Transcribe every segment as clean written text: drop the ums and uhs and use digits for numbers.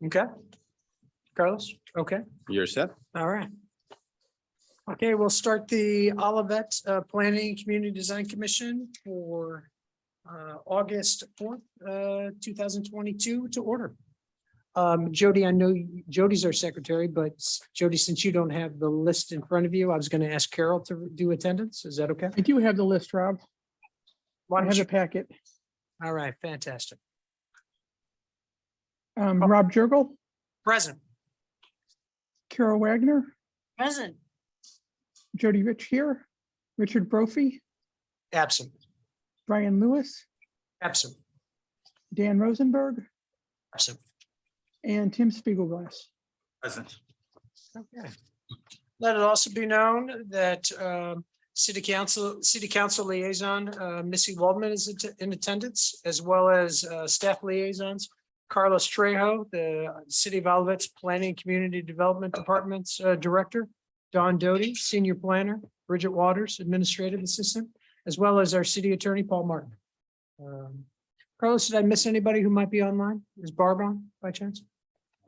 Okay. Carlos, okay, You're set. all right. Okay, we'll start the Olivet Planning and Community Design Commission for August 4th, 2022 to order. Jody, I know Jody's our secretary, but Jody, since you don't have the list in front of you, I was going to ask Carol to do attendance. Is that okay? I do have the list, Rob. Why I don't have you- the packet. All right, fantastic. Rob Jurgel, Present. Carol Wagner, Present. Jody Rich here, Richard Brophy, Absent. Brian Lewis, Absent. Dan Rosenberg, Absent. and Tim Spiegelglass. Present. Okay. Let it also be known that City Council Liaison Missy Waldman is in attendance, as well as staff liaisons. Carlos Trejo, the City of Olivet's Planning and Community Development Department's Director. Don Doty, Senior Planner. Bridget Waters, Administrative Assistant, as well as our City Attorney, Paul Martin. Carlos, did I miss anybody who might be online? Is Barb on by chance?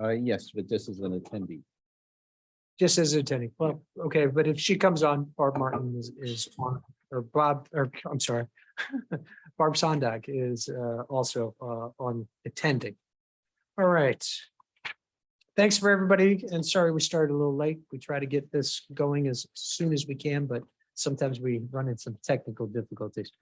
Yes, but this is an attendee. Just as an attendee. Well, okay, but if she comes on, Barb Martin is on, or Bob, or I'm sorry. Barb Sondag is also on attending. All right. Thanks for everybody. And sorry, we started a little late. We try to get this going as soon as we can, but sometimes we run into some technical difficulties.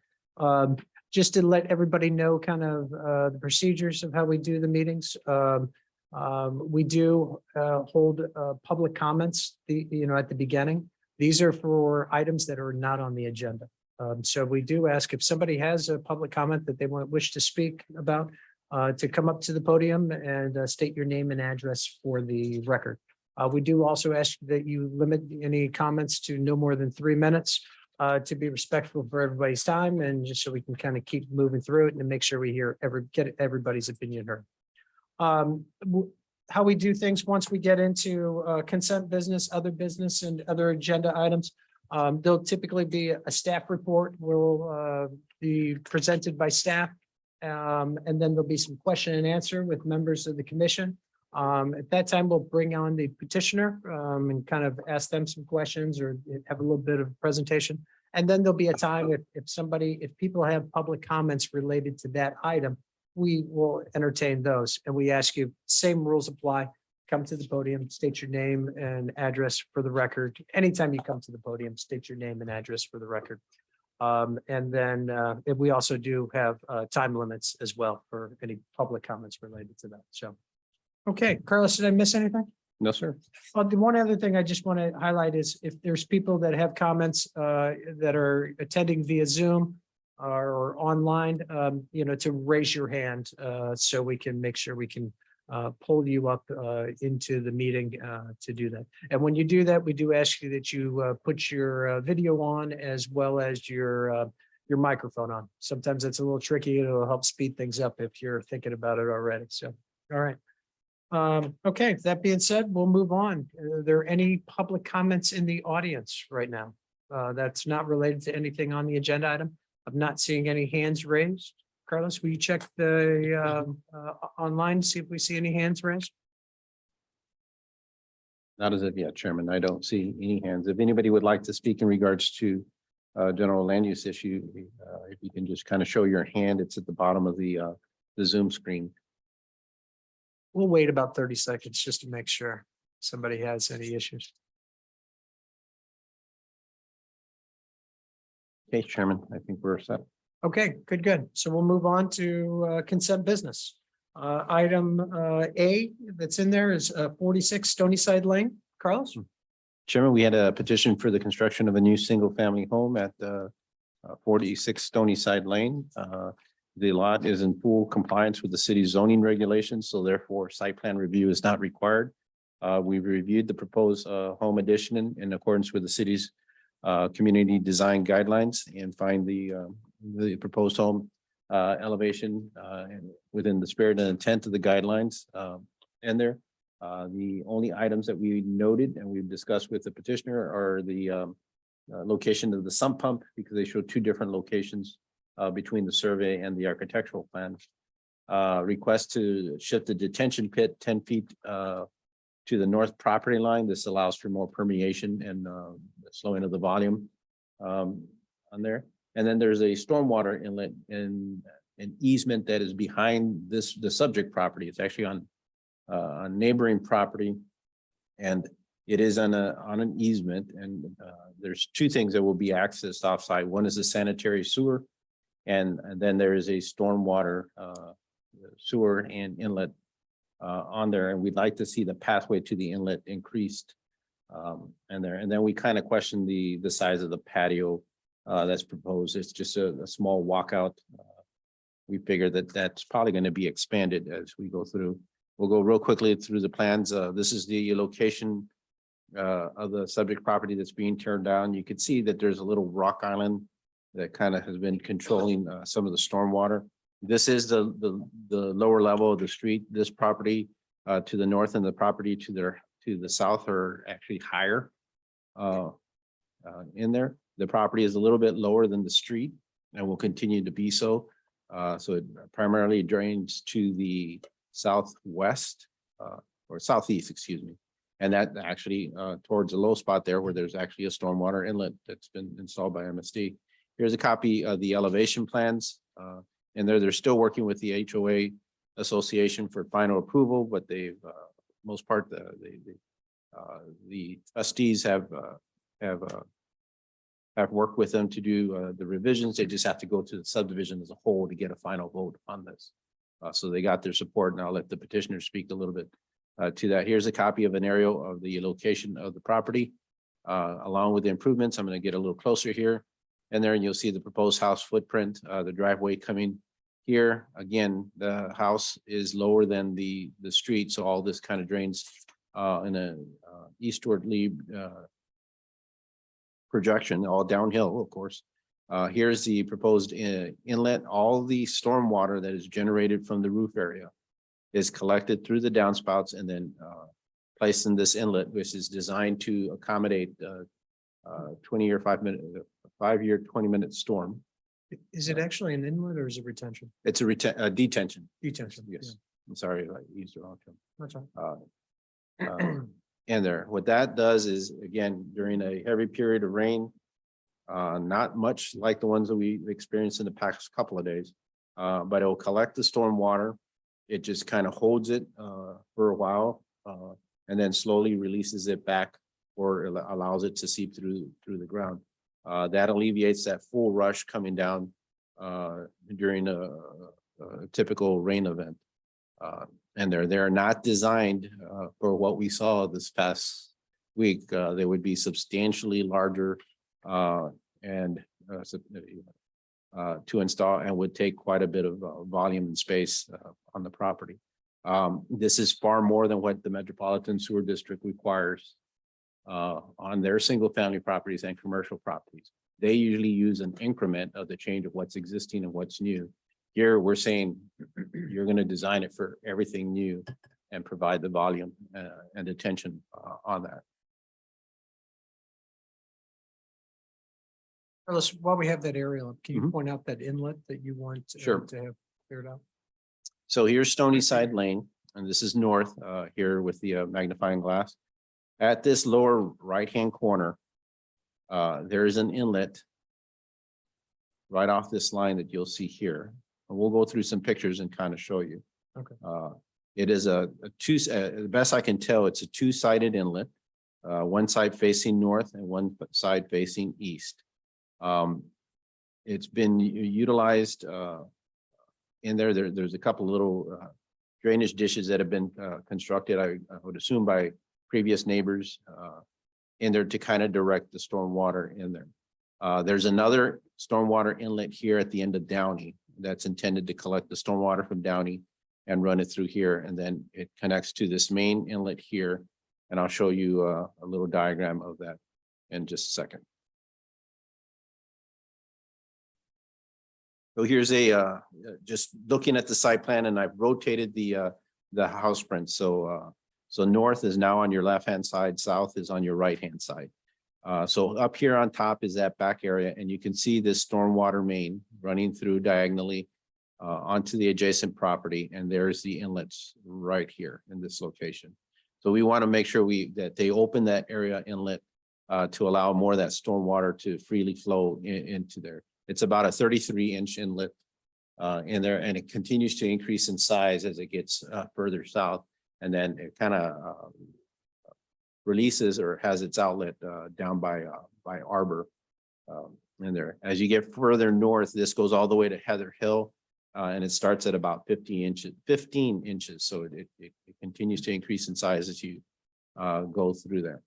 Just to let everybody know kind of the procedures of how we do the meetings. We do hold public comments, at the beginning. These are for items that are not on the agenda. So we do ask if somebody has a public comment that they wish to speak about, to come up to the podium and state your name and address for the record. We do also ask that you limit any comments to no more than 3 minutes to be respectful for everybody's time, and just so we can kind of keep moving through it and make sure we get everybody's opinion heard. How we do things once we get into consent business, other business and other agenda items. There'll typically be a staff report will be presented by staff. And then there'll be some question and answer with members of the commission. At that time, we'll bring on the petitioner and kind of ask them some questions or have a little bit of a presentation. And then there'll be a time if people have public comments related to that item, we will entertain those. And we ask you, same rules apply. Come to the podium, state your name and address for the record. Anytime you come to the podium, state your name and address for the record. And then we also do have time limits as well for any public comments related to that. So, okay, Carlos, did I miss anything? No, sir. The one other thing I just want to highlight is if there's people that have comments that are attending via Zoom or online, to raise your hand so we can make sure we can pull you up into the meeting to do that. And when you do that, we do ask you that you put your video on as well as your microphone on. Sometimes it's a little tricky. It'll help speed things up if you're thinking about it already. So, all right. Okay, that being said, we'll move on. Are there any public comments in the audience right now? That's not related to anything on the agenda item. I'm not seeing any hands raised. Carlos, will you check the online, see if we see any hands raised? Not as of yet, Chairman. I don't see any hands. If anybody would like to speak in regards to general land use issue, if you can just kind of show your hand, it's at the bottom of the Zoom screen. We'll wait about 30 seconds just to make sure somebody has any issues. Okay, Chairman, I think we're set. Okay, good. So we'll move on to consent business. Item A that's in there is 46 Stony Side Lane. Carlos? Chairman, we had a petition for the construction of a new single-family home at 46 Stony Side Lane. The lot is in full compliance with the city's zoning regulations, so therefore site plan review is not required. We reviewed the proposed home addition in accordance with the city's community design guidelines and find the proposed home elevation within the spirit and intent of the guidelines and there. The only items that we noted and we've discussed with the petitioner are the location of the sump pump, because they show two different locations between the survey and the architectural plans. request to shift the detention pit 10 feet to the north property line. This allows for more permeation and slowing of the volume on there. And then there's a stormwater inlet and an easement that is behind the subject property. It's actually on a neighboring property, and it is on an easement. And there's two things that will be accessed offsite. One is the sanitary sewer, and then there is a stormwater sewer and inlet on there, and we'd like to see the pathway to the inlet increased and then we kind of question the size of the patio that's proposed. It's just a small walkout. We figure that that's probably going to be expanded as we go through. We'll go real quickly through the plans. This is the location of the subject property that's being torn down. You can see that there's a little rock island that kind of has been controlling some of the stormwater. This is the lower level of the street. This property to the north and the property to the south are actually higher in there. The property is a little bit lower than the street and will continue to be so. So it primarily drains to the southwest or southeast, excuse me. And that actually towards a low spot there where there's actually a stormwater inlet that's been installed by MSD. Here's a copy of the elevation plans. And they're still working with the HOA association for final approval, but they've most part the trustees have worked with them to do the revisions. They just have to go to the subdivision as a whole to get a final vote on this. So they got their support, and I'll let the petitioner speak a little bit to that. Here's a copy of an aerial of the location of the property along with the improvements. I'm going to get a little closer here. And there you'll see the proposed house footprint, the driveway coming here. Again, the house is lower than the street, so all this kind of drains in a eastwardly projection, all downhill, of course. Here's the proposed inlet. All the stormwater that is generated from the roof area is collected through the downspouts and then placed in this inlet, which is designed to accommodate 20 or 5-year 20-minute storm. Is it actually an inlet or is it retention? It's a detention. Detention. Yes. Yeah, I'm sorry, I used the wrong term. that's right. And there, what that does is, again, during a heavy period of rain, not much like the ones that we experienced in the past couple of days, but it will collect the storm water. It just kind of holds it for a while and then slowly releases it back or allows it to seep through the ground. That alleviates that full rush coming down during a typical rain event. And they're not designed for what we saw this past week. They would be substantially larger and to install and would take quite a bit of volume and space on the property. This is far more than what the Metropolitan Sewer District requires on their single family properties and commercial properties. They usually use an increment of the change of what's existing and what's new. Here, we're saying you're going to design it for everything new and provide the volume and attention on that. Carlos, while we have that aerial, can you Mhm. point out that inlet that you want Sure. to have cleared out? So here's Stony Side Lane, and this is north here with the magnifying glass. At this lower right-hand corner, there is an inlet right off this line that you'll see here. And we'll go through some pictures and kind of show you. Okay. It is the best I can tell, it's a two-sided inlet, one side facing north and one side facing east. It's been utilized in there. There's a couple little drainage dishes that have been constructed, I would assume by previous neighbors in there to kind of direct the storm water in there. There's another stormwater inlet here at the end of Downey that's intended to collect the stormwater from Downey and run it through here. And then it connects to this main inlet here. And I'll show you a little diagram of that in just a second. So here's just looking at the site plan, and I've rotated the house print. So north is now on your left-hand side, south is on your right-hand side. So up here on top is that back area, and you can see this stormwater main running through diagonally onto the adjacent property, and there's the inlets right here in this location. So we want to make sure that they open that area inlet to allow more of that stormwater to freely flow into there. It's about a 33-inch inlet in there, and it continues to increase in size as it gets further south, and then it kind of releases or has its outlet down by Arbor in there. As you get further north, this goes all the way to Heather Hill, and it starts at about 15 inches. So it continues to increase in size as you go through there.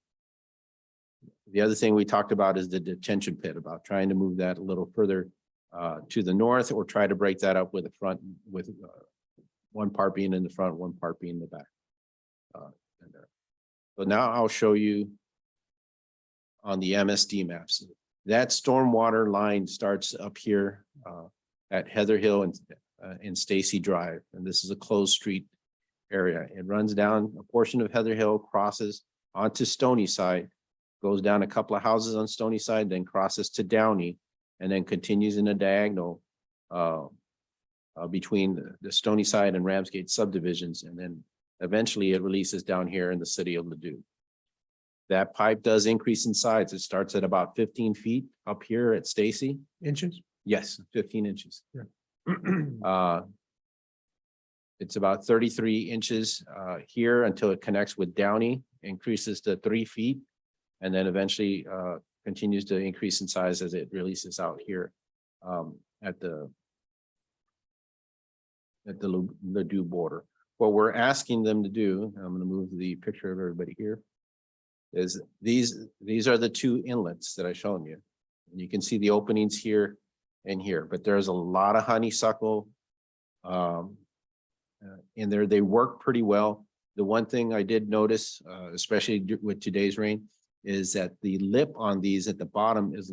The other thing we talked about is the detention pit, about trying to move that a little further to the north, or try to break that up with one part being in the front, one part being in the back. So now I'll show you on the MSD maps. That stormwater line starts up here at Heather Hill and in Stacy Drive, and this is a closed street area. It runs down a portion of Heather Hill, crosses onto Stony Side, goes down a couple of houses on Stony Side, then crosses to Downey, and then continues in a diagonal between the Stony Side and Ramsgate subdivisions, and then eventually it releases down here in the city of Ladue. That pipe does increase in size. It starts at about 15 feet up here at Stacy. Inches? Yes, 15 inches. Yeah. It's about 33 inches here until it connects with Downey, increases to 3 feet, and then eventually continues to increase in size as it releases out here at the Ladue border. What we're asking them to do, I'm going to move the picture of everybody here, is these are the two inlets that I've shown you. And you can see the openings here and here, but there's a lot of honeysuckle in there. They work pretty well. The one thing I did notice, especially with today's rain, is that the lip on these at the bottom is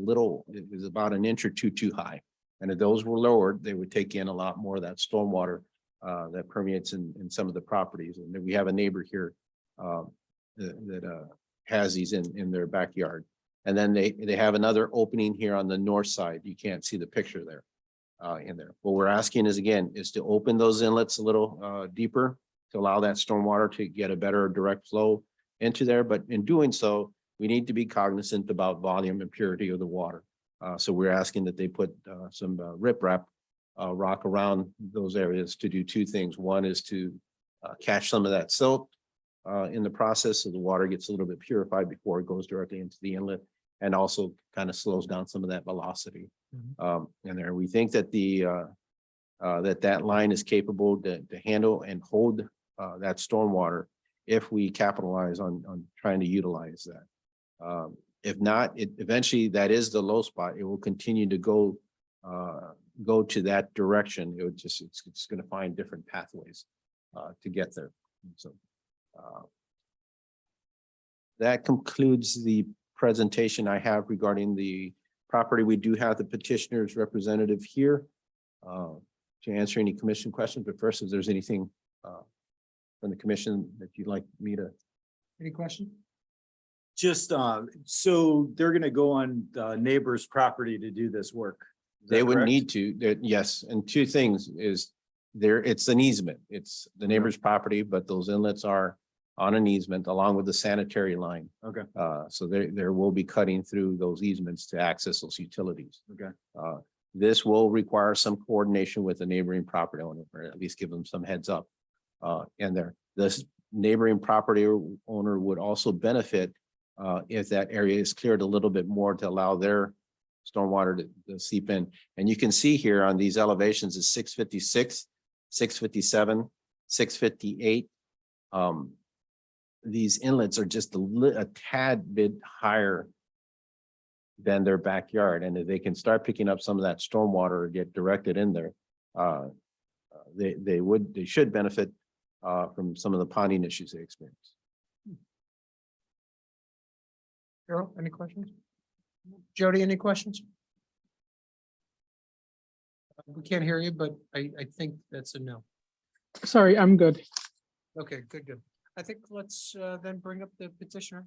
about an inch or two too high. And if those were lowered, they would take in a lot more of that stormwater that permeates in some of the properties. And then we have a neighbor here that has these in their backyard. And then they have another opening here on the north side. You can't see the picture there in there. What we're asking is to open those inlets a little deeper to allow that stormwater to get a better direct flow into there. But in doing so, we need to be cognizant about volume and purity of the water. So we're asking that they put some riprap rock around those areas to do two things. One is to catch some of that silt in the process, so the water gets a little bit purified before it goes directly into the inlet, and also kind of slows down some of that velocity. And there, we think that that line is capable to handle and hold that stormwater if we capitalize on trying to utilize that. If not, eventually that is the low spot. It will continue to go to that direction. It would it's going to find different pathways to get there. So that concludes the presentation I have regarding the property. We do have the petitioner's representative here to answer any commission questions. But first, if there's anything from the commission that you'd like me to. Any question? Just, so they're gonna go on the neighbor's property to do this work. Is that They would correct? need to, yes. And two things is it's an easement. It's the neighbor's property, but those inlets are on an easement along with the sanitary line. Okay, So there will be cutting through those easements to access those utilities. okay, This will require some coordination with the neighboring property owner, or at least give them some heads up. And this neighboring property owner would also benefit if that area is cleared a little bit more to allow their stormwater to seep in. And you can see here on these elevations is 656, 657, 658. These inlets are just a tad bit higher than their backyard. And if they can start picking up some of that stormwater or get directed in there, they should benefit from some of the ponding issues they experience. Carol, any questions? Jody, any questions? We can't hear you, but I think that's a no. Sorry, I'm good. Okay, good. I think let's then bring up the petitioner.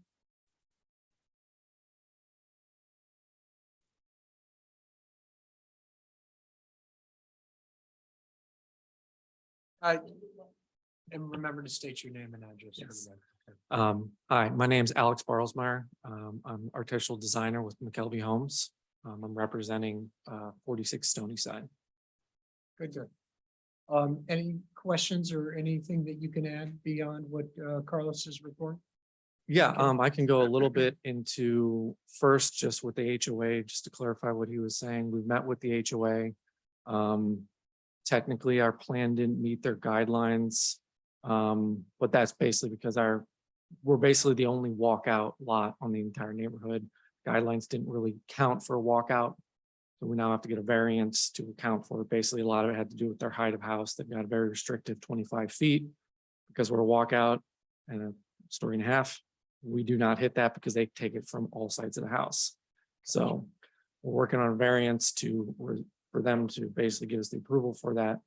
And remember to state your name and address. for the Yes. record. Hi, my name's Alex Barlsmeyer. I'm architectural designer with McKelvey Homes. I'm representing 46 Stony Side. Good, good. Any questions or anything that you can add beyond what Carlos's report? Yeah, I can go a little bit into first just with the HOA, just to clarify what he was saying. We've met with the HOA. Technically, our plan didn't meet their guidelines. But that's basically because we're basically the only walkout lot on the entire neighborhood. Guidelines didn't really count for a walkout. So we now have to get a variance to account for it. Basically, a lot of it had to do with their height of house. They've got a very restrictive 25 feet because we're a walkout and a story and a half. We do not hit that because they take it from all sides of the house. So we're working on a variance for them to basically give us the approval for that.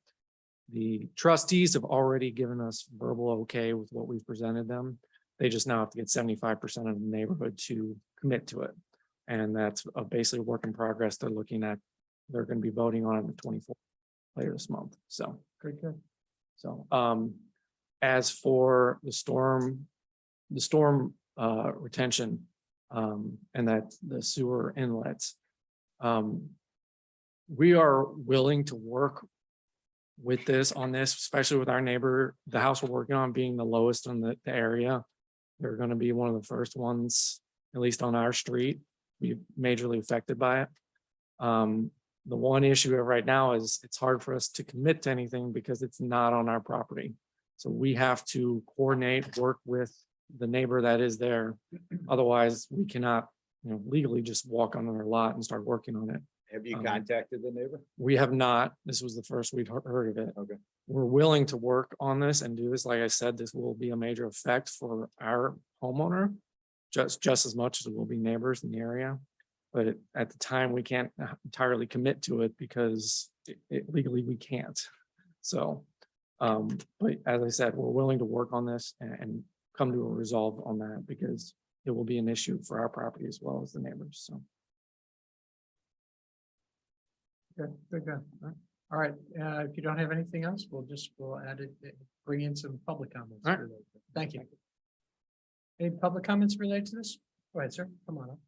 The trustees have already given us verbal okay with what we've presented them. They just now have to get 75% of the neighborhood to commit to it. And that's basically a work in progress. They're looking at, they're going to be voting on it the 24th later this month. So, Good, good. so, as for the storm retention, and that the sewer inlets, we are willing to work with this on this, especially with our neighbor, the house we're working on being the lowest in the area. They're going to be one of the first ones, at least on our street, be majorly affected by it. The one issue right now is it's hard for us to commit to anything because it's not on our property. So we have to coordinate, work with the neighbor that is there. Otherwise, we cannot, legally just walk on their lot and start working on it. Have you Um, contacted the neighbor? We have not. This was the first we'd heard of it. Okay. We're willing to work on this and do this. Like I said, this will be a major effect for our homeowner, just as much as it will be neighbors in the area. But at the time, we can't entirely commit to it because legally we can't. So, but as I said, we're willing to work on this and come to a resolve on that because it will be an issue for our property as well as the neighbors. So. Good, good, good. All right, if you don't have anything else, we'll add it, bring in some public comments. All right. related to it. Thank you. Any public comments related to this? Go ahead, sir. Come on up.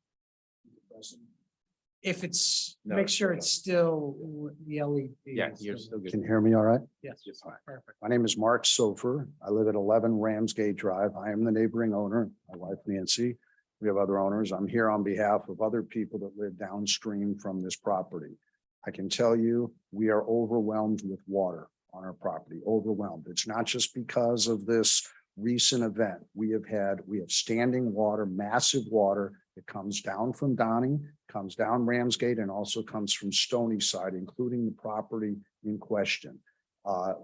If it's, No, make it's sure still it's still the LED. Yeah, is you're still- still good. Can you hear me all right? Yes, Just fine. perfect. My name is Mark Sofer. I live at 11 Ramsgate Drive. I am the neighboring owner, my wife Nancy. We have other owners. I'm here on behalf of other people that live downstream from this property. I can tell you, we are overwhelmed with water on our property, overwhelmed. It's not just because of this recent event. We have standing water, massive water that comes down from Donning, comes down Ramsgate, and also comes from Stony Side, including the property in question.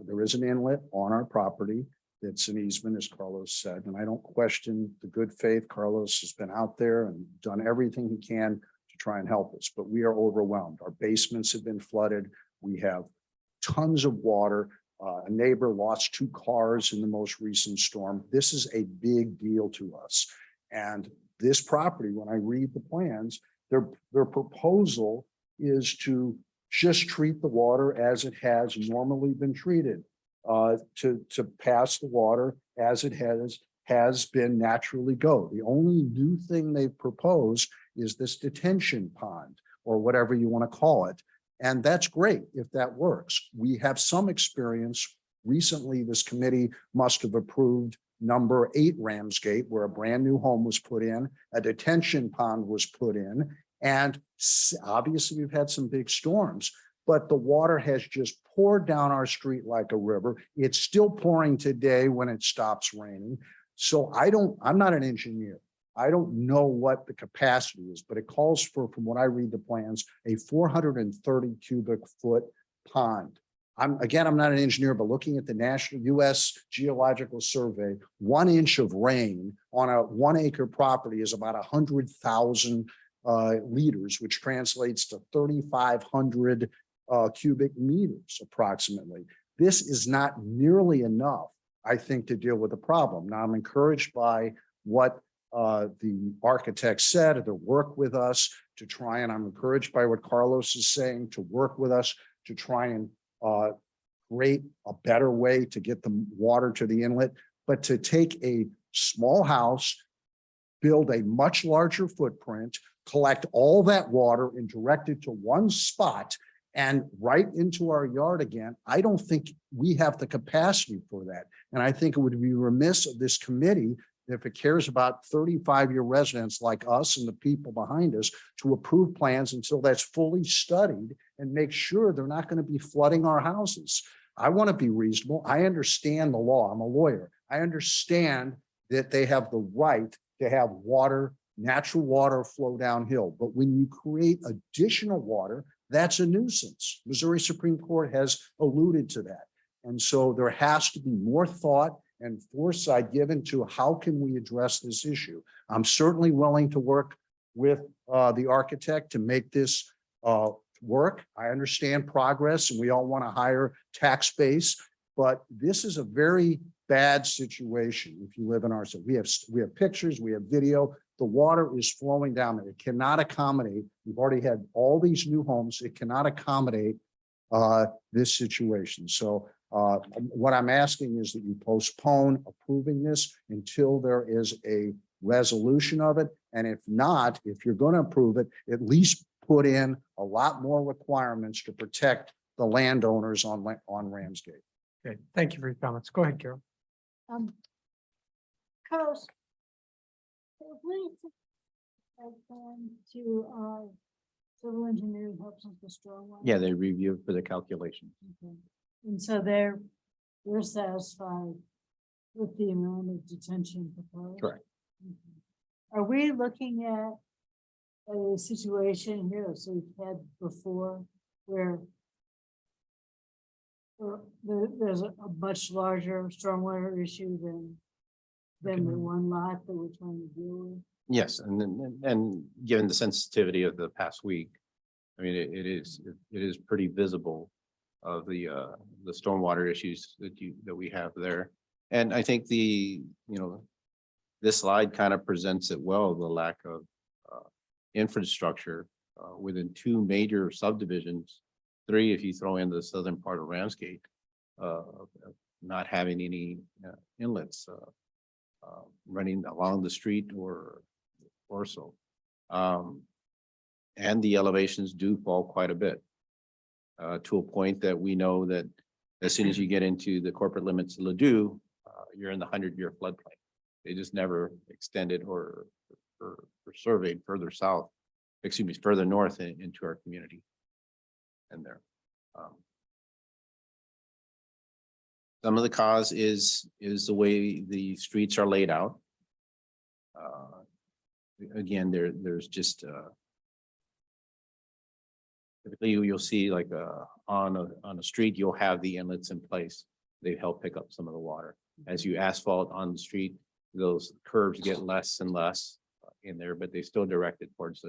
There is an inlet on our property. It's an easement, as Carlos said, and I don't question the good faith. Carlos has been out there and done everything he can to try and help us, but we are overwhelmed. Our basements have been flooded. We have tons of water. A neighbor lost 2 cars in the most recent storm. This is a big deal to us. And this property, when I read the plans, their proposal is to just treat the water as it has normally been treated, to pass the water as it has been naturally go. The only new thing they've proposed is this detention pond or whatever you want to call it. And that's great if that works. We have some experience. Recently, this committee must have approved number 8 Ramsgate, where a brand new home was put in, a detention pond was put in, and obviously we've had some big storms, but the water has just poured down our street like a river. It's still pouring today when it stops raining. So I'm not an engineer. I don't know what the capacity is, but it calls for, from what I read the plans, a 430 cubic foot pond. I'm not an engineer, but looking at the National US Geological Survey, 1 inch of rain on a 1 acre property is about 100,000 liters, which translates to 3,500 cubic meters approximately. This is not nearly enough, I think, to deal with the problem. Now, I'm encouraged by what the architect said, to work with us to try, and I'm encouraged by what Carlos is saying, to work with us to try and create a better way to get the water to the inlet, but to take a small house, build a much larger footprint, collect all that water and direct it to one spot and right into our yard again, I don't think we have the capacity for that. And I think it would be remiss of this committee if it cares about 35-year residents like us and the people behind us to approve plans until that's fully studied and make sure they're not going to be flooding our houses. I want to be reasonable. I understand the law. I'm a lawyer. I understand that they have the right to have water, natural water flow downhill. But when you create additional water, that's a nuisance. Missouri Supreme Court has alluded to that. And so there has to be more thought and foresight given to how can we address this issue. I'm certainly willing to work with the architect to make this work. I understand progress and we all want to hire tax base, but this is a very bad situation if you live in our city. We have pictures, we have video. The water is flowing down there. It cannot accommodate. We've already had all these new homes. It cannot accommodate this situation. So what I'm asking is that you postpone approving this until there is a resolution of it. And if not, if you're going to approve it, at least put in a lot more requirements to protect the landowners on Ramsgate. Okay, thank you for your comments. Go ahead, Carol. Carlos, when to civil engineering helps us with stormwater. Yeah, they review for the calculation. Okay. And so they're satisfied with the amount of detention proposed. Correct. Okay. Are we looking at a situation here, so we've had before, where there's a much larger stormwater issue than the one lot that we're trying to deal with? Yes, and given the sensitivity of the past week, I mean, it is pretty visible of the stormwater issues that we have there. And I think this slide kind of presents it well, the lack of infrastructure within two major subdivisions, three if you throw in the southern part of Ramsgate, not having any inlets running along the street or so. And the elevations do fall quite a bit to a point that we know that as soon as you get into the corporate limits of Ladue, you're in the 100-year floodplain. They just never extended or surveyed further south, excuse me, further north into our community. And there. Some of the cause is the way the streets are laid out. Again, there's just typically you'll see like on a street, you'll have the inlets in place. They help pick up some of the water. As you asphalt on the street, those curves get less and less in there, but they still direct it towards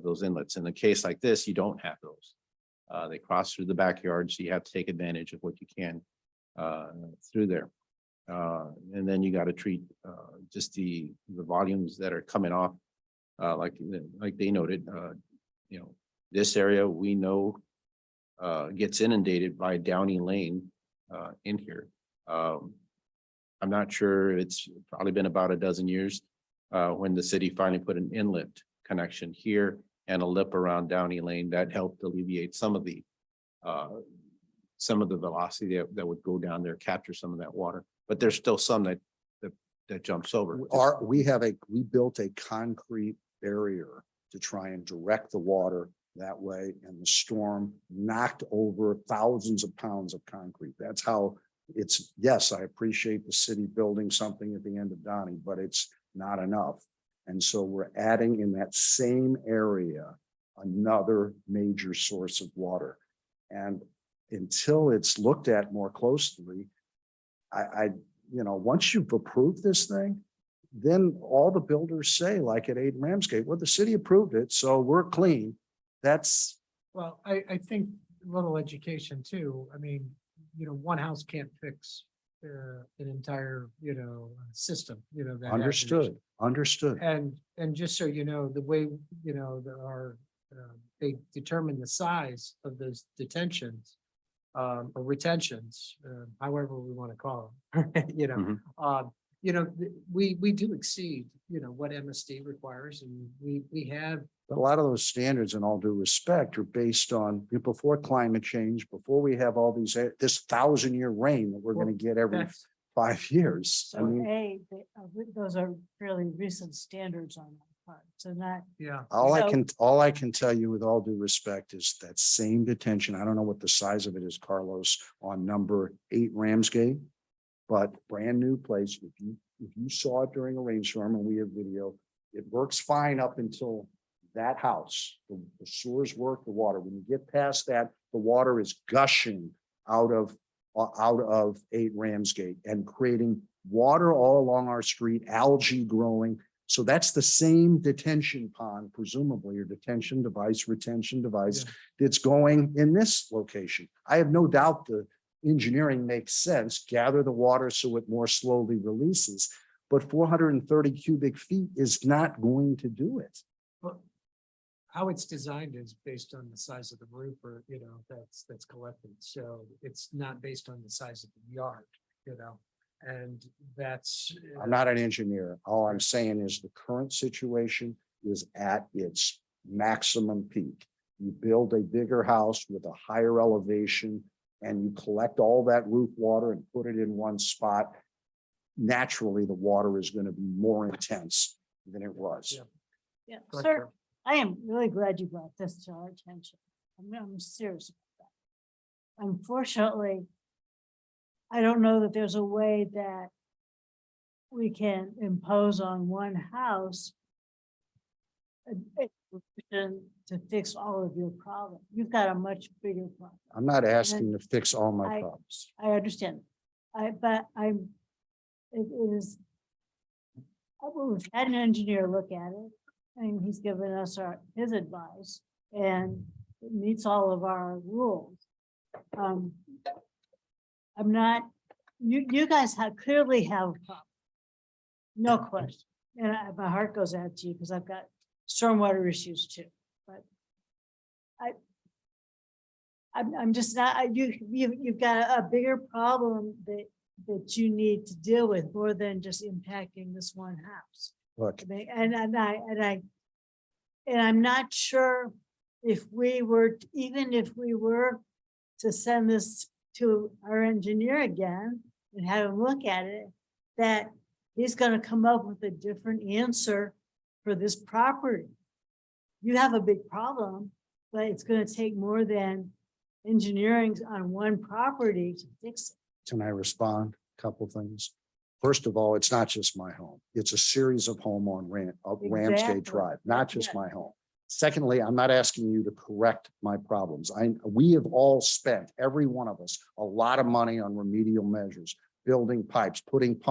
those inlets. In a case like this, you don't have those. They cross through the backyard, so you have to take advantage of what you can through there. And then you got to treat just the volumes that are coming off, like they noted. This area we know gets inundated by Downey Lane in here. I'm not sure, it's probably been about a dozen years when the city finally put an inlet connection here and a lip around Downey Lane that helped alleviate some of the velocity that would go down there, capture some of that water. But there's still some that jumps over. We built a concrete barrier to try and direct the water that way, and the storm knocked over thousands of pounds of concrete. That's how it's, yes, I appreciate the city building something at the end of Donnie, but it's not enough. And so we're adding in that same area another major source of water. And until it's looked at more closely, once you've approved this thing, then all the builders say, like at 8 Ramsgate, well, the city approved it, so we're clean. That's. Well, I think a little education too. I mean, one house can't fix an entire, system, that has an issue. Understood. And just so you know, the way, they determine the size of those detentions or retentions, however we want to call them, Mhm. we do exceed, what MSD requires and we have. But a lot of those standards, in all due respect, are based on before climate change, before we have all these, this 1,000-year rain that we're going to get every that's- 5 years. I So mean, those are fairly recent standards on that part, so not, Yeah. So- all I can tell you with all due respect is that same detention. I don't know what the size of it is, Carlos, on number 8 Ramsgate. But brand new place. If you saw it during a rainstorm and we have video, it works fine up until that house. The sewers work, the water. When you get past that, the water is gushing out of 8 Ramsgate and creating water all along our street, algae growing. So that's the same detention pond, presumably, or detention device, retention device that's going in this location. I have no doubt the engineering makes sense, gather the water so it more slowly releases, but 430 cubic feet is not going to do it. Well, how it's designed is based on the size of the roof or, that's collected. So it's not based on the size of the yard, and that's. I'm not an engineer. All I'm saying is the current situation is at its maximum peak. You build a bigger house with a higher elevation and you collect all that roof water and put it in one spot. Naturally, the water is going to be more intense than it was. Yeah. yeah, Correct, sir, Carol. I am really glad you brought this to our attention. I'm serious about that. Unfortunately, I don't know that there's a way that we can impose on one house a solution to fix all of your problems. You've got a much bigger problem. I'm not asking to fix all my I- problems. I understand. It is. We've had an engineer look at it and he's given us his advice and it meets all of our rules. I'm not, you guys clearly have a problem. No question. And my heart goes out to you because I've got stormwater issues too, but I'm just not, you've got a bigger problem that you need to deal with more than just impacting this one house. Look, I mean, and I'm not sure if we were, even if we were to send this to our engineer again and have him look at it, that he's gonna come up with a different answer for this property. You have a big problem, but it's gonna take more than engineering on one property to fix it. can I respond? Couple things. First of all, it's not just my home. It's a series of home on Ramsgate Exactly. Drive, not just Yeah. my home. Secondly, I'm not asking you to correct my problems. We have all spent, every one of us, a lot of money on remedial measures, building pipes, putting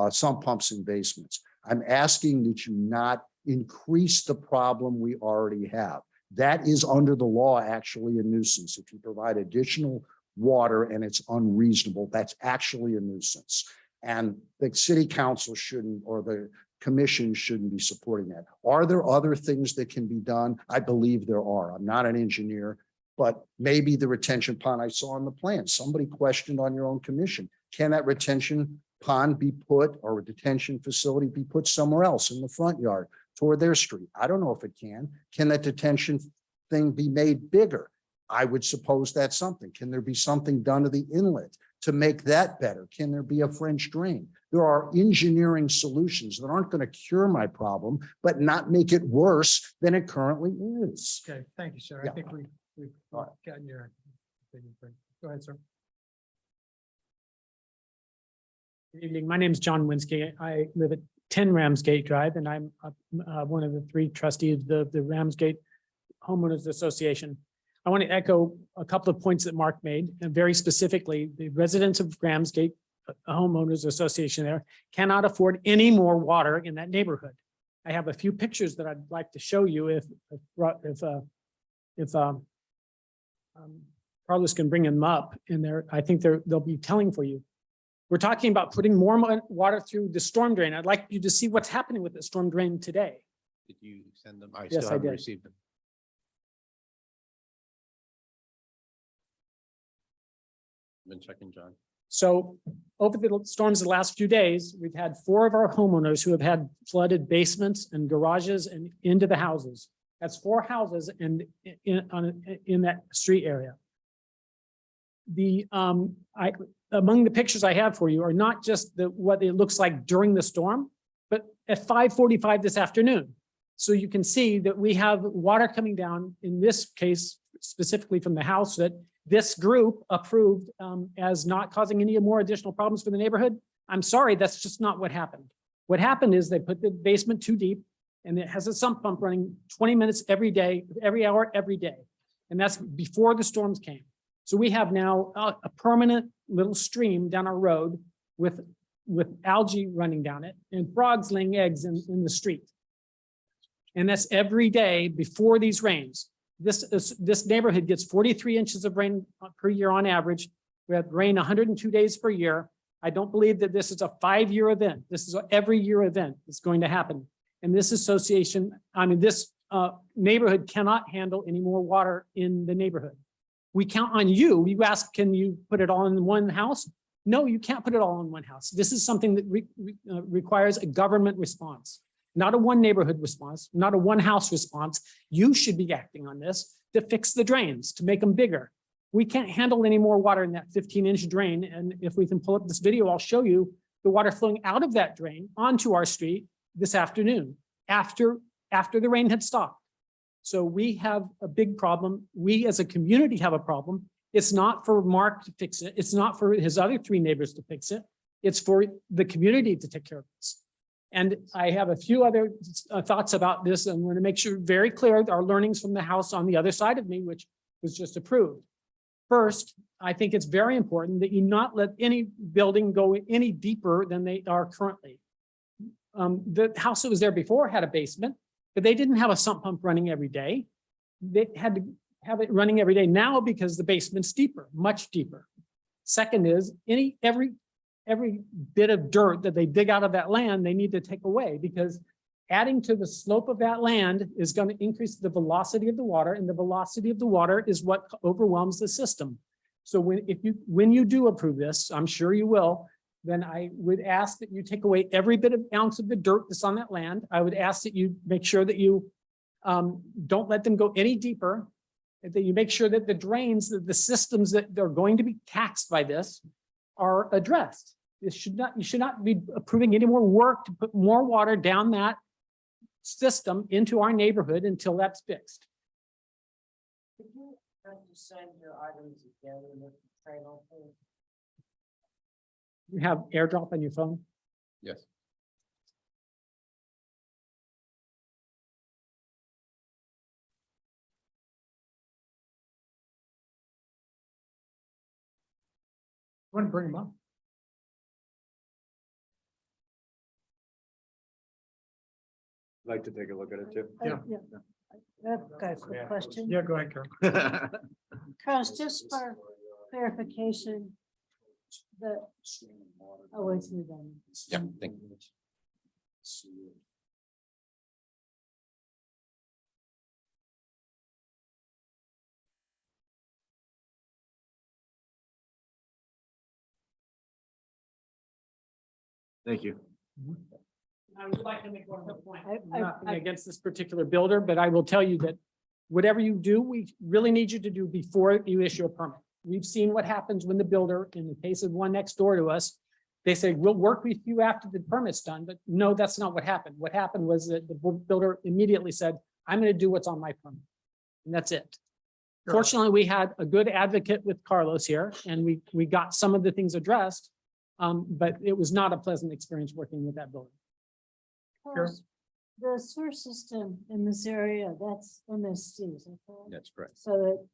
sump pumps in basements. I'm asking that you not increase the problem we already have. That is under the law actually a nuisance. If you provide additional water and it's unreasonable, that's actually a nuisance. And the city council shouldn't, or the commission shouldn't be supporting that. Are there other things that can be done? I believe there are. I'm not an engineer, but maybe the retention pond I saw on the plan, somebody questioned on your own commission. Can that retention pond be put, or a detention facility be put somewhere else in the front yard toward their street? I don't know if it can. Can that detention thing be made bigger? I would suppose that's something. Can there be something done to the inlet to make that better? Can there be a French drain? There are engineering solutions that aren't going to cure my problem, but not make it worse than it currently is. Okay, thank you, sir. I Yeah. think we've All right. gotten your opinion. Go ahead, sir. Good evening. My name is John Winsky. I live at 10 Ramsgate Drive, and I'm one of the 3 trustees of the Ramsgate Homeowners Association. I want to echo a couple of points that Mark made, and very specifically, the residents of Ramsgate Homeowners Association there cannot afford any more water in that neighborhood. I have a few pictures that I'd like to show you if Carlos can bring them up in there. I think they'll be telling for you. We're talking about putting more water through the storm drain. I'd like you to see what's happening with the storm drain today. Did you send them? I Yes, still I haven't did. received them. Been checking, John. So over the storms the last few days, we've had 4 of our homeowners who have had flooded basements and garages and into the houses. That's 4 houses in that street area. Among the pictures I have for you are not just what it looks like during the storm, but at 5:45 this afternoon. So you can see that we have water coming down, in this case, specifically from the house that this group approved as not causing any more additional problems for the neighborhood. I'm sorry, that's just not what happened. What happened is they put the basement too deep and it has a sump pump running 20 minutes every day, every hour, every day. And that's before the storms came. So we have now a permanent little stream down our road with algae running down it and frogs laying eggs in the street. And that's every day before these rains. This neighborhood gets 43 inches of rain per year on average. We have rain 102 days per year. I don't believe that this is a 5-year event. This is an every year event that's going to happen. And this association, this neighborhood cannot handle any more water in the neighborhood. We count on you. You ask, can you put it all in one house? No, you can't put it all in one house. This is something that requires a government response. Not a one neighborhood response, not a one house response. You should be acting on this to fix the drains, to make them bigger. We can't handle any more water in that 15-inch drain. And if we can pull up this video, I'll show you the water flowing out of that drain onto our street this afternoon after the rain had stopped. So we have a big problem. We as a community have a problem. It's not for Mark to fix it. It's not for his other 3 neighbors to fix it. It's for the community to take care of this. And I have a few other thoughts about this. I'm going to make sure very clear our learnings from the house on the other side of me, which was just approved. First, I think it's very important that you not let any building go any deeper than they are currently. The house that was there before had a basement, but they didn't have a sump pump running every day. They had to have it running every day now because the basement's deeper, much deeper. Second is every bit of dirt that they dig out of that land, they need to take away because adding to the slope of that land is going to increase the velocity of the water, and the velocity of the water is what overwhelms the system. So when you do approve this, I'm sure you will, then I would ask that you take away every ounce of the dirt that's on that land. I would ask that you make sure that you don't let them go any deeper, that you make sure that the drains, the systems that are going to be taxed by this are addressed. You should not be approving any more work to put more water down that system into our neighborhood until that's fixed. Could you send your items again in the channel, please? You have AirDrop on your phone? Yes. Want to bring them up? Like to take a look at it too. Yeah. I've got a quick question. Yeah, go ahead, Carol. Carlos, just for clarification, it's new then. Yeah, thank you. Thank you. I would like to make one more point. I- Nothing against this particular builder, but I will tell you that whatever you do, we really need you to do before you issue a permit. We've seen what happens when the builder, in the case of one next door to us, they say, we'll work with you after the permit's done, but no, that's not what happened. What happened was that the builder immediately said, I'm going to do what's on my permit. And that's it. Sure. Fortunately, we had a good advocate with Carlos here, and we got some of the things addressed. But it was not a pleasant experience working with that builder. Carlos, the sewer system in this area, that's MSD, is that correct? That's correct. So that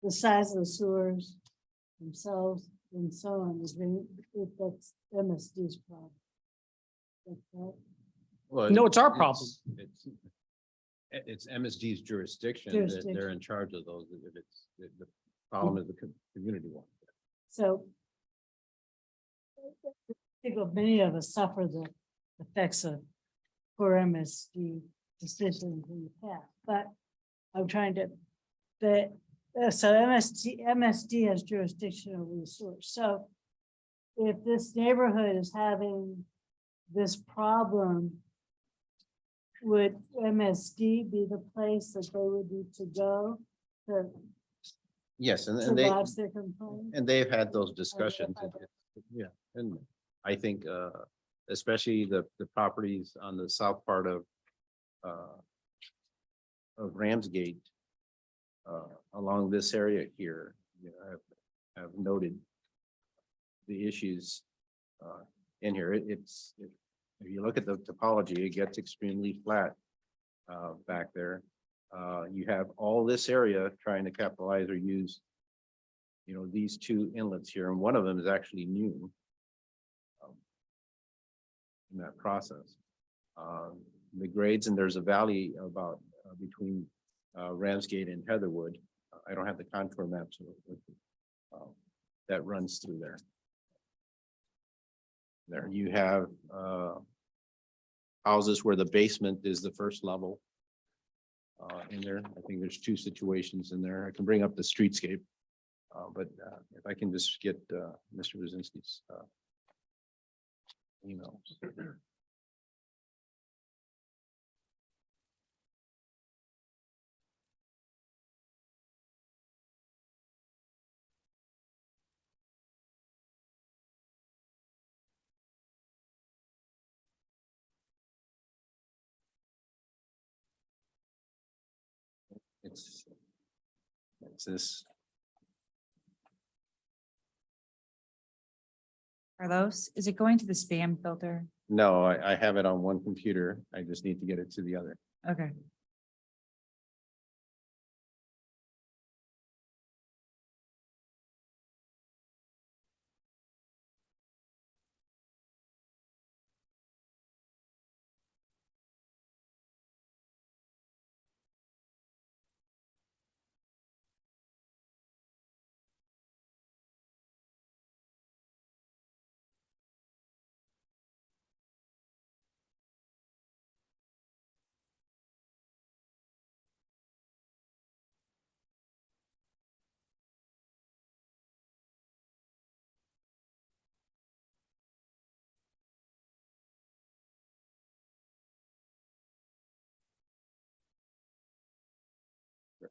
the size of the sewers themselves and so on is that's MSD's problem. That's right. Well, No, it's our problem. It's MSD's jurisdiction that they're Jurisdiction. in charge of those. If it's, the problem is the community one. So I think many of us suffer the effects of poor MSD decisions in the past, but I'm trying to, So MSD has jurisdiction over the source. So if this neighborhood is having this problem, would MSD be the place that they would need to go to Yes, to lodge their complaint? and they've had those discussions. Yeah, and I think especially the properties on the south part of Ramsgate along this area here, you know, have noted the issues in here. If you look at the topology, it gets extremely flat back there. You have all this area trying to capitalize or use, you know, these two inlets here, and one of them is actually new in that process. The grades, and there's a valley about between Ramsgate and Heatherwood. I don't have the contour maps that runs through there. There you have houses where the basement is the first level in there. I think there's two situations in there. I can bring up the streetscape. But if I can just get Mr. Brzezinski's email. It's this. Carlos, is it going to the spam filter? No, I have it on one computer. I just need to get it to the other. Okay.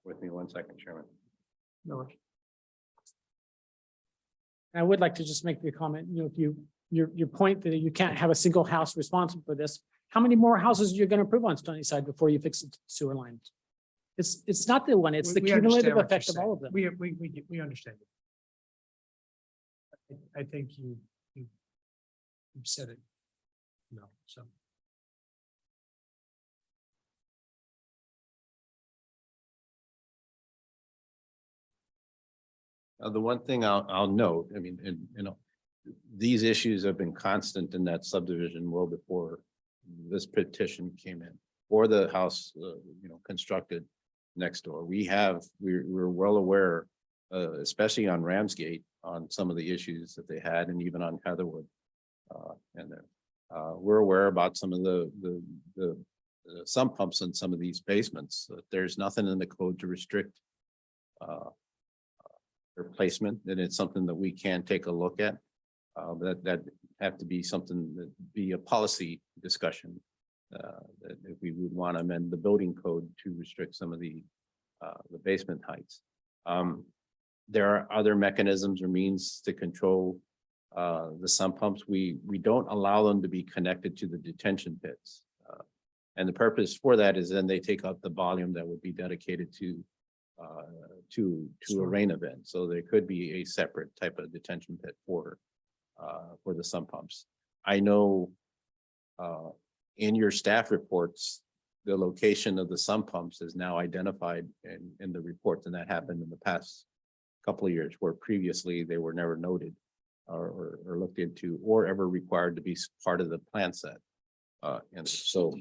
With me 1 second, Chairman. No worries. I would like to just make the comment, you know, if your point that you can't have a single house responsible for this, how many more houses are you going to approve on Stony Side before you fix the sewer lines? It's not the one, it's the We understand cumulative what you're effect of all saying. of them. We understand. I think you've said it. No, so. The one thing I'll note, I mean, and you know, these issues have been constant in that subdivision well before this petition came in, or the house, you know, constructed next door. We're well aware, especially on Ramsgate, on some of the issues that they had, and even on Heatherwood. And we're aware about some of the sump pumps in some of these basements. There's nothing in the code to restrict replacement, and it's something that we can take a look at. That have to be something that be a policy discussion. That if we would want to amend the building code to restrict some of the basement heights. There are other mechanisms or means to control the sump pumps. We don't allow them to be connected to the detention pits. And the purpose for that is then they take up the volume that would be dedicated to a rain event. So there could be a separate type of detention pit for the sump pumps. I know in your staff reports, the location of the sump pumps is now identified in the reports, and that happened in the past couple of years, where previously they were never noted or looked into or ever required to be part of the plan set. And so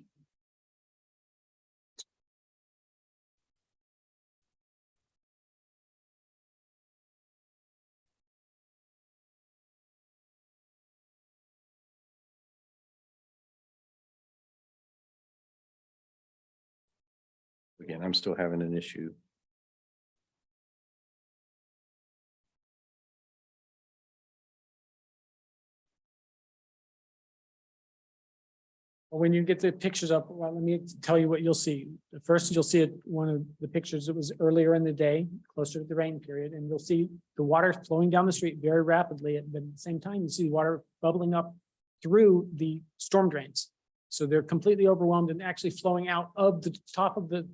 again, I'm still having an issue. When you get the pictures up, well, let me tell you what you'll see. First, you'll see one of the pictures that was earlier in the day, closer to the rain period, and you'll see the water flowing down the street very rapidly. But at the same time, you see water bubbling up through the storm drains. So they're completely overwhelmed and actually flowing out of the top of the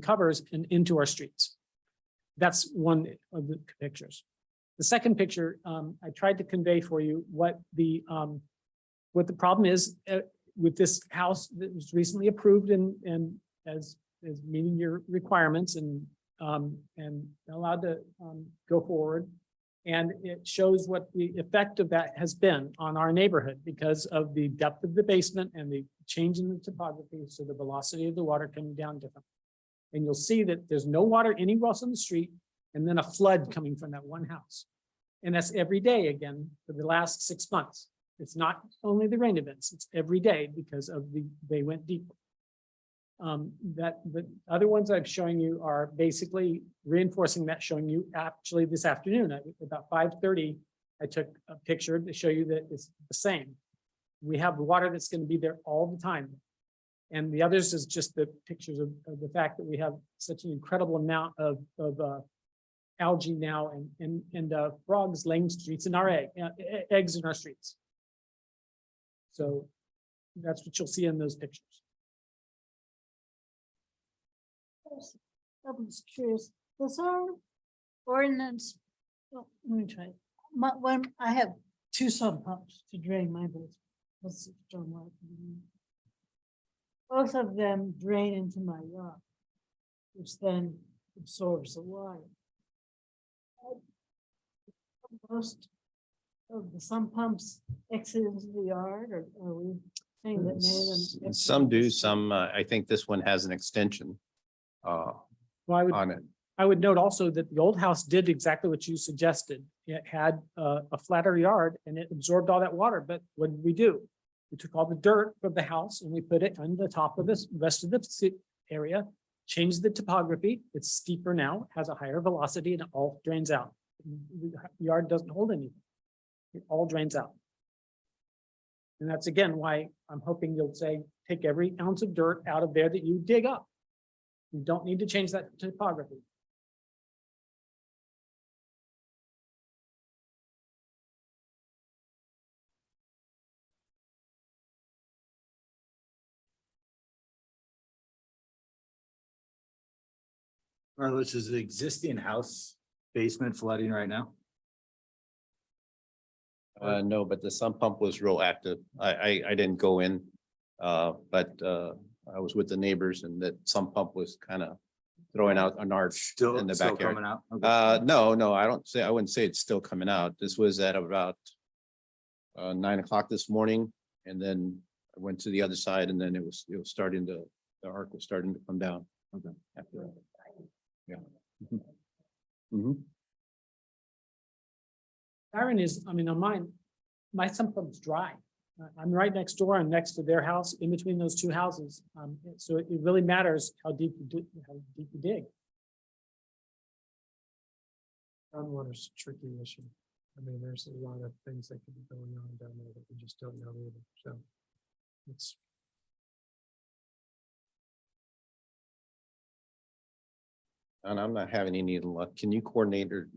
covers and into our streets. That's one of the pictures. The second picture, I tried to convey for you what the problem is with this house that was recently approved and as meeting your requirements and allowed to go forward. And it shows what the effect of that has been on our neighborhood because of the depth of the basement and the change in the topography. So the velocity of the water coming down different. And you'll see that there's no water anywhere else on the street and then a flood coming from that one house. And that's every day again for the last 6 months. It's not only the rain events, it's every day because of they went deeper. The other ones I'm showing you are basically reinforcing that, showing you actually this afternoon at about 5:30, I took a picture to show you that it's the same. We have water that's going to be there all the time. And the others is just the pictures of the fact that we have such an incredible amount of algae now and frogs laying streets in our eggs in our streets. So that's what you'll see in those pictures. I was curious, does our ordinance, oh, let me try. When I have 2 sump pumps to drain my basement. Both of them drain into my yard, which then absorbs the water. Most of the sump pumps exit into the yard, or are we saying that many of them? exit Some into do, the- some, I think this one has an extension Well, on it. I would note also that the old house did exactly what you suggested. It had a flatter yard and it absorbed all that water. But what did we do? We took all the dirt from the house and we put it on the top of this rest of the area, changed the topography. It's steeper now, has a higher velocity, and it all drains out. The yard doesn't hold anything. It all drains out. And that's again why I'm hoping you'll say, take every ounce of dirt out of there that you dig up. You don't need to change that topography. Carlos, is the existing house basement flooding right now? No, but the sump pump was real active. I didn't go in. But I was with the neighbors and that sump pump was kind of throwing out an arch in the Still backyard. coming out? Okay. No, I wouldn't say it's still coming out. This was at about 9 o'clock this morning. And then I went to the other side and then it was starting to, the arc was starting to come down. Okay. After that. Yeah. Mhm. Iron is, I mean, on mine, my sump pump's dry. I'm right next door and next to their house, in between those 2 houses. So it really matters how deep you dig. Groundwater's a tricky issue. I mean, there's a lot of things that could be going on down there that we just don't know either, so. It's. And I'm not having any luck. Can you coordinate or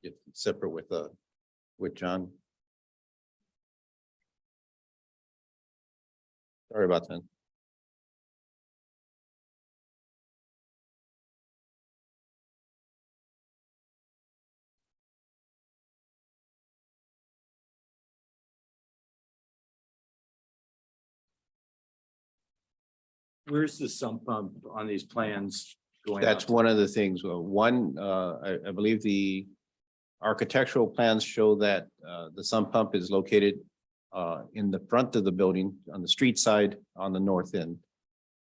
get separate with John? Sorry about that. Where's the sump pump on these plans going? That's out to? one of the things. Well, one, I believe the architectural plans show that the sump pump is located in the front of the building on the street side on the north end.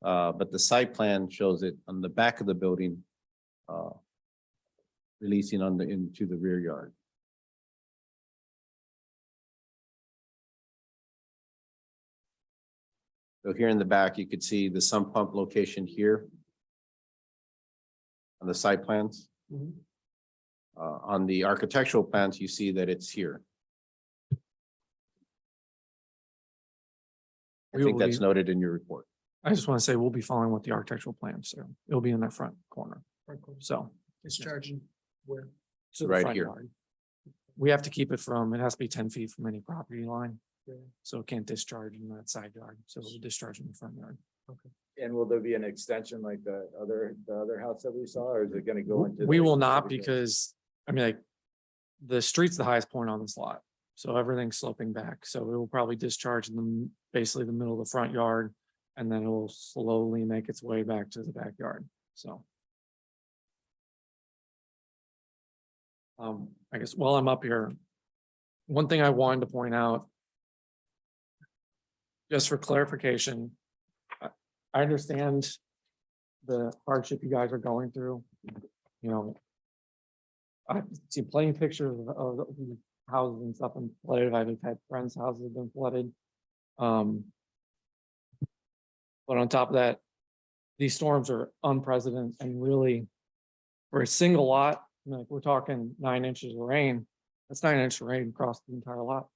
But the site plan shows it on the back of the building, releasing into the rear yard. So here in the back, you could see the sump pump location here on the site plans. Mhm. On the architectural plans, you see that it's here. I We think will that's be- noted in your report. I just want to say we'll be following with the architectural plans, so it'll be in that front corner. So. Discharging where? to the Right front here. yard. We have to keep it from, it has to be 10 feet from any property line. Yeah. So it can't discharge in that side yard, so it'll discharge in the front yard. And will there be an extension like the other house that we saw, or is it gonna go into? We the- will not to the- because, I mean, like, the street's the highest point on this lot. So everything's sloping back, so it will probably discharge in the, basically the middle of the front yard. And then it will slowly make its way back to the backyard, so. I guess while I'm up here, one thing I wanted to point out. Just for clarification. I understand the hardship you guys are going through, you know. I've seen plenty of pictures of the houses and stuff and flooded. I've had friends' houses have been flooded. But on top of that, these storms are unprecedented and really, for a single lot, like we're talking 9 inches of rain, that's 9 inches of rain across the entire lot.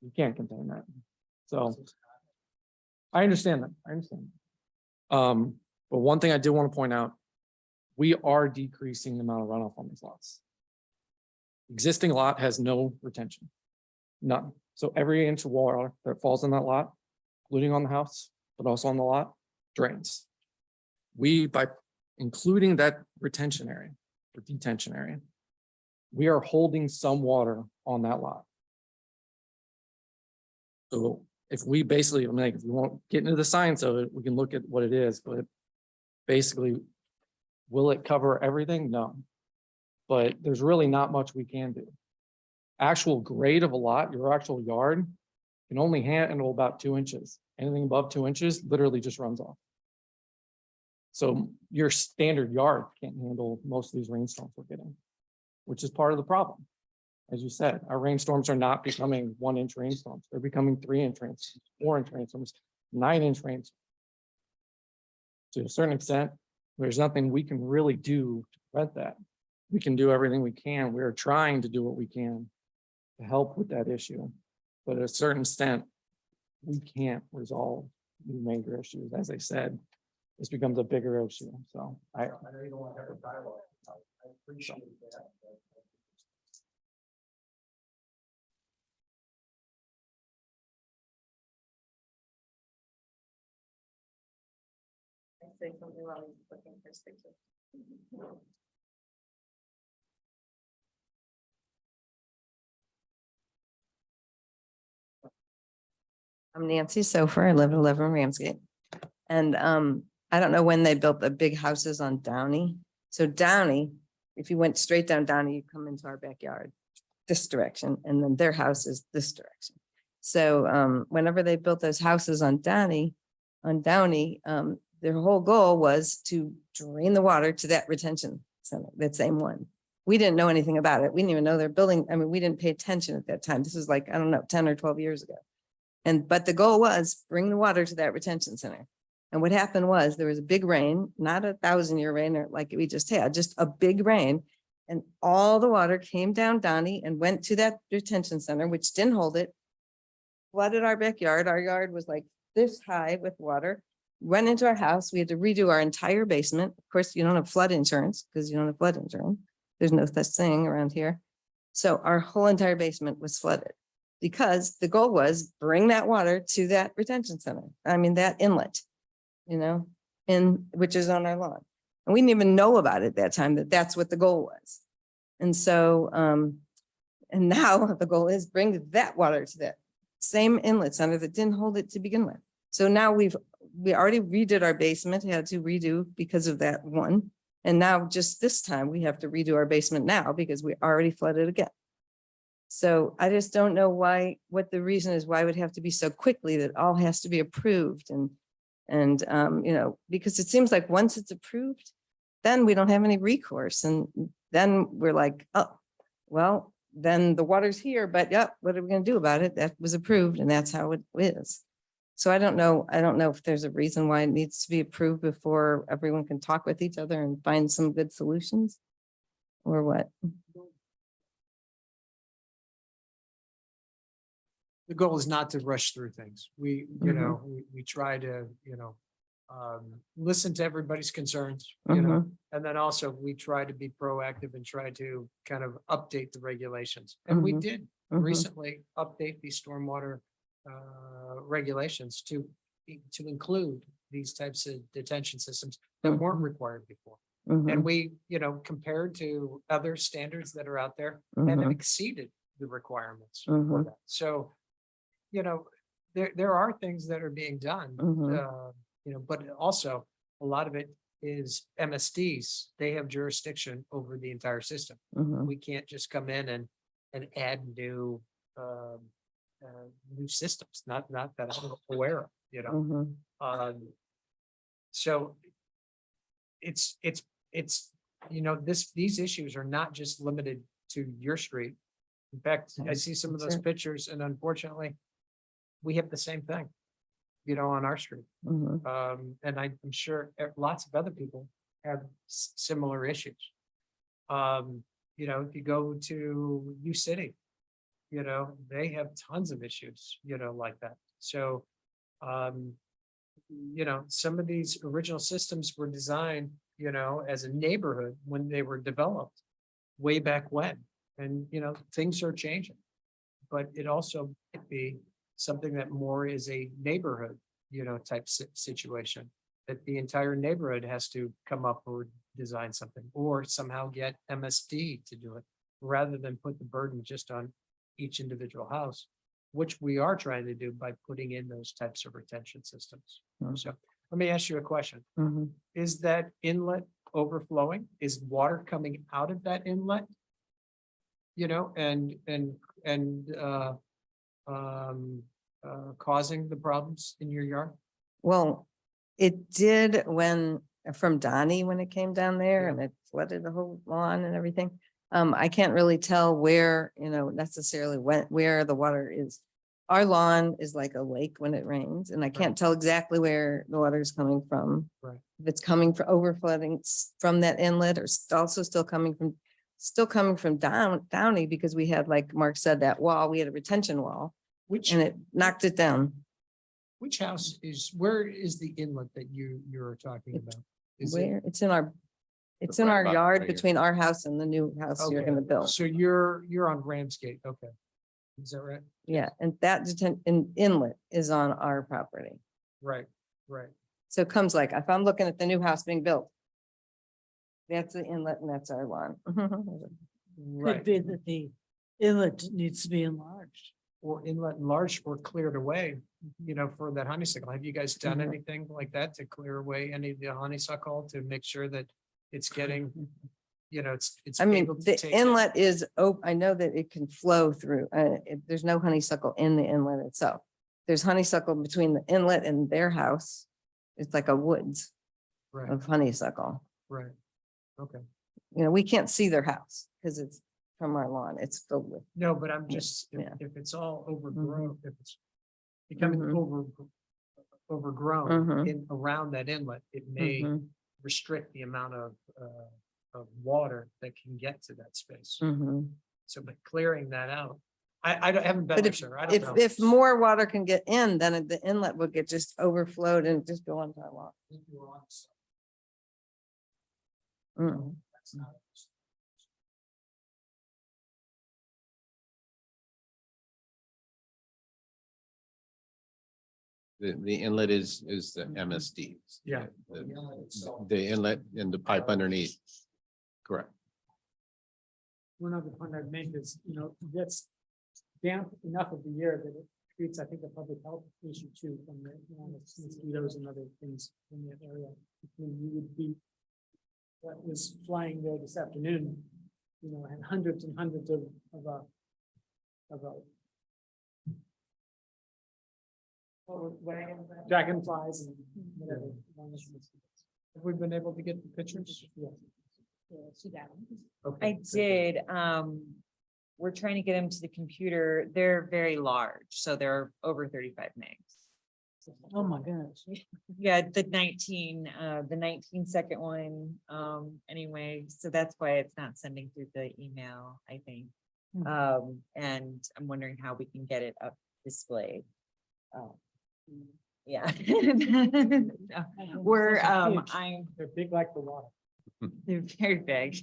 You can't contain that. So I understand that. I understand. But one thing I do want to point out, we are decreasing the amount of runoff on these lots. Existing lot has no retention, none. So every inch of water that falls in that lot, including on the house, but also on the lot, drains. We, by including that retention area or detention area, we are holding some water on that lot. So if we basically, I mean, like, if we won't get into the science of it, we can look at what it is, but basically, will it cover everything? No. But there's really not much we can do. Actual grade of a lot, your actual yard can only handle about 2 inches. Anything above 2 inches literally just runs off. So your standard yard can't handle most of these rainstorms we're getting, which is part of the problem. As you said, our rainstorms are not becoming 1 inch rainstorms. They're becoming 3 inch rainstorms, 4 inch rainstorms, 9 inch rainstorms. To a certain extent, there's nothing we can really do to prevent that. We can do everything we can. We're trying to do what we can to help with that issue. But at a certain extent, we can't resolve the major issues. As I said, this becomes a bigger issue. So I know you don't want to have a dialogue. I appreciate that. Say something while he's looking for pictures. I'm Nancy Sofer. I live at 11 Ramsgate. And I don't know when they built the big houses on Downey. So Downey, if you went straight down Downey, you come into our backyard this direction, and then their house is this direction. So whenever they built those houses on Downey, their whole goal was to drain the water to that retention center, that same one. We didn't know anything about it. We didn't even know they're building. I mean, we didn't pay attention at that time. This was like, I don't know, 10 or 12 years ago. But the goal was bring the water to that retention center. And what happened was there was a big rain, not a 1,000-year rain or like we just had, just a big rain. And all the water came down Donnie and went to that detention center, which didn't hold it, flooded our backyard. Our yard was like this high with water. Went into our house. We had to redo our entire basement. Of course, you don't have flood insurance because you don't have flood insurance. There's no such thing around here. So our whole entire basement was flooded because the goal was bring that water to that retention center. I mean, that inlet, which is on our lawn. And we didn't even know about it at that time, that that's what the goal was. And so, and now the goal is bring that water to that same inlet center that didn't hold it to begin with. So now we already redid our basement, had to redo because of that one. And now just this time we have to redo our basement now because we already flooded again. So I just don't know what the reason is, why it would have to be so quickly that all has to be approved and because it seems like once it's approved, then we don't have any recourse. And then we're like, oh, well, then the water's here, but yep, what are we going to do about it? That was approved and that's how it is. So I don't know if there's a reason why it needs to be approved before everyone can talk with each other and find some good solutions or what. the goal is not to rush through things. We, you know, we try to, listen to everybody's concerns, and then also we try to be proactive and try to kind of update the regulations. And we did recently update the stormwater regulations to include these types of detention systems that weren't required before. And we, compared to other standards that are out there and exceeded the requirements for that. So, there are things that are being done, but also a lot of it is MSDs. They have jurisdiction over the entire system. We can't just come in and add new systems, not that I'm aware of, So it's, these issues are not just limited to your street. In fact, I see some of those pictures and unfortunately, we have the same thing, on our street. And I'm sure lots of other people have similar issues. If you go to U City, they have tons of issues, like that. So, some of these original systems were designed, as a neighborhood when they were developed way back when. And, things are changing, but it also might be something that more is a neighborhood, type situation, that the entire neighborhood has to come up or design something or somehow get MSD to do it rather than put the burden just on each individual house, which we are trying to do by putting in those types of retention systems. So let me ask you a question. Is that inlet overflowing? Is water coming out of that inlet? Causing the problems in your yard? Well, it did from Donnie, when it came down there Yeah. and it flooded the whole lawn and everything. I can't really tell where, necessarily where the water is. Our lawn is like a lake when it rains and I can't tell exactly where the water is coming from. Right. If it's coming from overflooding from that inlet or also still coming from Downey, because we had, like Mark said, that wall, we had a retention wall and it knocked it down. Which house where is the inlet that you're talking about? Is it- Where? It's in our right about yard right here. between our house and the new house you're Okay, gonna build. So you're on Ramsgate, okay. Is that right? Yeah, and that inlet is on our property. Right. So it comes like, if I'm looking at the new house being built, that's the inlet and that's our lawn. Could Right. be that the inlet needs to be enlarged. Or inlet enlarged or cleared away, for that honeysuckle. Have you guys done anything like that to clear away any of the honeysuckle to make sure that it's getting, it's. I mean, able to the take- inlet is, I know that it can flow through, there's no honeysuckle in the inlet itself. There's honeysuckle between the inlet and their house. It's like a woods Right, of honeysuckle. right. Okay. We can't see their house because it's from our lawn. It's filled with. No, but I'm just, Yeah. if it's all overgrown, if it's becoming Mhm. overgrown Mhm. in around that inlet, it may restrict the amount of water that can get to that space. So by clearing that out, I haven't been But there, sir. I don't know. If more water can get in, then the inlet will get just overflowed and just go onto our lawn. Mm. That's not- The inlet is the MSD. Yeah. The inlet and the pipe underneath. Correct. One other point I'd make is, that's damp enough of the year that it creates, I think, a public health issue too, from the, mosquitoes and other things in that area. When you would be, what was flying there this afternoon, and hundreds and hundreds of dragonflies and whatever. Have we been able to get the pictures? Okay. I did, we're trying to get them to the computer. They're very large, so they're over 35 megs. Oh, my gosh. Yeah, the 19 second one, anyway, so that's why it's not sending through the email, I think. And I'm wondering how we can get it up displayed. Yeah. No, We're, I'm, They're big like the water. they're very big.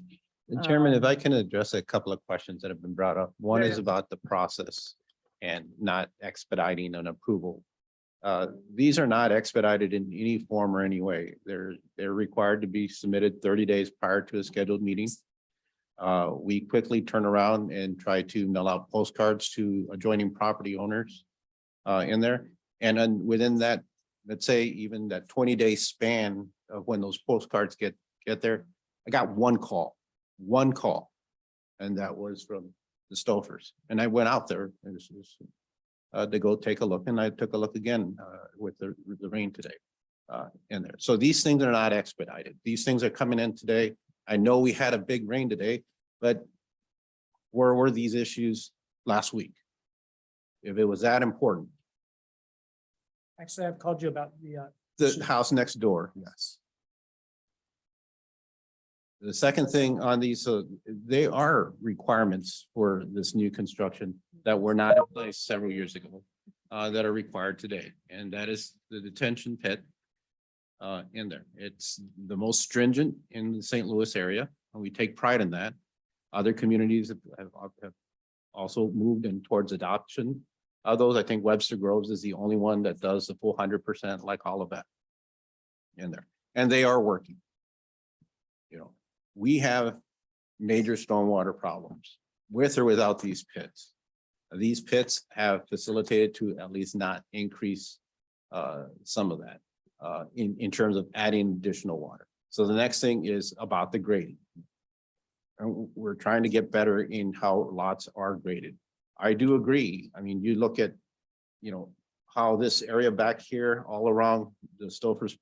And Chairman, if I Um, can address a couple of questions that have been brought up. One Yeah, is yeah. about the process and not expediting an approval. These are not expedited in any form or any way. They're required to be submitted 30 days prior to a scheduled meeting. We quickly turn around and try to mail out postcards to adjoining property owners in there. And then within that, let's say even that 20-day span of when those postcards get there, I got one call. And that was from the Stofers. And I went out there and to go take a look, and I took a look again with the rain today in there. So these things are not expedited. These things are coming in today. I know we had a big rain today, but where were these issues last week? If it was that important, Actually, I've called you about the, the house next door, yes. The second thing on these, so they are requirements for this new construction that were not in place several years ago, that are required today, and that is the detention pit in there. It's the most stringent in the St. Louis area, and we take pride in that. Other communities have also moved in towards adoption of those. I think Webster Groves is the only one that does the full 100% like all of that in there, and they are working. You know, we have major stormwater problems with or without these pits. These pits have facilitated to at least not increase some of that in terms of adding additional water. So the next thing is about the grading. And we're trying to get better in how lots are graded. I do agree. I mean, you look at, you know, how this area back here all around the Stofers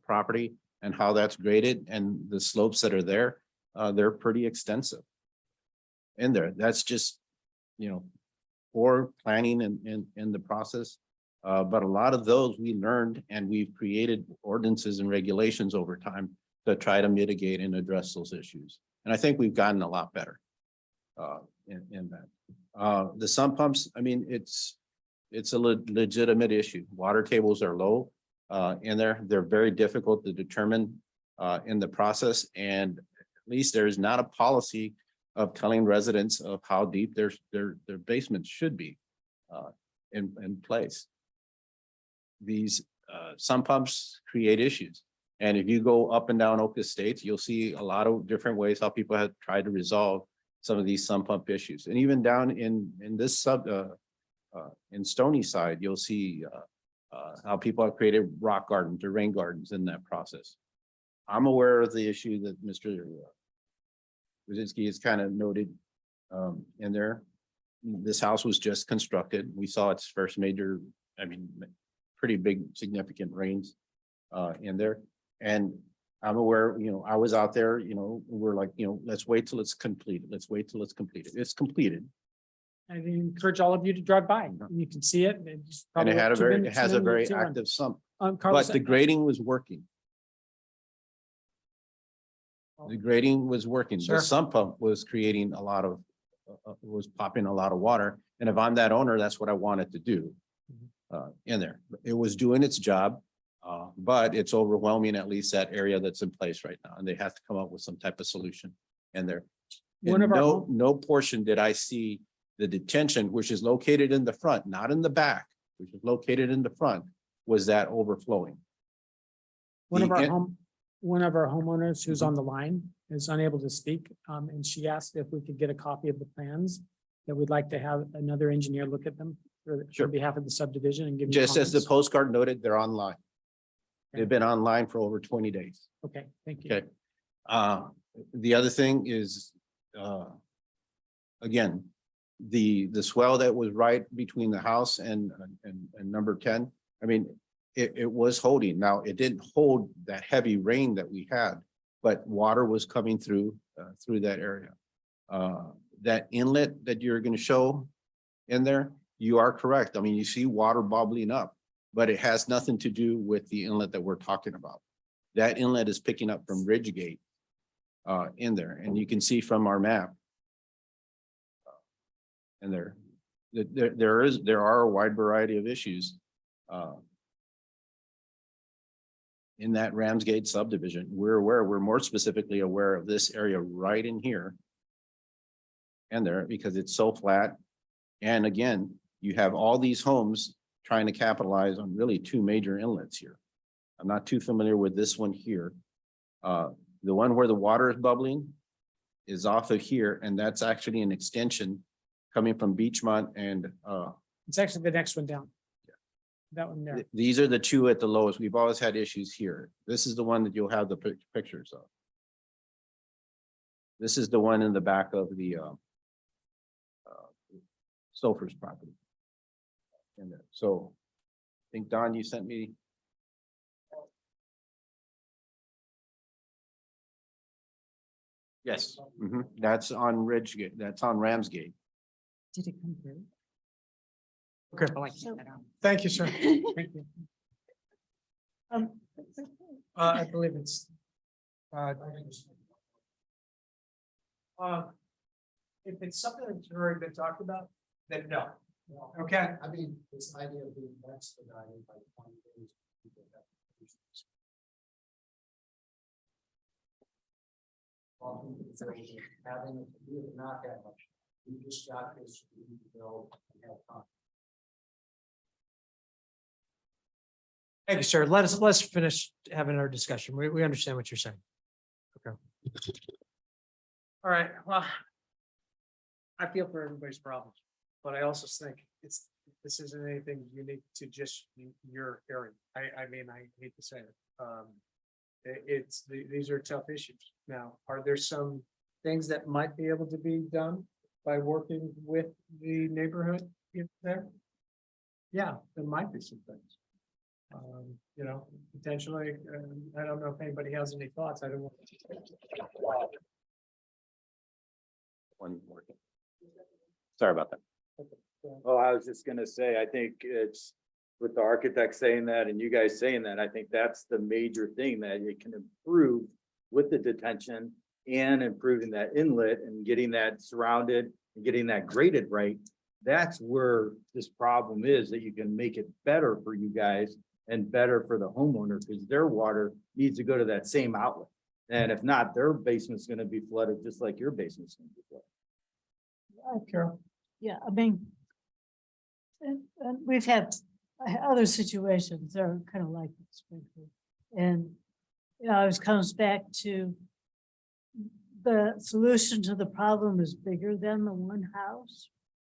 property and how that's graded and the slopes that are there, they're pretty extensive in there. That's just, you know, for planning and in the process. But a lot of those we learned, and we've created ordinances and regulations over time to try to mitigate and address those issues. And I think we've gotten a lot better in that. The sump pumps, I mean, it's a legitimate issue. Water tables are low in there. They're very difficult to determine in the process. And at least there's not a policy of telling residents of how deep their basements should be in place. These sump pumps create issues. And if you go up and down Oak Estates, you'll see a lot of different ways how people have tried to resolve some of these sump pump issues. And even down in this in Stony Side, you'll see how people have created rock gardens or rain gardens in that process. I'm aware of the issue that Mr. Wazinski has kind of noted in there. This house was just constructed. We saw its first major, I mean, pretty big significant rains in there. And I'm aware, you know, I was out there, you know, we're like, you know, let's wait till it's completed. Let's wait till it's completed. It's completed. I encourage all of you to drive by. You can see it. And it had a very, it has a very active sump, Carlos, but the grading was working. The grading was working. Sure. The sump pump was creating a lot of, was popping a lot of water. And if I'm that owner, that's what I wanted to do in there. It was doing its job, but it's overwhelming at least that area that's in place right now. And they have to come up with some type of solution in there. One And of our no portion did I see the detention, which is located in the front, not in the back, which is located in the front, was that overflowing. One of The our in- one of our homeowners who's on the line is unable to speak. And she asked if we could get a copy of the plans, that we'd like to have another engineer look at them Sure. on behalf of the subdivision and give. you Just as the comments. postcard noted, they're online. Okay. They've been online for over 20 days. Okay, thank you. Okay. The other thing is, again, the swell that was right between the house and number 10, I mean, it was holding. Now, it didn't hold that heavy rain that we had, but water was coming through that area. That inlet that you're going to show in there, you are correct. I mean, you see water bubbling up, but it has nothing to do with the inlet that we're talking about. That inlet is picking up from Ridgegate in there, and you can see from our map in there, there are a wide variety of issues. In that Ramsgate subdivision, we're more specifically aware of this area right in here. And there, because it's so flat. And again, you have all these homes trying to capitalize on really two major inlets here. I'm not too familiar with this one here. The one where the water is bubbling is off of here, and that's actually an extension coming from Beachmont and It's actually the next one down. That one there. these are the two at the lowest. We've always had issues here. This is the one that you'll have the pictures of. This is the one in the back of the Stouffer's property. In there. So I think Don, you sent me. Yes, that's on Ridgegate. That's on Ramsgate. Did it come through? Okay, Oh, I So- can't. thank you, sir. Thank you. I believe it's. If it's something that's already been talked about, then no. Okay. I mean, this idea of being expedited by 20 days. Having it, not that much. We just got this, we need to go and have time. Thank you, sir. Let's finish having our discussion. We understand what you're saying. Okay. All right, well. I feel for everybody's problems, but I also think this isn't anything unique to just your area. I mean, I hate to say it. These are tough issues. Now, are there some things that might be able to be done by working with the neighborhood there? Yeah, there might be some things. You know, potentially, I don't know if anybody has any thoughts. I don't want. One more. Sorry about that. Oh, I was just gonna say, I think it's with the architect saying that and you guys saying that, I think that's the major thing that it can improve with the detention and improving that inlet and getting that surrounded and getting that graded right. That's where this problem is, that you can make it better for you guys and better for the homeowner, because their water needs to go to that same outlet. And if not, their basement's gonna be flooded just like your basement's gonna be flooded. Carol. Yeah, I mean. And we've had other situations that are kind of like this. frankly. And, you know, it comes back to. The solution to the problem is bigger than the one house.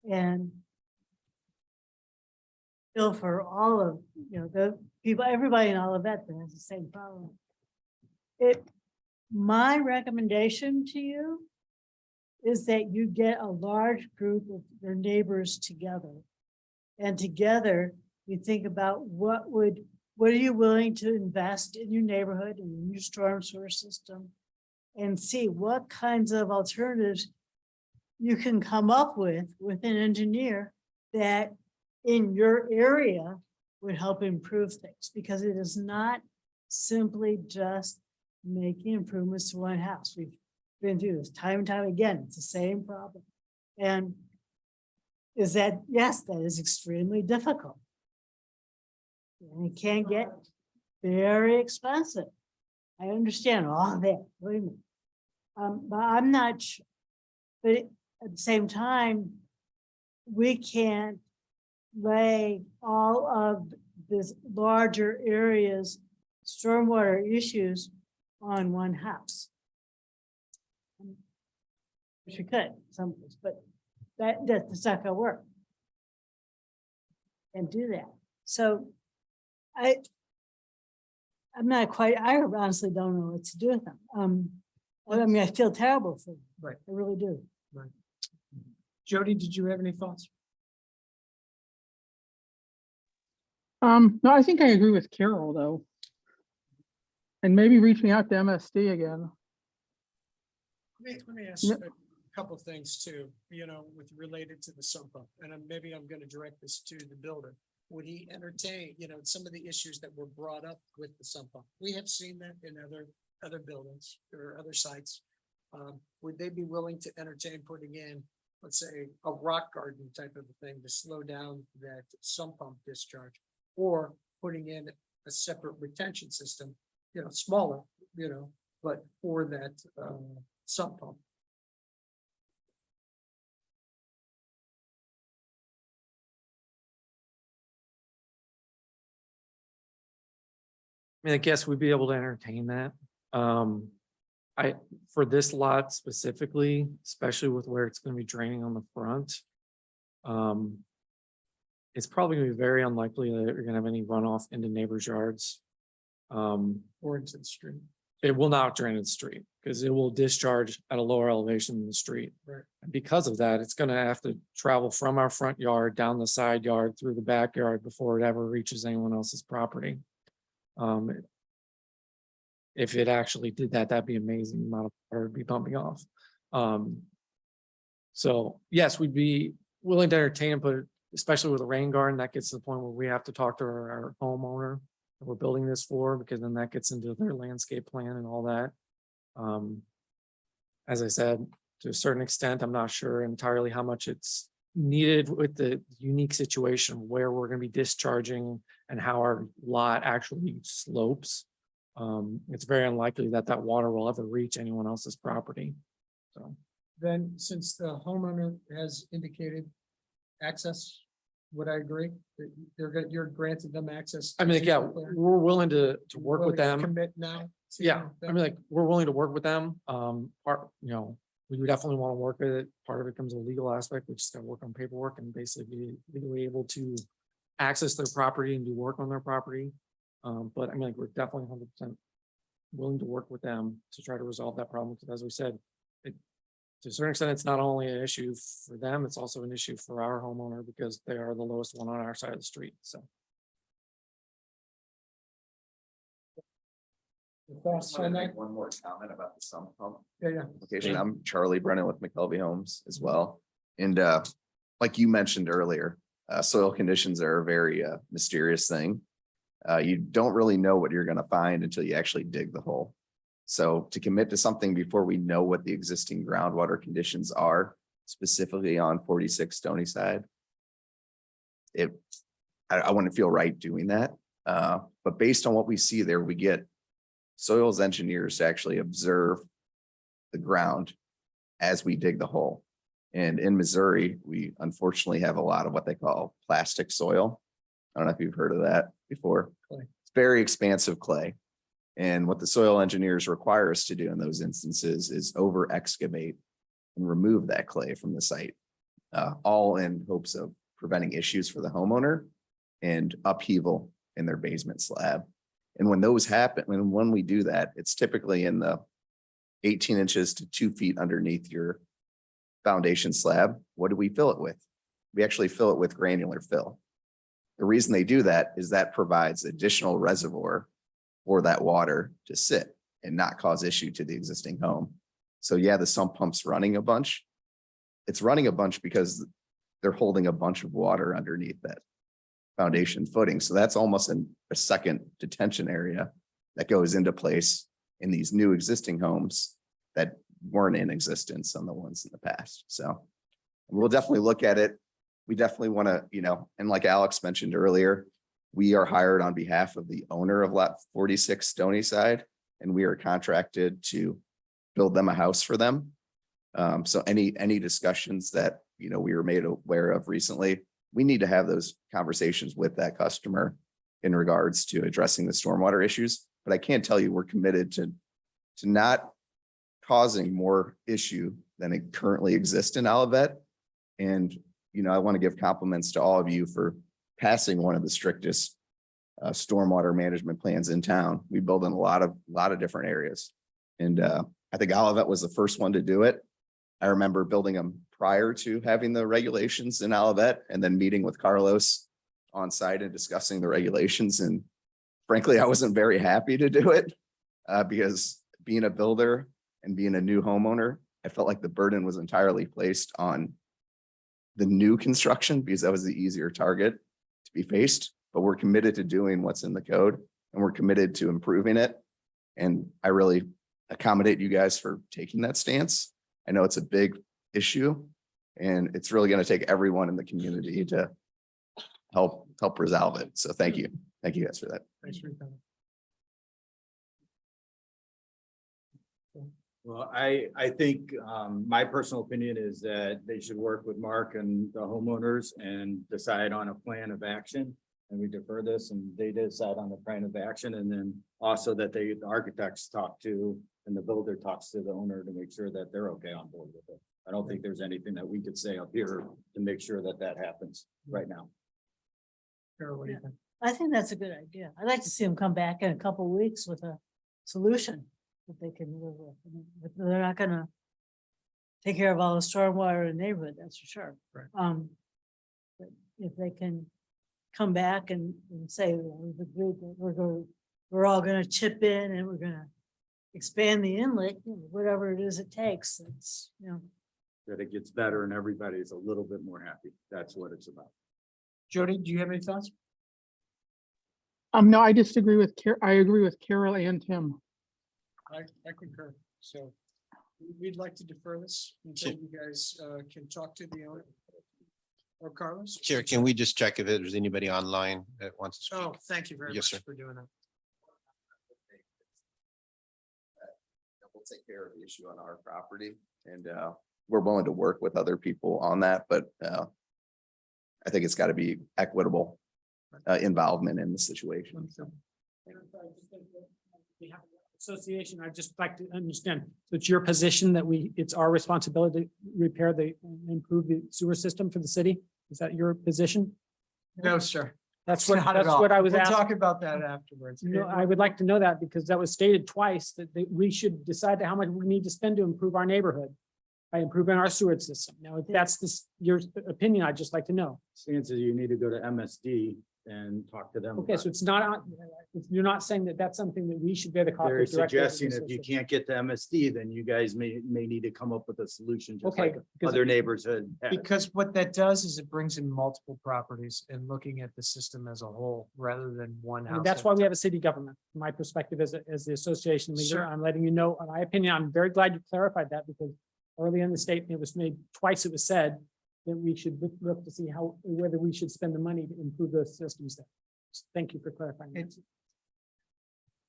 And. Still for all of, you know, the people, everybody in all of that has the same problem. My recommendation to you is that you get a large group of your neighbors together. And together, you think about what are you willing to invest in your neighborhood and your storm sewer system? And see what kinds of alternatives you can come up with an engineer that in your area would help improve things, because it is not simply just making improvements to one house. We've been through this time and time again. It's the same problem. And yes, that is extremely difficult. And it can get very expensive. I understand all that. Believe me. But I'm not, but at the same time, we can't lay all of this larger areas, stormwater issues on one house. Wish we could, someplace, but that's not gonna work. And do that. So I'm not quite, I honestly don't know what to do with them. I mean, I feel terrible for them. Right. I really do. Jody, did you have any thoughts? No, I think I agree with Carol, though. And maybe reaching out to MSD again. Let me ask Yep. a couple of things too, with related to the sump pump, and maybe I'm gonna direct this to the builder. Would he entertain, some of the issues that were brought up with the sump pump? We have seen that in other buildings or other sites. Would they be willing to entertain putting in let's say, a rock garden type of a thing to slow down that sump pump discharge, or putting in a separate retention system, smaller, but for that sump pump. I mean, I guess we'd be able to entertain that. For this lot specifically, especially with where it's gonna be draining on the front. It's probably gonna be very unlikely that you're gonna have any runoff into neighbors' yards. Or into the street. It will not drain in the street because it will discharge at a lower elevation than the street. Right. And because of that, it's gonna have to travel from our front yard, down the side yard, through the backyard before it ever reaches anyone else's property. If it actually did that, that'd be amazing amount of water it'd be pumping off. So yes, we'd be willing to entertain, but especially with a rain garden, that gets to the point where we have to talk to our homeowner that we're building this for, because then that gets into their landscape plan and all that. As I said, to a certain extent, I'm not sure entirely how much it's needed with the unique situation where we're gonna be discharging and how our lot actually slopes. It's very unlikely that that water will ever reach anyone else's property. So, Then, since the homeowner has indicated access, would I agree that you're granted them access? I mean, yeah, we're willing to work with Willing to them. Commit now? to Yeah, I that? mean, like, we're willing to work with them. We would definitely want to work with it. Part of it comes with a legal aspect. We just got to work on paperwork and basically be legally able to access their property and do work on their property. But I mean, like, we're definitely 100% willing to work with them to try to resolve that problem. Because as we said, to a certain extent, it's not only an issue for them, it's also an issue for our homeowner because they are the lowest one on our side of the street. So. Thoughts on that? One more comment about the sump pump Yeah. application. I'm Charlie Brennan with McKelvey Homes as well. And like you mentioned earlier, soil conditions are a very mysterious thing. You don't really know what you're going to find until you actually dig the hole. So to commit to something before we know what the existing groundwater conditions are, specifically on 46 Stony Side, I wouldn't feel right doing that. But based on what we see there, we get soils engineers to actually observe the ground as we dig the hole. And in Missouri, we unfortunately have a lot of what they call plastic soil. I don't know if you've heard of that before. Clay. It's very expansive clay. And what the soil engineers require us to do in those instances is over excavate and remove that clay from the site, all in hopes of preventing issues for the homeowner and upheaval in their basement slab. And when those happen, when we do that, it's typically in the 18 inches to 2 feet underneath your foundation slab. What do we fill it with? We actually fill it with granular fill. The reason they do that is that provides additional reservoir for that water to sit and not cause issue to the existing home. So yeah, the sump pump's running a bunch. It's running a bunch because they're holding a bunch of water underneath that foundation footing. So that's almost a second detention area that goes into place in these new existing homes that weren't in existence on the ones in the past. So we'll definitely look at it. We definitely want to, and like Alex mentioned earlier, we are hired on behalf of the owner of lot 46 Stony Side, and we are contracted to build them a house for them. So any discussions that, we were made aware of recently, we need to have those conversations with that customer in regards to addressing the stormwater issues. But I can tell you, we're committed to not causing more issue than it currently exists in Olivet. And, I want to give compliments to all of you for passing one of the strictest stormwater management plans in town. We build in a lot of different areas. And I think Olivet was the first one to do it. I remember building them prior to having the regulations in Olivet and then meeting with Carlos on site and discussing the regulations. And frankly, I wasn't very happy to do it because being a builder and being a new homeowner, I felt like the burden was entirely placed on the new construction because that was the easier target to be faced. But we're committed to doing what's in the code and we're committed to improving it. And I really accommodate you guys for taking that stance. I know it's a big issue And it's really going to take everyone in the community to help resolve it. So thank you. Thank you guys for that. Thanks for your comment. Well, I think, my personal opinion is that they should work with Mark and the homeowners and decide on a plan of action. And we defer this and they decide on the plan of action, and then also that the architects talk to, and the builder talks to the owner to make sure that they're okay on board with it. I don't think there's anything that we could say up here to make sure that that happens right now. Carol, what do you think? I think that's a good idea. I'd like to see them come back in a couple of weeks with a solution that they can live with. But they're not gonna take care of all the stormwater in the neighborhood, that's for sure. Right. But if they can come back and say, "Well, we've agreed that we're all gonna chip in and we're gonna expand the inlet, you know, whatever it is it takes, it's, you know." That it gets better and everybody's a little bit more happy. That's what it's about. Jody, do you have any thoughts? No, I disagree with I agree with Carol and Tim. I concur. So we'd like to defer this until you guys can talk to the owner. Or Carlos? Chair, can we just check if there's anybody online that wants to speak? Oh, thank you very Yes, much sir. for doing that. We'll take care of the issue on our property, and we're willing to work with other people on that, but I think it's got to be equitable involvement in the situation. Association, I'd just like to understand, so it's your position that it's our responsibility to repair improve the sewer system for the city? Is that your position? No, sir. That's what, Not at that's all. what I was We'll asking. talk about that afterwards. No, I would like to know that because that was stated twice that we should decide how much we need to spend to improve our neighborhood by improving our sewer system. Now, if that's your opinion, I'd just like to know. Chances you need to go to MSD and talk to them. Okay, about so it's not, you're not saying that that's something that we should bear the cost. They're suggesting if you can't get to MSD, then you guys may need to come up with a solution, just Okay, like because- other neighbors had. Because what that does is it brings in multiple properties and looking at the system as a whole rather than one I house. mean, that's why we have a city government. From my perspective as the association leader, Sure. I'm letting you know, in my opinion, I'm very glad you clarified that because early in the statement, it was made twice, it was said that we should look to see whether we should spend the money to improve those systems there. Thank you for clarifying. that.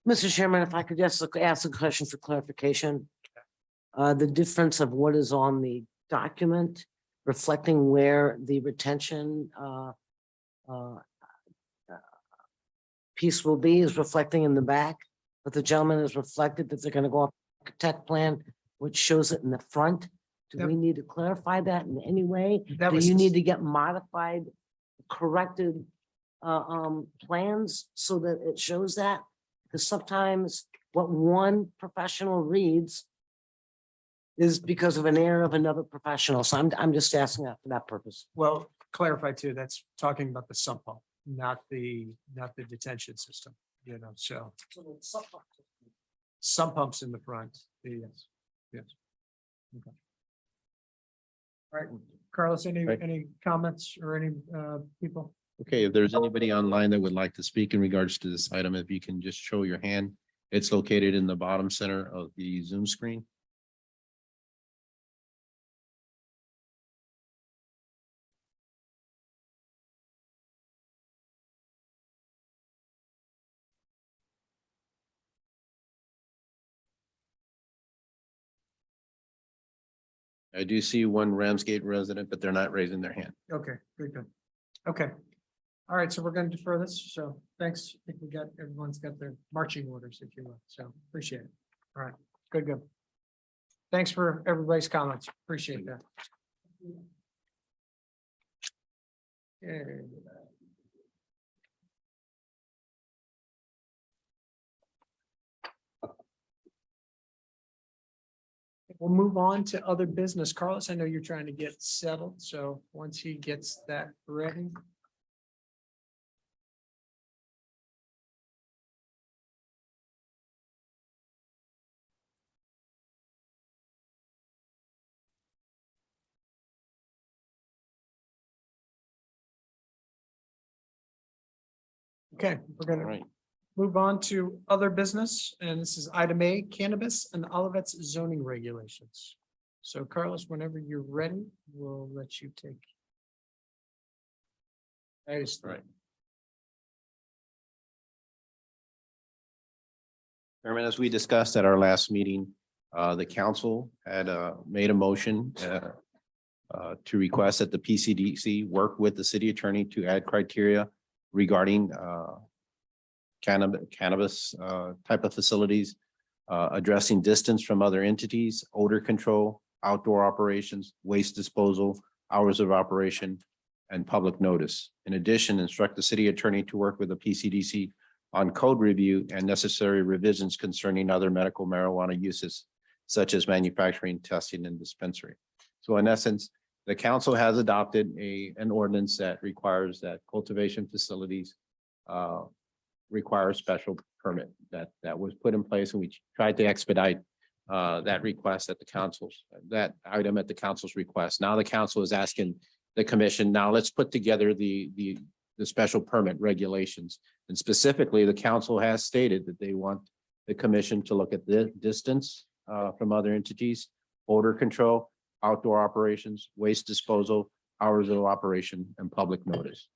Mr. Chairman, if I could just ask a question for clarification. The difference of what is on the document reflecting where the retention piece will be is reflecting in the back, but the gentleman has reflected that they're gonna go up architect plan, which shows it in the front. Do we need to clarify that in any way? That Do was you need to get modified, corrected plans so that it shows that? Because sometimes what one professional reads is because of an error of another professional. So I'm just asking that for that purpose. Well, clarify too, that's talking about the sump pump, not the detention system, you know, so. Sump pumps in the front, yes, yes. Okay. All right, Carlos, Right. any comments or any people? Okay, if there's anybody online that would like to speak in regards to this item, if you can just show your hand. It's located in the bottom center of the Zoom screen. I do see one Ramsgate resident, but they're not raising their hand. Okay, very good. Okay. All right, so we're going to defer this. So thanks. I think everyone's got their marching orders, if you will. So appreciate it. All right, good, good. Thanks for everybody's comments. Appreciate that. Okay. We'll move on to other business. Carlos, I know you're trying to get settled, so once he gets that ready. Okay, we're All gonna right. move on to other business, and this is item A, cannabis and Olivet's zoning regulations. So Carlos, whenever you're ready, we'll let you take. That is Right. Chairman, as we discussed at our last meeting, the council had made a motion to request that the PCDC work with the city attorney to add criteria regarding cannabis type of facilities, addressing distance from other entities, odor control, outdoor operations, waste disposal, hours of operation, and public notice. In addition, instruct the city attorney to work with the PCDC on code review and necessary revisions concerning other medical marijuana uses, such as manufacturing, testing, and dispensary. So in essence, the council has adopted an ordinance that requires that cultivation facilities require a special permit that was put in place, and we tried to expedite that request at the council's, that item at the council's request. Now the council is asking the commission, now let's put together the special permit regulations. And specifically, the council has stated that they want the commission to look at the distance from other entities, odor control, outdoor operations, waste disposal, hours of operation, and public notice.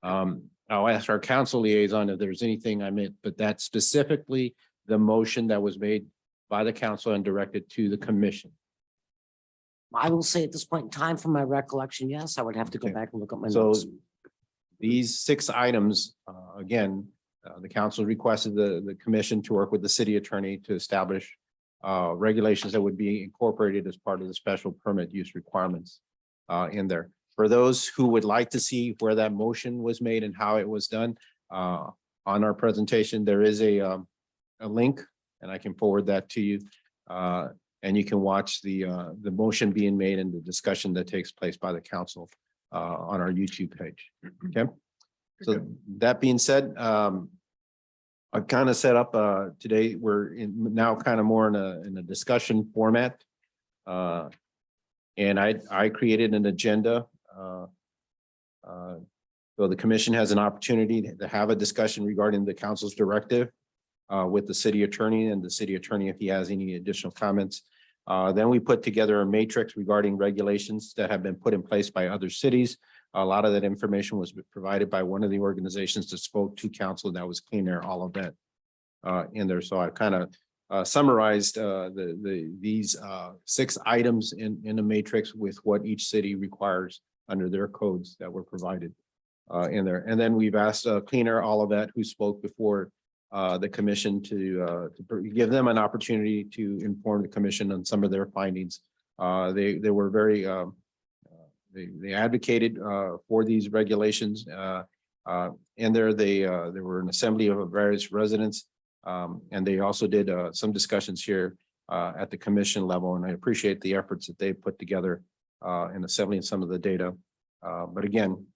I'll ask our council liaison if there's anything I meant, but that's specifically the motion that was made by the council and directed to the commission. I will say at this point in time, from my recollection, yes, I would have to go Okay. back and look at my So notes. these 6 items, again, the council requested the commission to work with the city attorney to establish regulations that would be incorporated as part of the special permit use requirements in there. For those who would like to see where that motion was made and how it was done, on our presentation, there is a link, and I can forward that to you. And you can watch the motion being made and the discussion that takes place by the council on our YouTube page. Okay. So that being said, I've kind of set up today, we're now kind of more in a discussion format. And I created an agenda. So the commission has an opportunity to have a discussion regarding the council's directive with the city attorney, and the city attorney, if he has any additional comments. Then we put together a matrix regarding regulations that have been put in place by other cities. A lot of that information was provided by one of the organizations that spoke to council. That was Clean Air, all of that in there. So I kind of summarized these 6 items in a matrix with what each city requires under their codes that were provided in there. And then we've asked Clean Air, all of that, who spoke before the commission to give them an opportunity to inform the commission on some of their findings. They were very they advocated for these regulations. And there were an assembly of various residents, and they also did some discussions here at the commission level. And I appreciate the efforts that they put together in assembling some of the data. But again,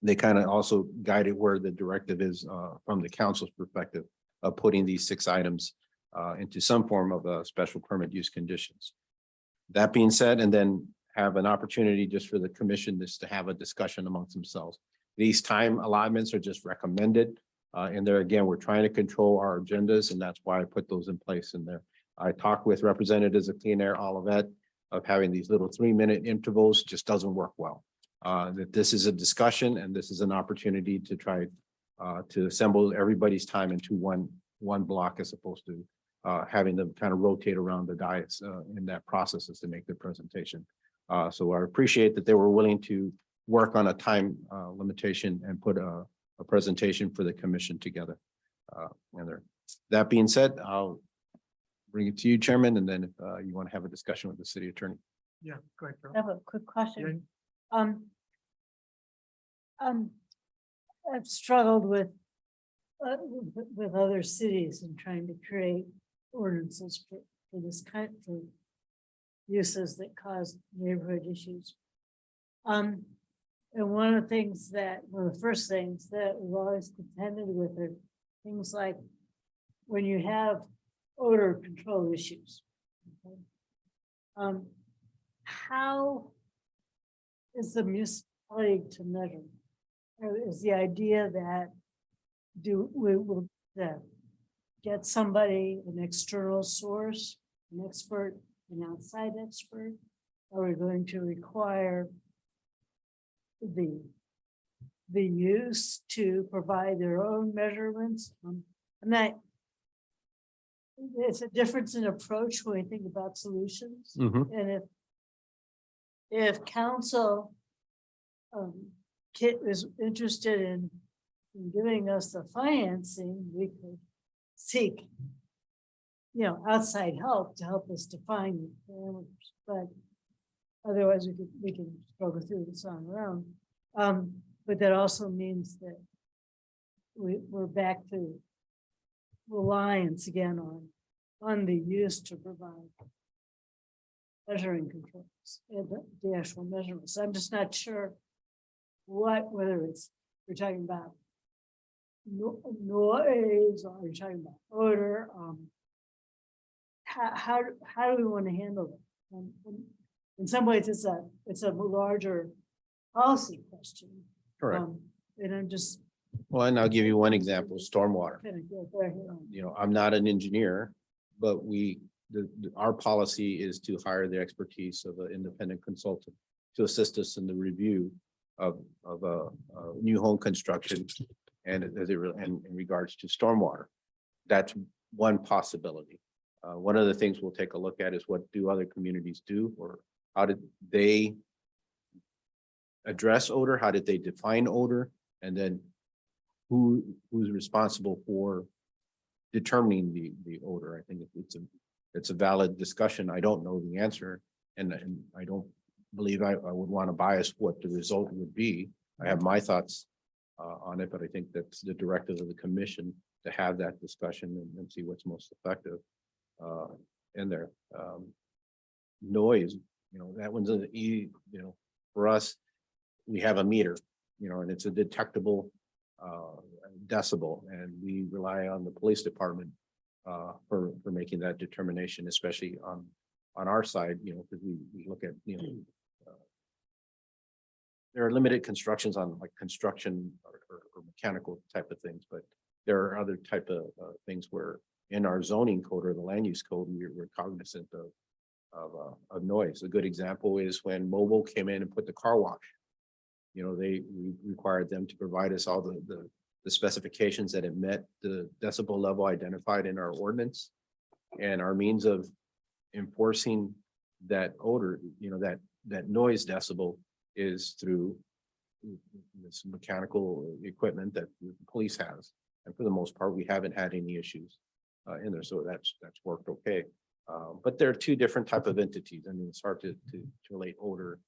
they kind of also guided where the directive is from the council's perspective of putting these 6 items into some form of a special permit use conditions. That being said, and then have an opportunity just for the commission just to have a discussion amongst themselves. These time allotments are just recommended. And there again, we're trying to control our agendas, and that's why I put those in place in there. I talked with representatives of Clean Air, all of that, of having these little 3-minute intervals just doesn't work well. That this is a discussion and this is an opportunity to try to assemble everybody's time into one block, as opposed to having them kind of rotate around the dais in that process as to make their presentation. So I appreciate that they were willing to work on a time limitation and put a presentation for the commission together. And there. That being said, I'll bring it to you, Chairman, and then if you want to have a discussion with the city attorney. Yeah, go ahead, Carol. I have a quick question. I've struggled with other cities and trying to create ordinances for this kind of uses that cause neighborhood issues. And one of the first things that we've always contended with are things like when you have odor control issues. Okay? How is the municipality to measure? Or is the idea that we will get somebody, an external source, an expert an outside expert? Are we going to require the use to provide their own measurements? I'm not. It's a difference in approach when we think about solutions. Mhm. And if council Kit is interested in giving us the financing, we could seek, outside help to help us define the parameters, but otherwise we can struggle through this on our own. But that also means that we're back to reliance again on the use to provide measuring controls and the actual measurements. I'm just not sure whether we're talking about noise or you're talking about odor. How do we want to handle it? In some ways, it's a larger policy question. Correct. And I'm just. Well, and I'll give you one example, stormwater. Kind of get there, I'm not an engineer, but our policy is to hire the expertise of an independent consultant to assist us in the review of a new home construction and in regards to stormwater. That's one possibility. One of the things we'll take a look at is what do other communities do, or how did they address odor? How did they define odor? And then who's responsible for determining the odor? I think it's a valid discussion. I don't know the answer, and I don't believe I would want to bias what the result would be. I have my thoughts on it, but I think that's the directive of the commission to have that discussion and see what's most effective in there. Noise, that one's for us, we have a meter, and it's a detectable decibel, and we rely on the police department for making that determination, especially on our side, because we look at, there are limited constructions on like construction or mechanical type of things, but there are other type of things where in our zoning code or the land use code, we're cognizant of noise. A good example is when Mobile came in and put the car wash. We required them to provide us all the specifications that it met the decibel level identified in our ordinance, and our means of enforcing that odor, that noise decibel is through this mechanical equipment that the police has. And for the most part, we haven't had any issues in there. So that's worked okay. But there are two different type of entities. I mean, it's hard to relate odor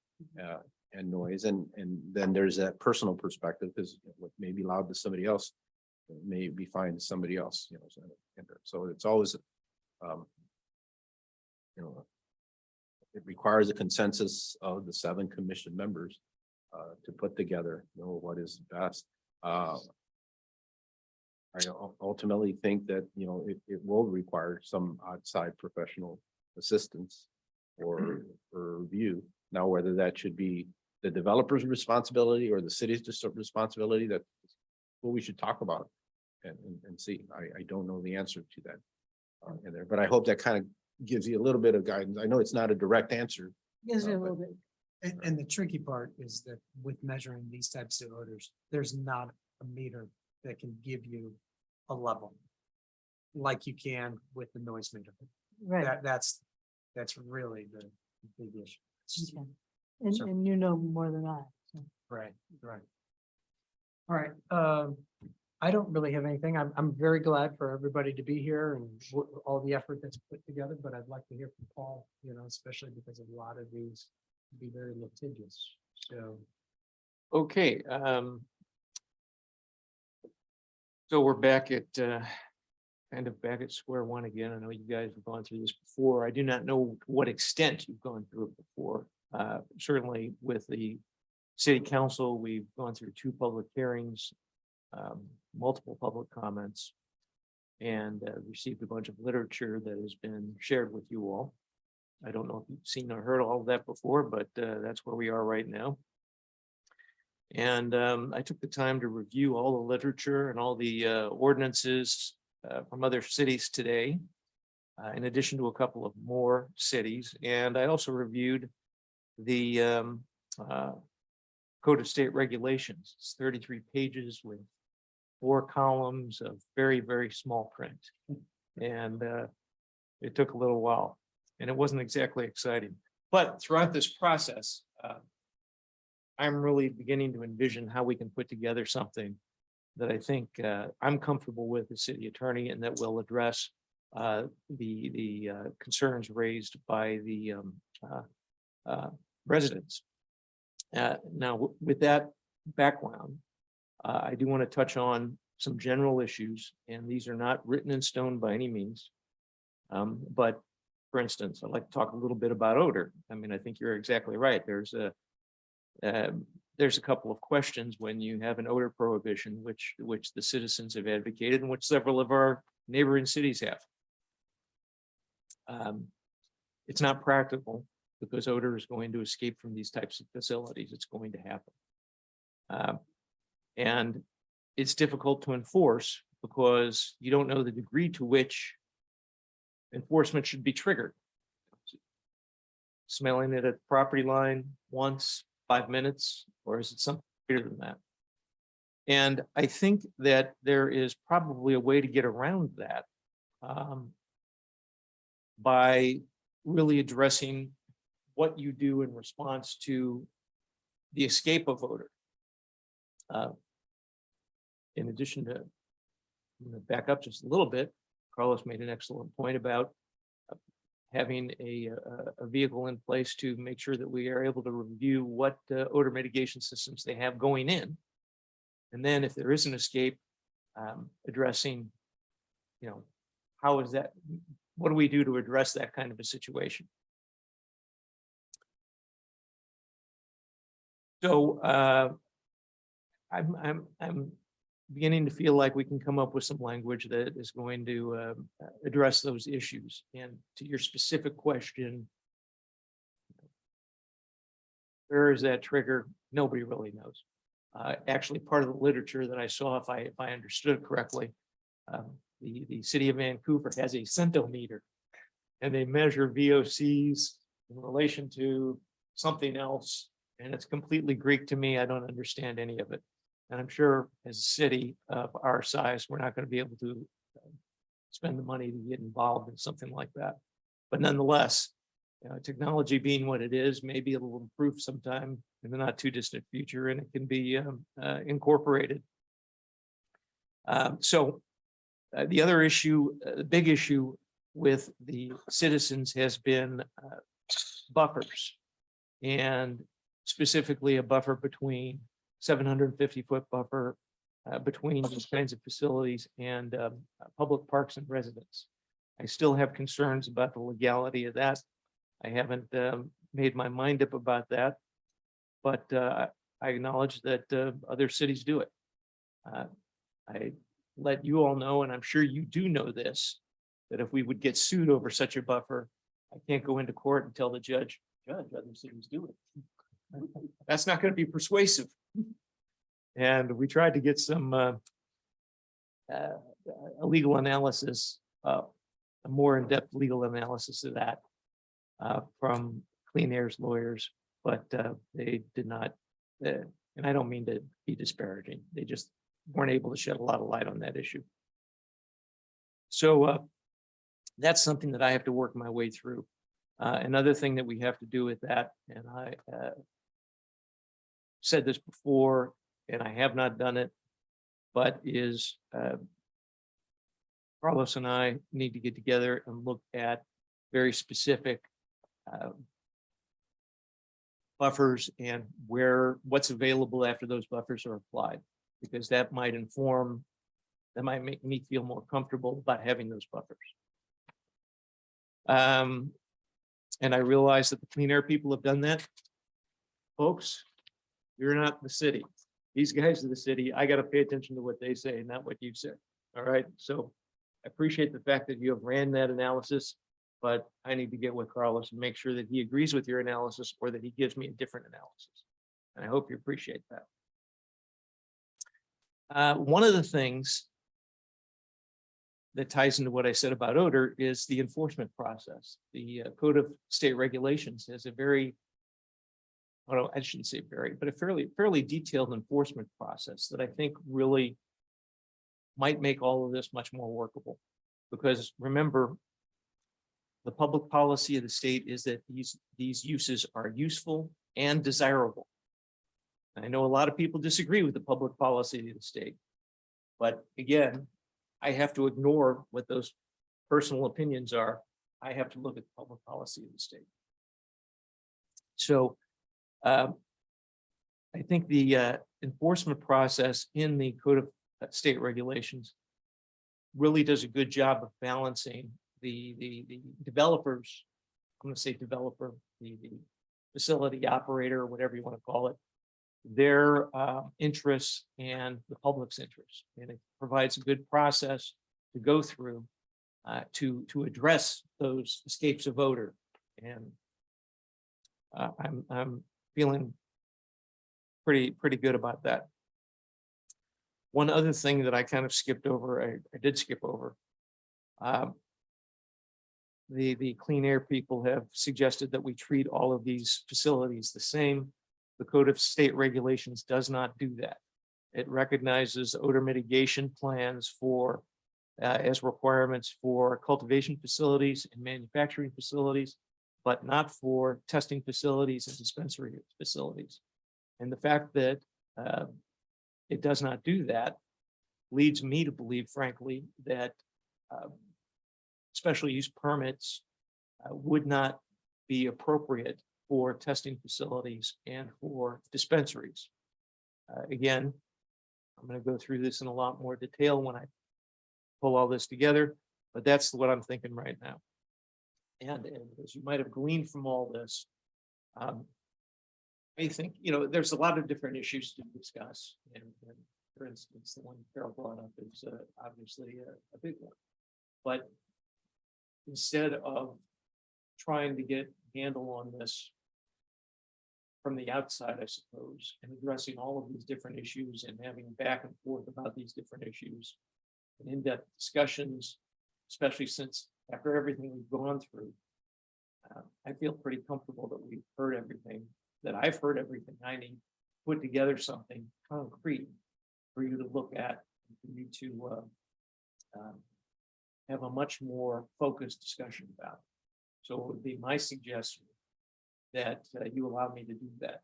and noise. And then there's that personal perspective, because what may be loud to somebody else may be fine to somebody else, so it's always, it requires a consensus of the 7 commission members to put together, what is best. I ultimately think that, it will require some outside professional assistance or review. Now, whether that should be the developer's responsibility or the city's responsibility, that's what we should talk about and see. I don't know the answer to that in there, but I hope that kind of gives you a little bit of guidance. I know it's not a direct answer. Gives me a little bit. And the tricky part is that with measuring these types of odors, there's not a meter that can give you a level like you can with the noise meter. Right. That's really the big issue. Okay. And you know more than I. So. Right. All right. I don't really have anything. I'm very glad for everybody to be here and all the effort that's put together, but I'd like to hear from Paul, especially because a lot of these can be very litigious. So. Okay, so we're back at kind of back at square one again. I know you guys have gone through this before. I do not know to what extent you've gone through it before. Certainly with the city council, we've gone through 2 public hearings, multiple public comments, and received a bunch of literature that has been shared with you all. I don't know if you've seen or heard all of that before, but that's where we are right now. And I took the time to review all the literature and all the ordinances from other cities today. in addition to a couple of more cities. And I also reviewed the Code of State Regulations. It's 33 pages with 4 columns of very, very small print. And it took a little while, and it wasn't exactly exciting. But throughout this process, I'm really beginning to envision how we can put together something that I think I'm comfortable with as city attorney, and that will address the concerns raised by the residents. Now, with that background, I do want to touch on some general issues, and these are not written in stone by any means. But for instance, I'd like to talk a little bit about odor. I mean, I think you're exactly right. There's a couple of questions when you have an odor prohibition, which the citizens have advocated, and which several of our neighboring cities have. It's not practical because odor is going to escape from these types of facilities. It's going to happen. And it's difficult to enforce because you don't know the degree to which enforcement should be triggered. Smelling it at the property line once, 5 minutes, or is it something greater than that? And I think that there is probably a way to get around that by really addressing what you do in response to the escape of odor. In addition to, I'm going to back up just a little bit, Carlos made an excellent point about having a vehicle in place to make sure that we are able to review what odor mitigation systems they have going in. And then if there is an escape, addressing, how is that, what do we do to address that kind of a situation? So I'm beginning to feel like we can come up with some language that is going to address those issues. And to your specific question, where is that trigger? Nobody really knows. Actually, part of the literature that I saw, if I understood correctly, the city of Vancouver has a centometer, and they measure VOCs in relation to something else. And it's completely Greek to me. I don't understand any of it. And I'm sure as a city of our size, we're not going to be able to spend the money to get involved in something like that. But nonetheless, technology being what it is, maybe it'll improve sometime in the not too distant future, and it can be incorporated. So the other issue, the big issue with the citizens has been buffers, and specifically a buffer between 750-foot buffer between these kinds of facilities and public parks and residents. I still have concerns about the legality of that. I haven't made my mind up about that, but I acknowledge that other cities do it. I let you all know, and I'm sure you do know this, that if we would get sued over such a buffer, I can't go into court and tell the judge, other cities do it. That's not going to be persuasive. And we tried to get some a legal analysis, a more in-depth legal analysis of that from Clean Air's lawyers, but they did not, and I don't mean to be disparaging, they just weren't able to shed a lot of light on that issue. So that's something that I have to work my way through. Another thing that we have to do with that, and I said this before, and I have not done it, but is Carlos and I need to get together and look at very specific buffers and what's available after those buffers are applied, because that might make me feel more comfortable about having those buffers. And I realize that the Clean Air people have done that. Folks, you're not the city. These guys are the city. I got to pay attention to what they say, not what you say. All right. So I appreciate the fact that you have ran that analysis, but I need to get with Carlos and make sure that he agrees with your analysis or that he gives me a different analysis. And I hope you appreciate that. One of the things that ties into what I said about odor is the enforcement process. The Code of State Regulations has a very, well, I shouldn't say very, but a fairly detailed enforcement process that I think really might make all of this much more workable. Because remember, the public policy of the state is that these uses are useful and desirable. I know a lot of people disagree with the public policy of the state. But again, I have to ignore what those personal opinions are. I have to look at the public policy of the state. So I think the enforcement process in the Code of State Regulations really does a good job of balancing the developers. I'm going to say developer, the facility operator, whatever you want to call it, their interests and the public's interests. And it provides a good process to go through to address those escapes of odor. And I'm feeling pretty good about that. One other thing that I kind of skipped over, I did skip over. The clean air people have suggested that we treat all of these facilities the same. The Code of State Regulations does not do that. It recognizes odor mitigation plans for as requirements for cultivation facilities and manufacturing facilities, but not for testing facilities and dispensary facilities. And the fact that it does not do that leads me to believe, frankly, that special use permits would not be appropriate for testing facilities and for dispensaries. Again, I'm going to go through this in a lot more detail when I pull all this together, but that's what I'm thinking right now. And as you might have gleaned from all this, I think, there's a lot of different issues to discuss. And for instance, the one Carol brought up is obviously a big one. But instead of trying to get a handle on this from the outside, I suppose, and addressing all of these different issues and having back and forth about these different issues and in-depth discussions, especially since after everything we've gone through, I feel pretty comfortable that we've heard everything, that I've heard everything I need, put together something concrete for you to look at, for you to have a much more focused discussion about. So it would be my suggestion that you allow me to do that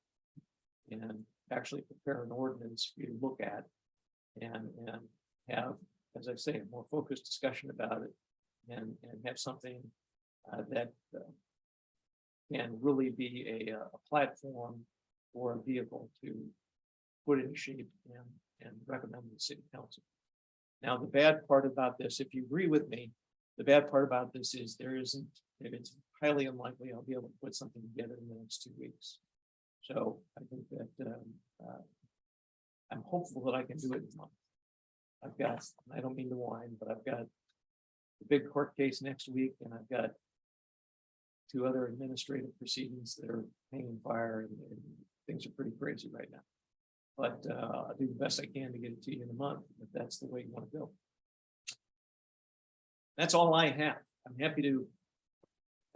and actually prepare an ordinance for you to look at and have, as I say, a more focused discussion about it and have something that can really be a platform or a vehicle to put in shape and recommend to the city council. Now, the bad part about this, if you agree with me, the bad part about this is it's highly unlikely I'll be able to put something together in the next 2 weeks. So I think that I'm hopeful that I can do it in a month. I've got, I don't mean to whine, but I've got the big court case next week, and I've got 2 other administrative proceedings that are hanging fire, and things are pretty crazy right now. But I'll do the best I can to get it to you in a month, if that's the way you want to go. That's all I have. I'm happy to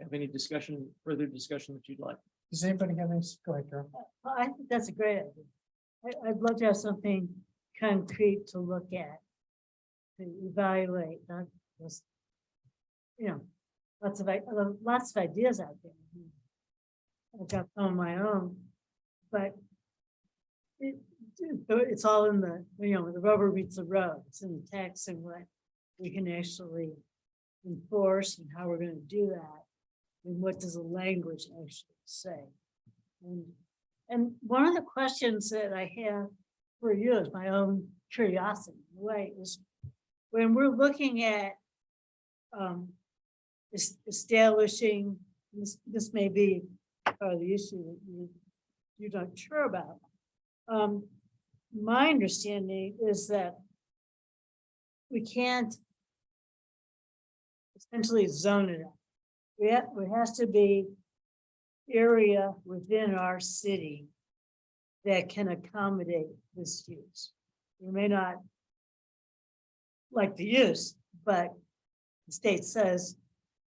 have any discussion, further discussion that you'd like. Does anybody have any? Go ahead, Carol. Well, I think that's a great idea. I'd love to have something concrete to look at, to evaluate, not just, lots of ideas out there. I've got some of my own, but it's all in the, the rubber meets the road. It's in the text and what we can actually enforce and how we're going to do that. And what does the language actually say? And one of the questions that I have for you is my own curiosity, right? Is when we're looking at establishing, this may be part of the issue that you're not sure about. My understanding is that we can't essentially zone it out. It has to be area within our city that can accommodate this use. We may not like the use, but the state says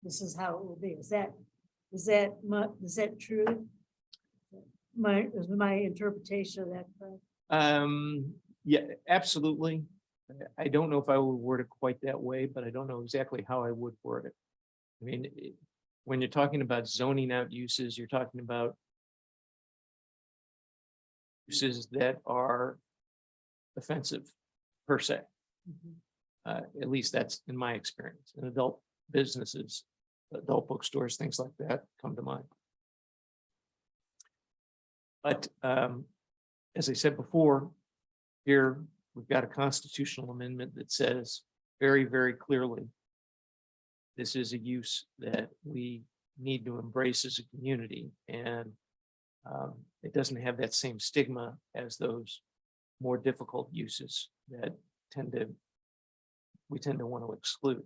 this is how it will be. Is that true? Is my interpretation of that correct? Yeah, absolutely. I don't know if I would word it quite that way, but I don't know exactly how I would word it. I mean, when you're talking about zoning out uses, you're talking about uses that are offensive per se. At least that's in my experience. In adult businesses, adult bookstores, things like that come to mind. But as I said before, here we've got a constitutional amendment that says very, very clearly, this is a use that we need to embrace as a community, and it doesn't have that same stigma as those more difficult uses that we tend to want to exclude.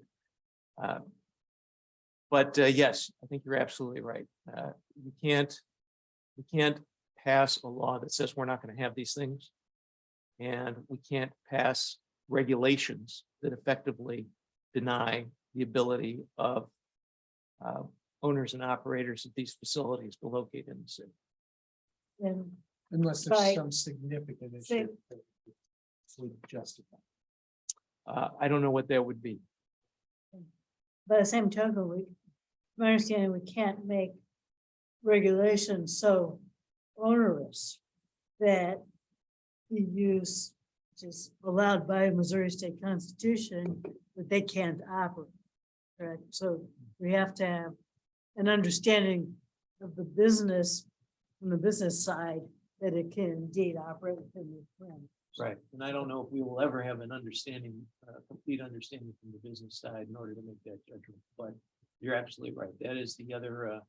But yes, I think you're absolutely right. We can't pass a law that says we're not going to have these things, and we can't pass regulations that effectively deny the ability of owners and operators of these facilities to locate in the city. And Unless Right. there's some significant issue. Same. that would justify. I don't know what that would be. by the same token, my understanding, we can't make regulations so onerous that the use which is allowed by Missouri State Constitution, that they can't operate. Correct? So we have to have an understanding of the business, from the business side, that it can indeed operate within the parameters. Right. And I don't know if we will ever have an understanding, complete understanding from the business side in order to make that judgment, but you're absolutely right. That is the other,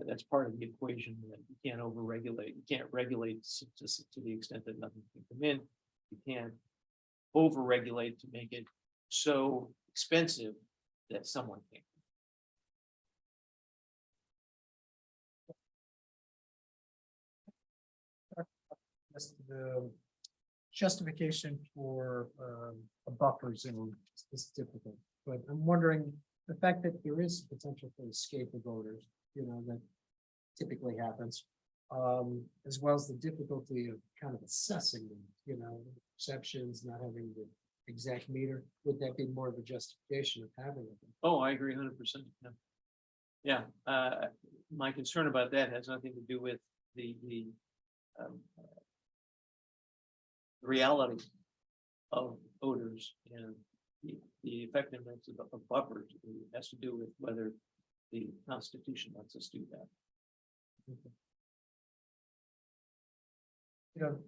that's part of the equation, that you can't over-regulate. You can't regulate to the extent that nothing can come in. You can't over-regulate to make it so expensive that someone can't. That's the justification for a buffer zone is difficult, but I'm wondering the fact that there is potential for escape of voters, that typically happens. As well as the difficulty of kind of assessing them, perceptions, not having the exact meter. Would that be more of a justification of having it? Oh, I agree 100%. Yeah. My concern about that has nothing to do with the reality of odors and the effectiveness of buffers. It has to do with whether the Constitution lets us do that.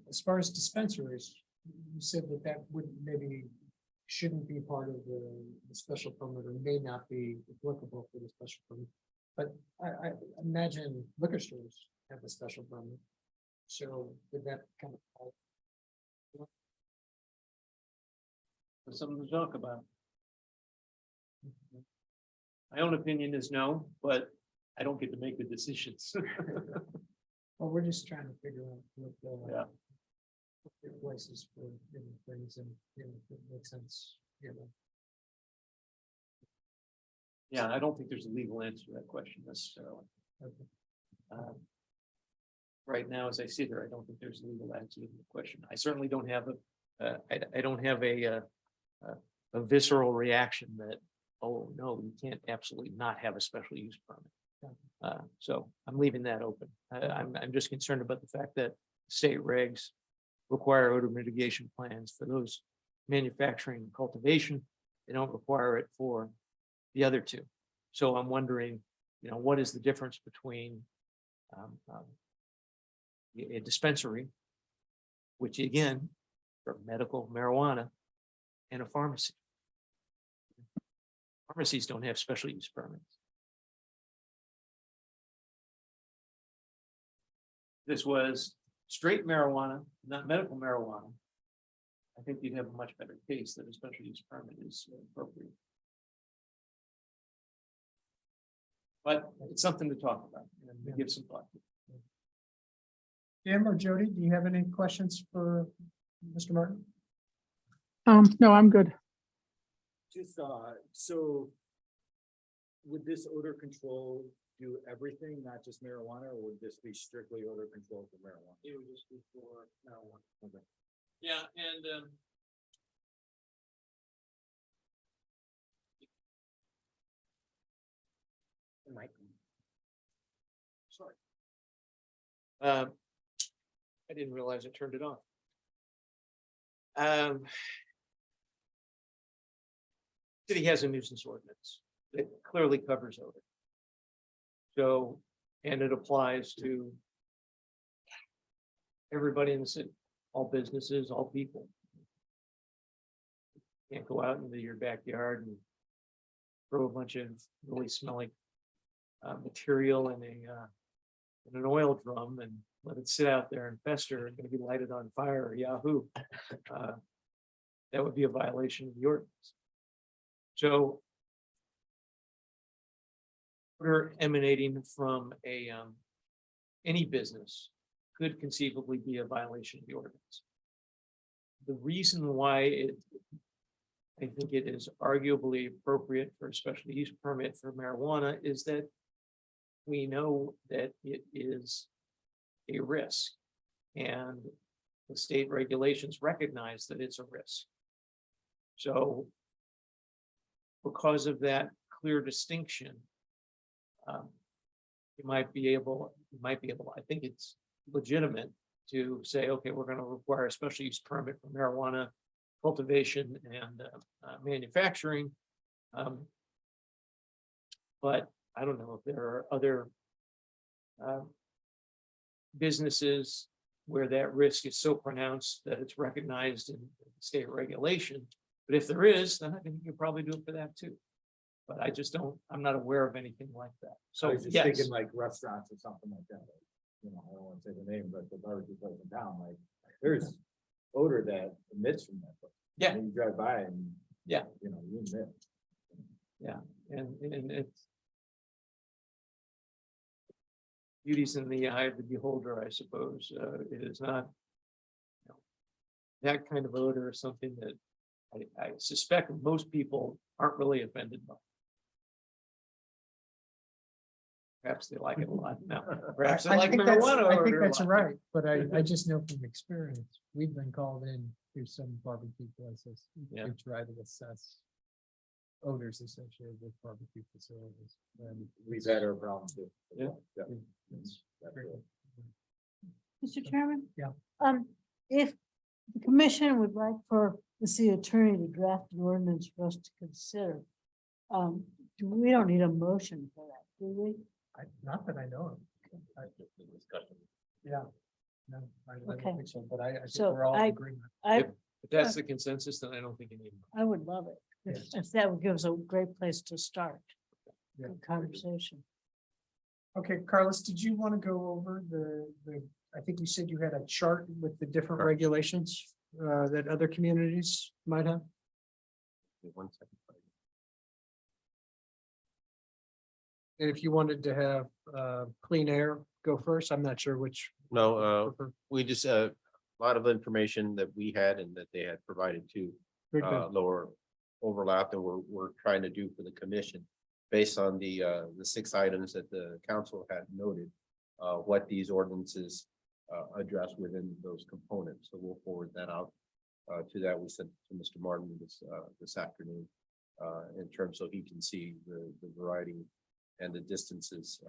As far as dispensaries, you said that shouldn't be part of the special permit, or may not be applicable for the special permit. But I imagine liquor stores have a special permit. So would that kind of There's something to talk about. My own opinion is no, but I don't get to make the decisions. well, we're just trying to figure out what Yeah. the places for things and if it makes sense, Yeah, I don't think there's a legal answer to that question necessarily. Okay. Right now, as I sit here, I don't think there's a legal answer to the question. I certainly don't have I don't have a visceral reaction that, oh, no, you can't absolutely not have a special use permit. So I'm leaving that open. I'm just concerned about the fact that state regs require odor mitigation plans for those manufacturing and cultivation. They don't require it for the other two. So I'm wondering, what is the difference between a dispensary, which again, for medical marijuana, and a pharmacy. Pharmacies don't have special use permits. This was straight marijuana, not medical marijuana. I think you'd have a much better case that a special use permit is appropriate. But it's something to talk about and give some thought to. Jim or Jody, do you have any questions for Mr. Martin? No, I'm good. Just, so would this odor control do everything, not just marijuana, or would this be strictly odor control for marijuana? It would just be for marijuana. Okay. Yeah, and sorry. I didn't realize I turned it on. City has a nuisance ordinance that clearly covers odor. So, and it applies to everybody in the city, all businesses, all people. Can't go out into your backyard and throw a bunch of really smelly material in an oil drum and let it sit out there and fester and gonna be lighted on fire or Yahoo. That would be a violation of the ordinance. So odor emanating from any business could conceivably be a violation of the ordinance. The reason why I think it is arguably appropriate for a special use permit for marijuana is that we know that it is a risk, and the state regulations recognize that it's a risk. So because of that clear distinction, you might be able, I think it's legitimate to say, okay, we're going to require a special use permit for marijuana cultivation and manufacturing. But I don't know if there are other businesses where that risk is so pronounced that it's recognized in state regulation. But if there is, then I think you could probably do it for that too. But I just don't, I'm not aware of anything like that. So I So was just yes, thinking like restaurants or something like that. Like, you know, I don't want to say the name, but the barbecue place in town, like, there's odor that emits from that place. Yeah. And you drive by and. Yeah. You know, you emit. and it's beauty's in the eye of the beholder, I suppose. It is not, you know, that kind of odor is something that I suspect most people aren't really offended by. Perhaps they like it a lot. No, perhaps they I like think that's, marijuana I think odor a that's lot. right, but I just know from experience, we've been called in to some barbecue places. Yeah. To try to assess odors associated with barbecue facilities. And We've had our problem too. Yeah. it's That's very- it. Mr. Chairman? Yeah. If the commission would like for the city attorney to draft an ordinance for us to consider, we don't need a motion for that, do we? Not that I know of. Yeah. No, I don't Okay. think so, but I think So we're all in I- agreement. I If that's the consensus, then I don't think you need. I would love it, if that would give us a great place to start. Yeah. Good conversation. Okay, Carlos, did you want to go over I think you said you had a chart with the different regulations that other communities might have? 1 second. And if you wanted to have clean air go first, I'm not sure which. No, we just, a lot of information that we had and that they had provided to Very good. lower overlap that we're trying to do for the commission. Based on the 6 items that the council had noted, what these ordinances address within those components. So we'll forward that out to that. We sent to Mr. Martin this afternoon in terms so he can see the variety and the distances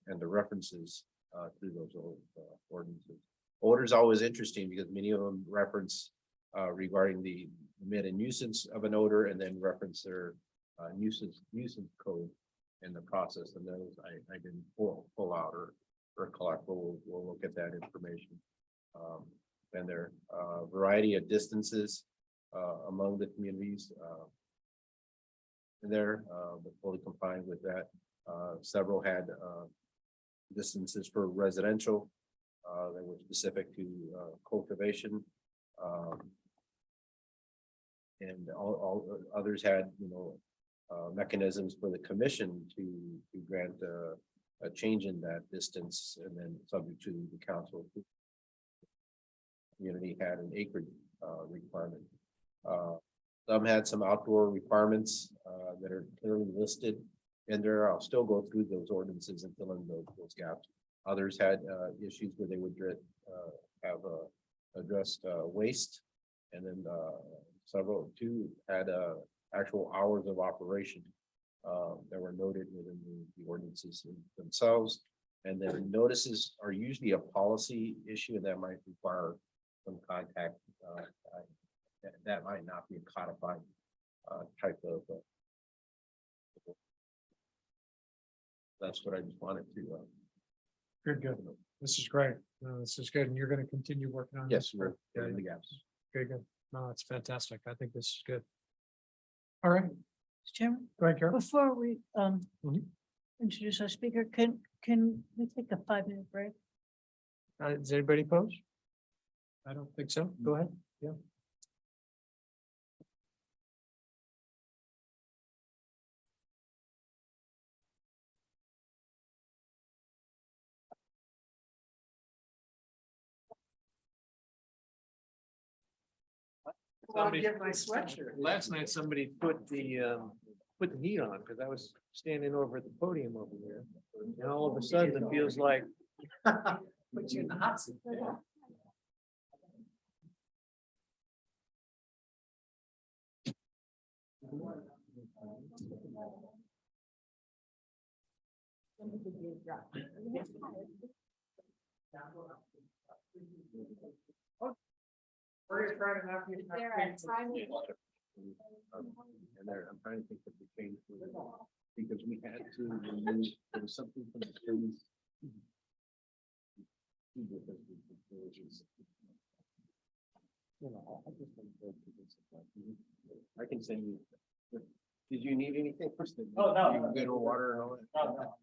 and the references through those ordinances. Odor is always interesting because many of them reference regarding the emit and nuisance of an odor and then reference their nuisance code in the process. And those I didn't pull out or collect. We'll look at that information. And there variety of distances among the communities there, but fully compliant with that. Several had distances for residential that were specific to cultivation. And all others had, mechanisms for the commission to grant a change in that distance and then subject to the council. Community had an acreage requirement. Some had some outdoor requirements that are clearly listed And there, I'll still go through those ordinances and fill in those gaps. Others had issues where they would have addressed waste. And then two had actual hours of operation that were noted within the ordinances themselves. And then notices are usually a policy issue and that might require some contact. That might not be a codified type of. That's what I just wanted to. Good. This is great. No, this is good. And you're gonna continue working on Yes, this? we're filling the gaps. Good. No, it's fantastic. I think this is good. All right, Mr. Chairman, go ahead, Carol. before we Mhm. introduce our speaker, can we take a 5-minute break? Does anybody pose? I don't think so. Go ahead. Yeah. My sweatshirt. Last night, somebody put the heat on, because I was standing over at the podium over there. And all of a sudden, it feels like. Put you in the hot seat. We're just trying to knock you. And there, I'm trying to think of the change. Because we had to remove, there was something from the students. I can send you. Did you need anything? Oh, no. You Good old water and all that?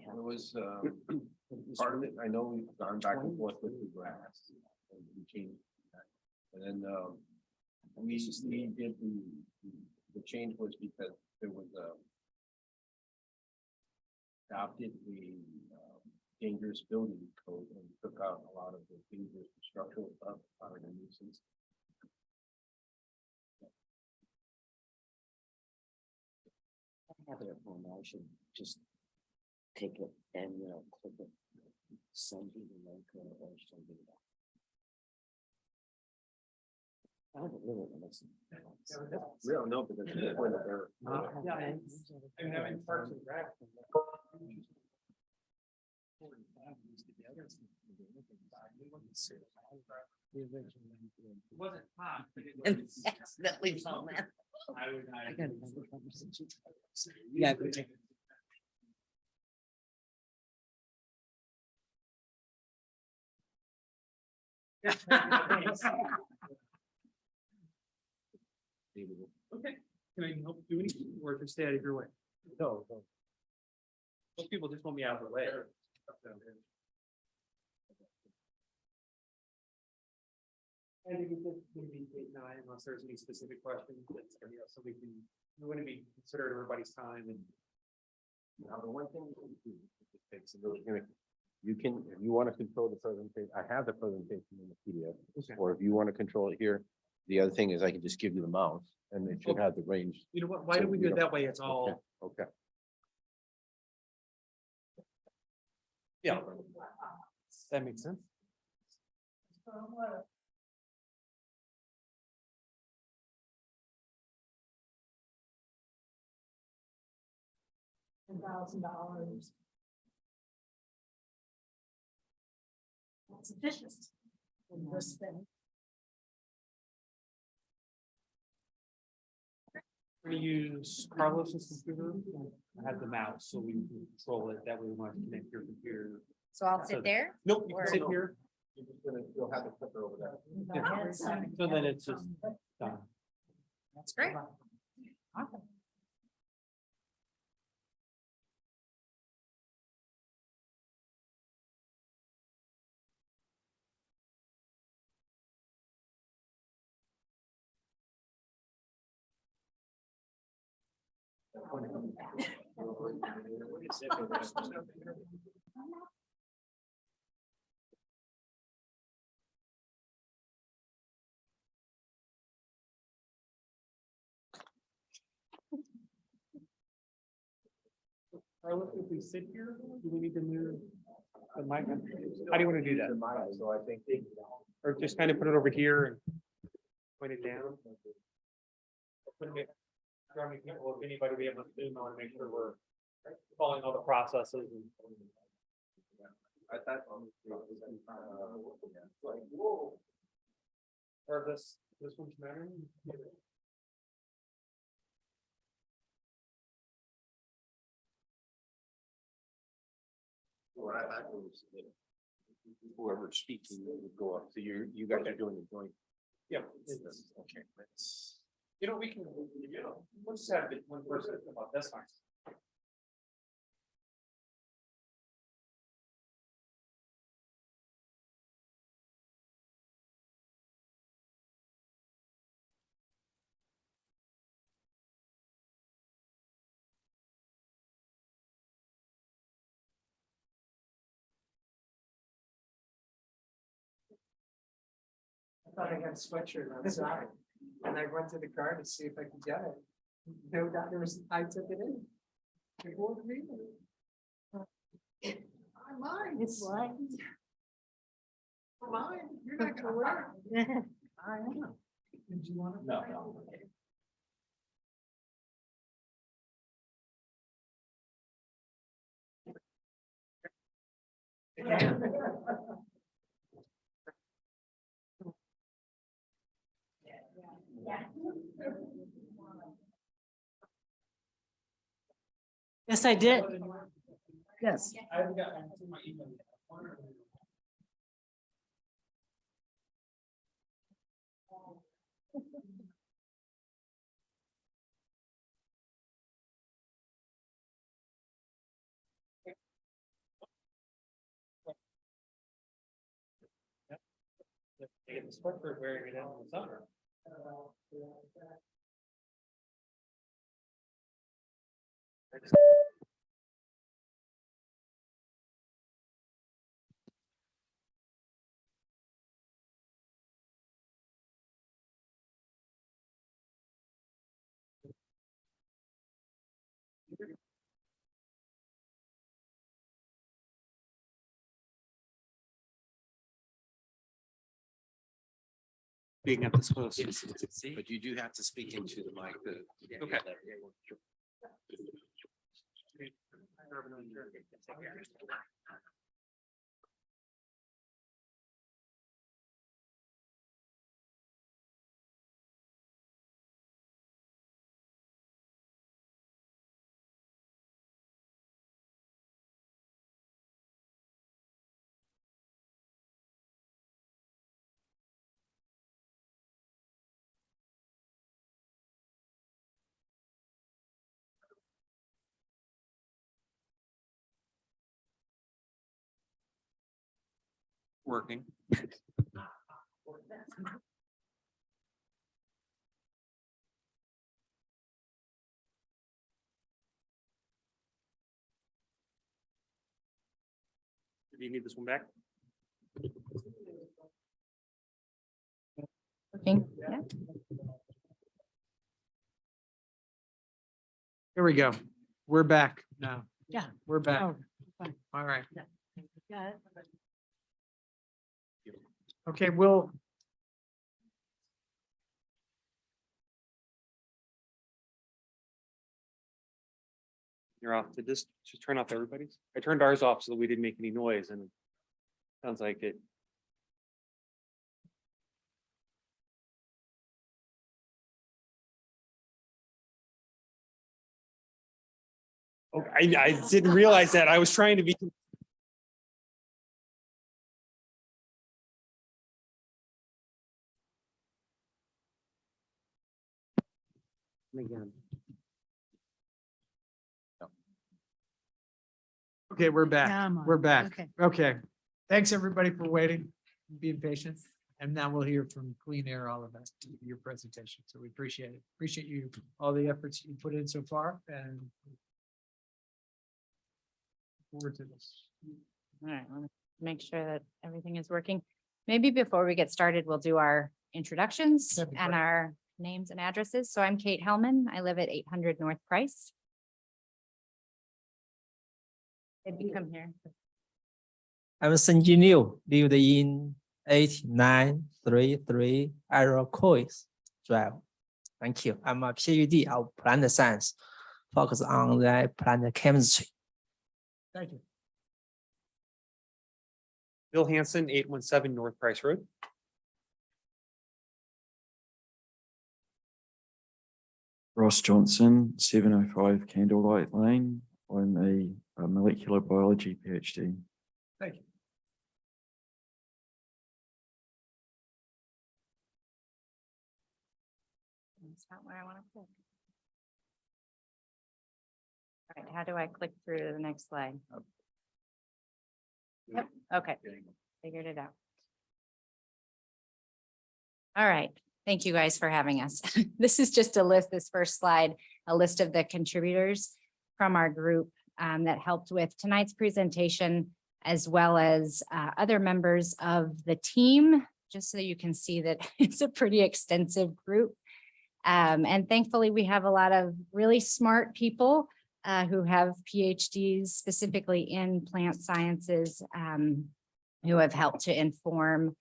It was, part of it, I know we've gone back and forth with the grass. And we changed that. And then, we did the change was because there was adopted the dangerous building code and took out a lot of the dangerous structural stuff out of the nuisance. I have it at home. I should just take it and, click it, send you the link or something. I don't really listen. We don't know because the point of their. And having Parks and Rec. It wasn't hot. But it was. Accidentally found that. I got another conversation. Yeah, go take it. Okay, can I help do anything or just stay out of your way? No. Most people just want me out of the way. I think it's just gonna be 8-9 unless there's any specific questions, that's, so we wouldn't be considering everybody's time and. Now, the one thing you can, if you want to control the presentation, I have the presentation in the PDF. Okay. Or if you want to control it here, the other thing is I can just give you the mouse and it should have the range. You know what, why So do we you do it don't- that way? It's all. Okay. Yeah. That makes sense. $1,000. That's efficient. In this thing. We're gonna use Carlos's computer. I have the mouse, so we can control it. That way we want to connect your computer. So I'll sit there? Nope, you Or- can sit here. You're just gonna, you'll have the clicker over there. Yeah. So then it's just done. That's great. If we sit here, do we need to move the mic? How do you want to do that? So I think. Or just kind of put it over here and point it down? Putting it, how many people, if anybody will be able to zoom, I want to make sure we're following all the processes. I thought. Or this one's mattering? Whoever's speaking would go up. So you guys are doing the joint. Yeah. Okay, let's. You know, we can, we'll just have one person about this one. I thought I had a sweatshirt on the side, and I went to the car to see if I could get it. No, there was, I took it in. It won't read it. Mine, It's like. mine, you're not gonna wear it. I know. Did you want it? No. Yes, I did. Yes. I've got my email. They get the sweatshirt wearing it out in the summer. Being at this close. But you do have to speak into the mic. Okay. Working. Do you need this one back? Here we go. We're back now. Yeah. We're back. Oh, fine. All right. Got it. Okay, we'll. You're off to just turn off everybody's. I turned ours off so that we didn't make any noise and sounds like it. Oh, I didn't realize that. I was trying to be. Again. Okay, we're Now back. I'm on. We're back. Okay. Okay. Thanks, everybody, for waiting, being patient. And now we'll hear from Clean Air all about your presentation. So we appreciate it. Appreciate you, all the efforts you put in so far and forward to this. All right, let me make sure that everything is working. Maybe before we get started, we'll do our introductions That'd be and great. our names and addresses. So I'm Kate Hellman. I live at 800 North Price. Did you come here? I'm Sanji Liu, lived in 8933 Iroquois Drive. Thank you. I'm a PhD of plant science, focus on the plant chemistry. Thank you. Bill Hanson, 817 North Price Road. Ross Johnson, 705 Candlelight Lane. I'm a molecular biology PhD. Thank you. That's not where I want to click. All right, how do I click through to the next slide? Yep, okay, figured it out. All right, thank you guys for having us. This is just a list, this first slide, a list of the contributors from our group that helped with tonight's presentation, as well as other members of the team, just so you can see that it's a pretty extensive group. And thankfully, we have a lot of really smart people who have PhDs specifically in plant sciences who have helped to inform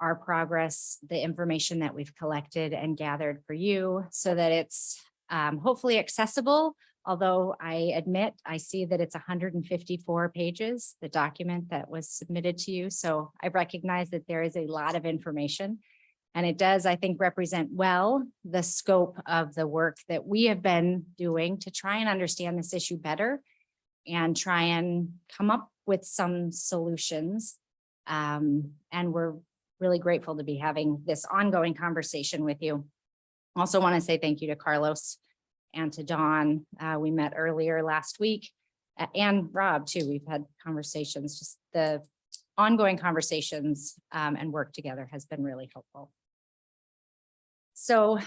our progress, the information that we've collected and gathered for you so that it's hopefully accessible. Although I admit, I see that it's 154 pages, the document that was submitted to you. So I recognize that there is a lot of information. And it does, I think, represent well the scope of the work that we have been doing to try and understand this issue better and try and come up with some solutions. And we're really grateful to be having this ongoing conversation with you. Also want to say thank you to Carlos and to Dawn. We met earlier last week and Rob too. We've had conversations, just the ongoing conversations and work together has been really helpful. So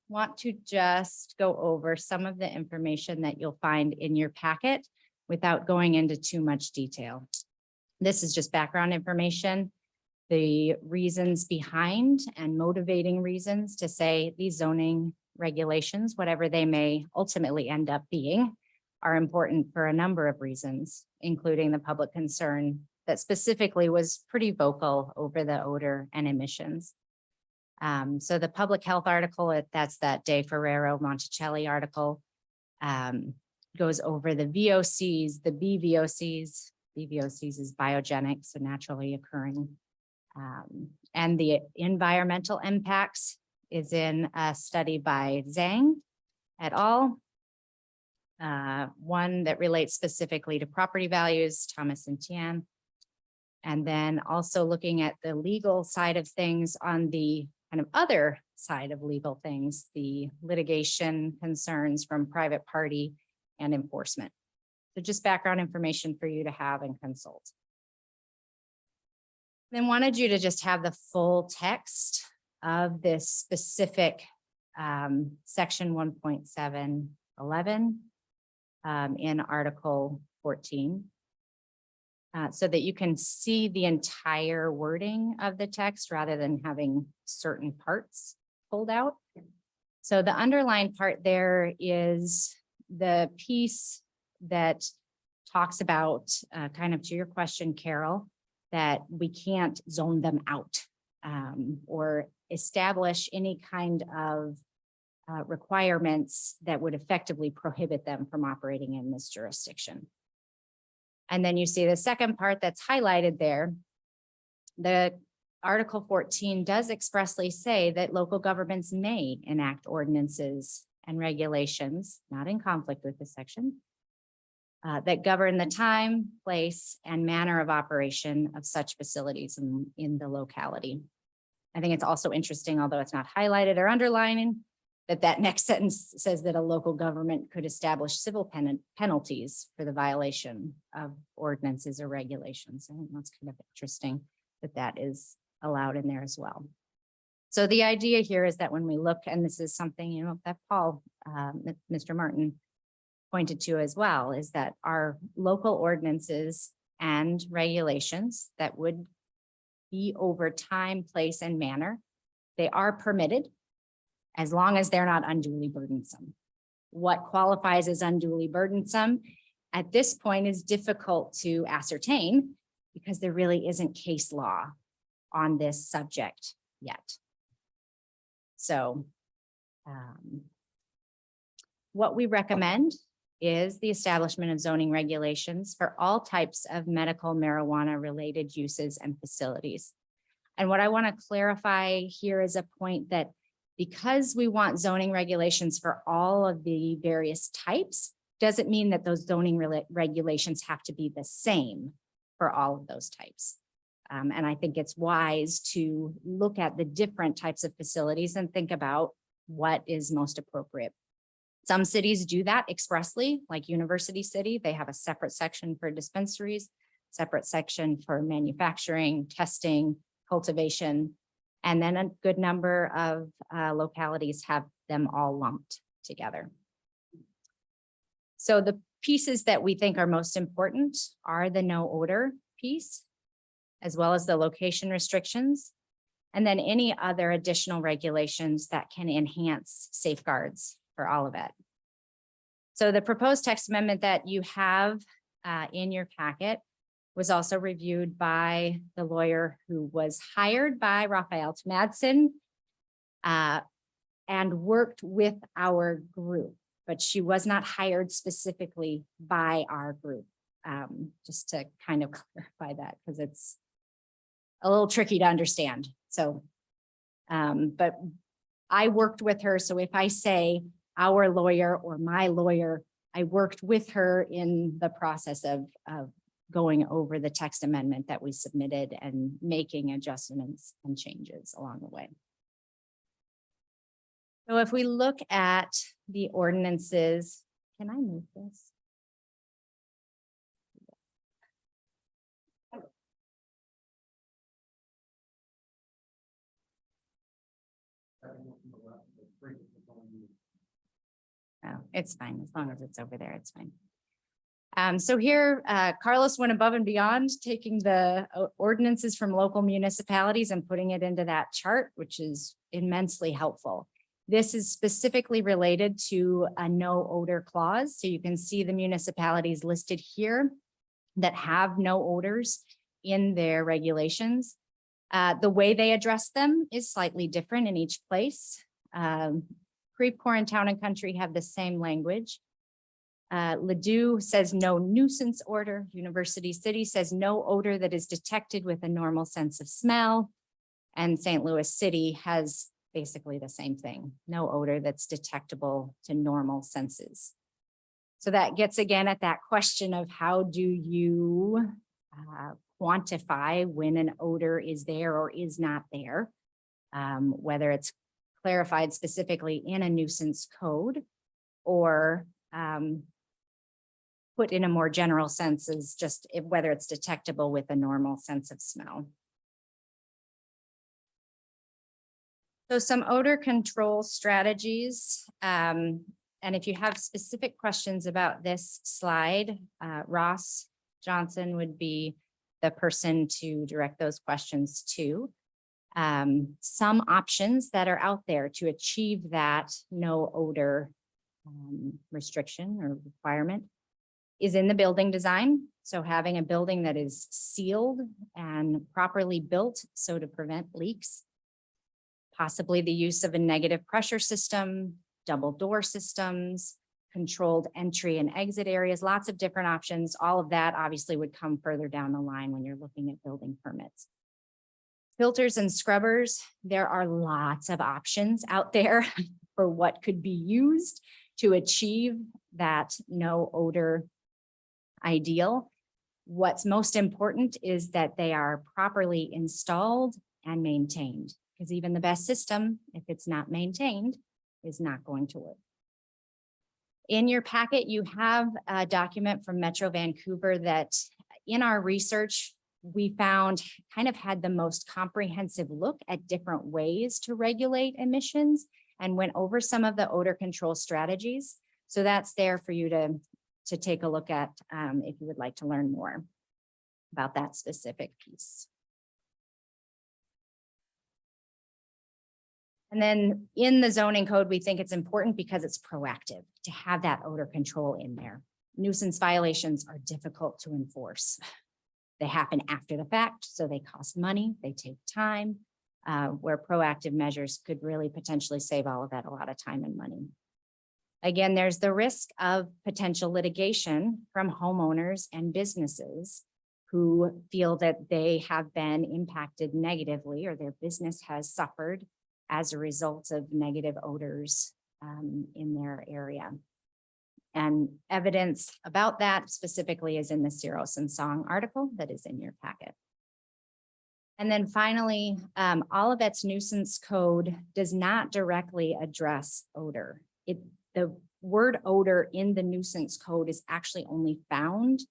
want to just go over some of the information that you'll find in your packet without going into too much detail. This is just background information, the reasons behind and motivating reasons to say these zoning regulations, whatever they may ultimately end up being, are important for a number of reasons, including the public concern that specifically was pretty vocal over the odor and emissions. So the public health article, that's that De Ferrero Monticelli article, goes over the VOCs, the BVOCs. BVOCs is biogenic, so naturally occurring. And the environmental impacts is in a study by Zhang et al. One that relates specifically to property values, Thomas and Tian. And then also looking at the legal side of things on the kind of other side of legal things, the litigation concerns from private party and enforcement. So just background information for you to have and consult. Then wanted you to just have the full text of this specific section 1.711 in Article 14. So that you can see the entire wording of the text rather than having certain parts pulled out. So the underlined part there is the piece that talks about, kind of to your question, Carol, that we can't zone them out or establish any kind of requirements that would effectively prohibit them from operating in this jurisdiction. And then you see the second part that's highlighted there. The Article 14 does expressly say that local governments may enact ordinances and regulations, not in conflict with this section, that govern the time, place, and manner of operation of such facilities in the locality. I think it's also interesting, although it's not highlighted or underlining, that next sentence says that a local government could establish civil penalties for the violation of ordinances or regulations. I think that's kind of interesting that is allowed in there as well. So the idea here is that when we look, and this is something, you know, that Paul, Mr. Martin pointed to as well, is that our local ordinances and regulations that would be over time, place, and manner, they are permitted as long as they're not unduly burdensome. What qualifies as unduly burdensome at this point is difficult to ascertain because there really isn't case law on this subject yet. So what we recommend is the establishment of zoning regulations for all types of medical marijuana related uses and facilities. And what I want to clarify here is a point that because we want zoning regulations for all of the various types, doesn't mean that those zoning regulations have to be the same for all of those types. And I think it's wise to look at the different types of facilities and think about what is most appropriate. Some cities do that expressly, like University City. They have a separate section for dispensaries, separate section for manufacturing, testing, cultivation, and then a good number of localities have them all lumped together. So the pieces that we think are most important are the no odor piece, as well as the location restrictions, and then any other additional regulations that can enhance safeguards for all of it. So the proposed text amendment that you have in your packet was also reviewed by the lawyer who was hired by Raphael Madsen and worked with our group, but she was not hired specifically by our group. Just to kind of clarify that, because it's a little tricky to understand. So, but I worked with her. So if I say our lawyer or my lawyer, I worked with her in the process of going over the text amendment that we submitted and making adjustments and changes along the way. So if we look at the ordinances, can I move this? Oh, it's fine. As long as it's over there, it's fine. So here, Carlos went above and beyond, taking the ordinances from local municipalities and putting it into that chart, which is immensely helpful. This is specifically related to a no odor clause. So you can see the municipalities listed here that have no odors in their regulations. The way they address them is slightly different in each place. Creve Coeur and Town and Country have the same language. Ladue says no nuisance odor. University City says no odor that is detected with a normal sense of smell. And St. Louis City has basically the same thing. No odor that's detectable to normal senses. So that gets again at that question of how do you quantify when an odor is there or is not there, whether it's clarified specifically in a nuisance code or put in a more general sense as just whether it's detectable with a normal sense of smell. So some odor control strategies. And if you have specific questions about this slide, Ross Johnson would be the person to direct those questions to. Some options that are out there to achieve that no odor restriction or requirement is in the building design. So having a building that is sealed and properly built so to prevent leaks. Possibly the use of a negative pressure system, double door systems, controlled entry and exit areas, lots of different options. All of that obviously would come further down the line when you're looking at building permits. Filters and scrubbers, there are lots of options out there for what could be used to achieve that no odor ideal. What's most important is that they are properly installed and maintained, because even the best system, if it's not maintained, is not going to work. In your packet, you have a document from Metro Vancouver that in our research, we found kind of had the most comprehensive look at different ways to regulate emissions and went over some of the odor control strategies. So that's there for you to take a look at if you would like to learn more about that specific piece. And then in the zoning code, we think it's important because it's proactive to have that odor control in there. Nuisance violations are difficult to enforce. They happen after the fact, so they cost money, they take time, where proactive measures could really potentially save all of that a lot of time and money. Again, there's the risk of potential litigation from homeowners and businesses who feel that they have been impacted negatively or their business has suffered as a result of negative odors in their area. And evidence about that specifically is in the Ciros and Song article that is in your packet. And then finally, Olivet's nuisance code does not directly address odor. The word odor in the nuisance code is actually only found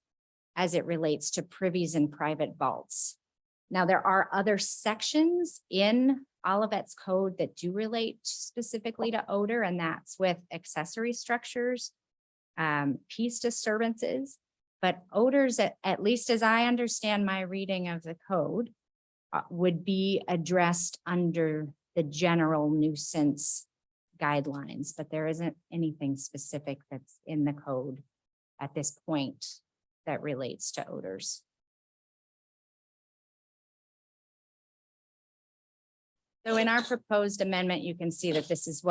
as it relates to privies and private vaults. Now, there are other sections in Olivet's code that do relate specifically to odor, and that's with accessory structures, peace disturbances, but odors, at least as I understand my reading of the code, would be addressed under the general nuisance guidelines, but there isn't anything specific that's in the code at this point that relates to odors. So in our proposed amendment, you can see that this is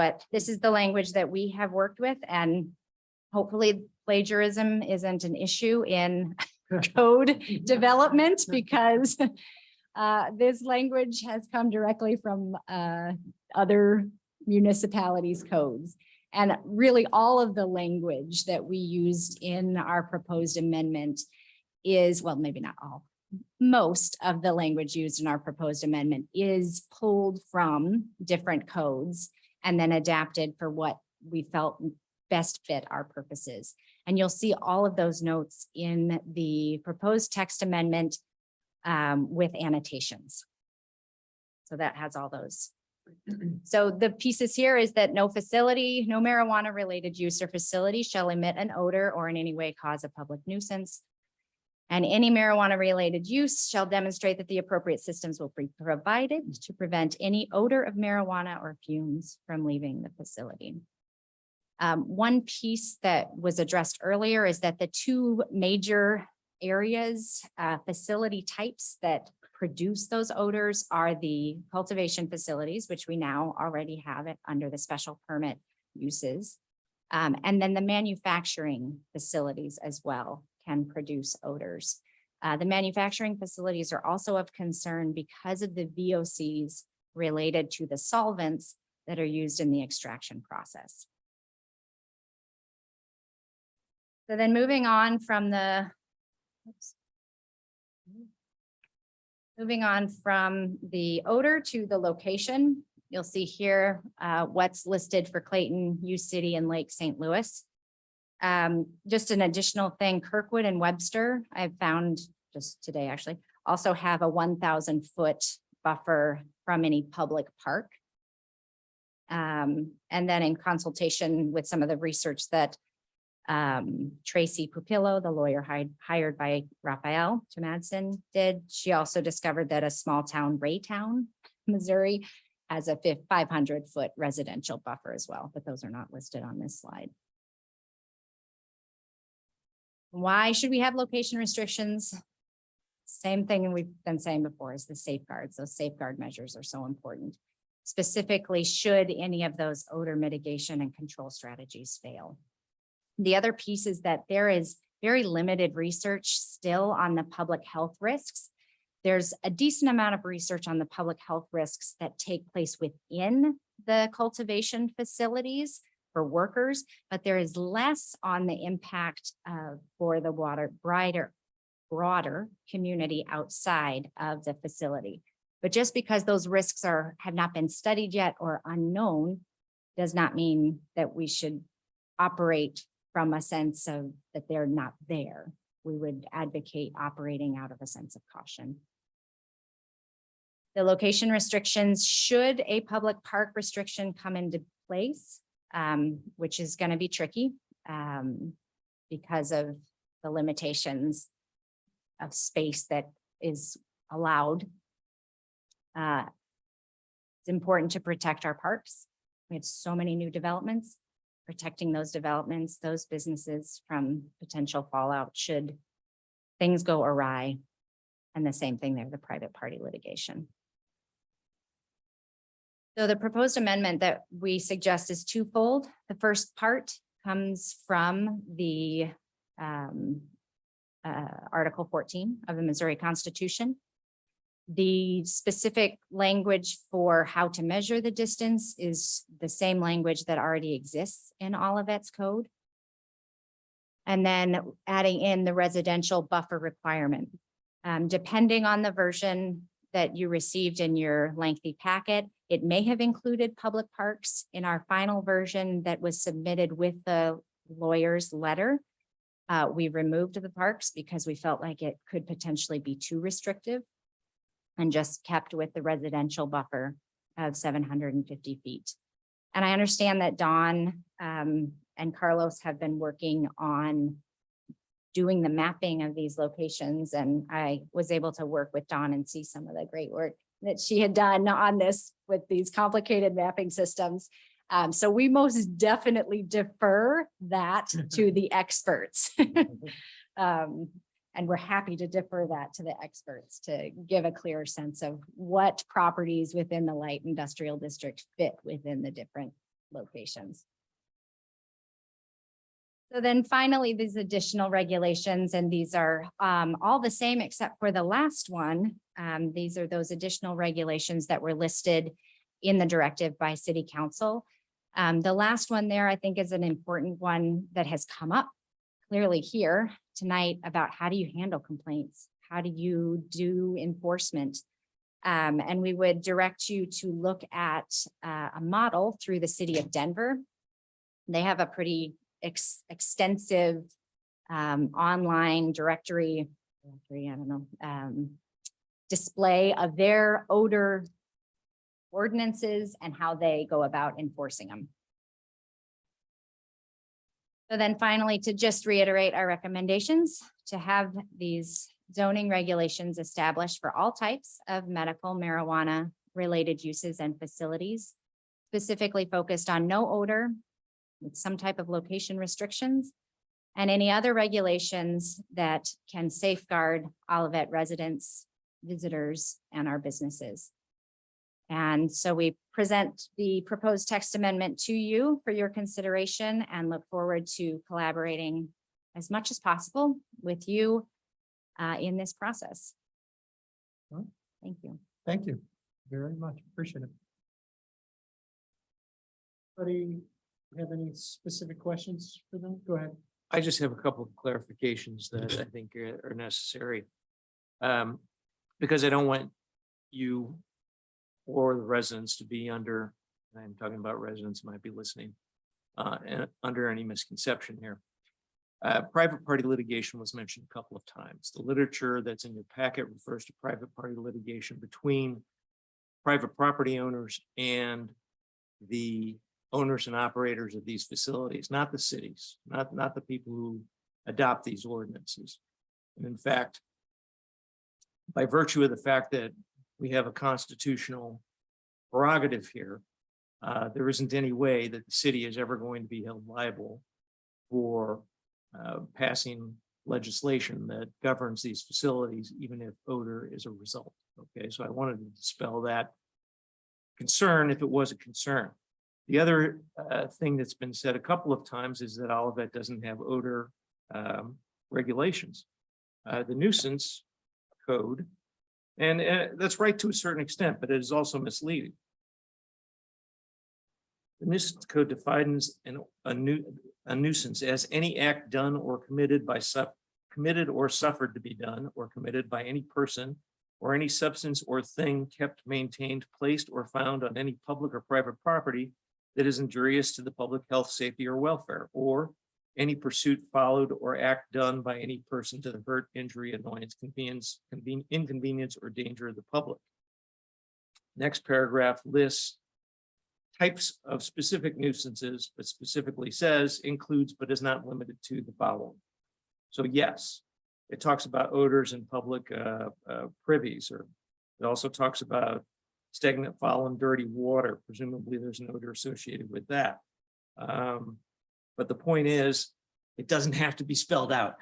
the language that we have worked with, and hopefully plagiarism isn't an issue in code development because this language has come directly from other municipalities' codes. And really all of the language that we used in our proposed amendment is, well, maybe not all, most of the language used in our proposed amendment is pulled from different codes and then adapted for what we felt best fit our purposes. And you'll see all of those notes in the proposed text amendment with annotations. So that has all those. So the pieces here is that no facility, no marijuana related use or facility shall emit an odor or in any way cause a public nuisance. And any marijuana related use shall demonstrate that the appropriate systems will be provided to prevent any odor of marijuana or fumes from leaving the facility. One piece that was addressed earlier is that the two major areas, facility types that produce those odors are the cultivation facilities, which we now already have it under the special permit uses. And then the manufacturing facilities as well can produce odors. The manufacturing facilities are also of concern because of the VOCs related to the solvents that are used in the extraction process. So then moving on from the, odor to the location, you'll see here what's listed for Clayton, U City, and Lake St. Louis. Just an additional thing, Kirkwood and Webster, I've found just today actually, also have a 1,000-foot buffer from any public park. And then in consultation with some of the research that Tracy Pupillo, the lawyer hired by Raphael Tomadson, did, she also discovered that a small town, Raytown, Missouri, has a 500-foot residential buffer as well, but those are not listed on this slide. Why should we have location restrictions? Same thing we've been saying before is the safeguards. Those safeguard measures are so important. Specifically, should any of those odor mitigation and control strategies fail. The other piece is that there is very limited research still on the public health risks. There's a decent amount of research on the public health risks that take place within the cultivation facilities for workers, but there is less on the impact for the broader community outside of the facility. But just because those risks have not been studied yet or unknown does not mean that we should operate from a sense of that they're not there. we would advocate operating out of a sense of caution. The location restrictions, should a public park restriction come into place, which is going to be tricky because of the limitations of space that is allowed. It's important to protect our parks. We have so many new developments. Protecting those developments, those businesses from potential fallout should things go awry. And the same thing there, the private party litigation. So the proposed amendment that we suggest is twofold. The first part comes from the Article 14 of the Missouri Constitution. The specific language for how to measure the distance is the same language that already exists in Olivet's code. And then adding in the residential buffer requirement. Depending on the version that you received in your lengthy packet, it may have included public parks. In our final version that was submitted with the lawyer's letter, we removed the parks because we felt like it could potentially be too restrictive, and just kept with the residential buffer of 750 feet. And I understand that Dawn and Carlos have been working on doing the mapping of these locations. And I was able to work with Dawn and see some of the great work that she had done on this with these complicated mapping systems. So we most definitely defer that to the experts. And we're happy to defer that to the experts to give a clear sense of what properties within the light industrial district fit within the different locations. So then finally, these additional regulations, and these are all the same except for the last one. These are those additional regulations that were listed in the directive by City Council. The last one there, I think, is an important one that has come up clearly here tonight about how do you handle complaints? How do you do enforcement? And we would direct you to look at a model through the city of Denver. They have a pretty extensive online directory, display of their odor ordinances and how they go about enforcing them. So then finally, to just reiterate our recommendations, to have these zoning regulations established for all types of medical marijuana related uses and facilities, specifically focused on no odor with some type of location restrictions, and any other regulations that can safeguard Olivet residents, visitors, and our businesses. And so we present the proposed text amendment to you for your consideration and look forward to collaborating as much as possible with you in this process. Thank you. Thank you very much. Appreciate it. Anybody have any specific questions for them? Go ahead. I just have a couple of clarifications that I think are necessary. Because I don't want you or the residents to be under, I'm talking about residents might be listening, and under any misconception here. Private party litigation was mentioned a couple of times. The literature that's in your packet refers to private party litigation between private property owners and the owners and operators of these facilities, not the cities, not the people who adopt these ordinances. And in fact, by virtue of the fact that we have a constitutional prerogative here, there isn't any way that the city is ever going to be held liable for passing legislation that governs these facilities, even if odor is a result. Okay, so I wanted to dispel that concern if it was a concern. The other thing that's been said a couple of times is that Olivet doesn't have odor regulations. The nuisance code, and that's right to a certain extent, but it is also misleading. The nuisance code defines a nuisance as any act done or committed by committed or suffered to be done or committed by any person or any substance or thing kept, maintained, placed, or found on any public or private property that is injurious to the public health, safety, or welfare, or any pursuit followed or act done by any person to the hurt, injury, annoyance, inconvenience, or danger of the public. Next paragraph lists types of specific nuisances, but specifically says includes but is not limited to the following. So yes, it talks about odors in public privies, or it also talks about stagnant foul and dirty water. Presumably there's an odor associated with that. But the point is, it doesn't have to be spelled out.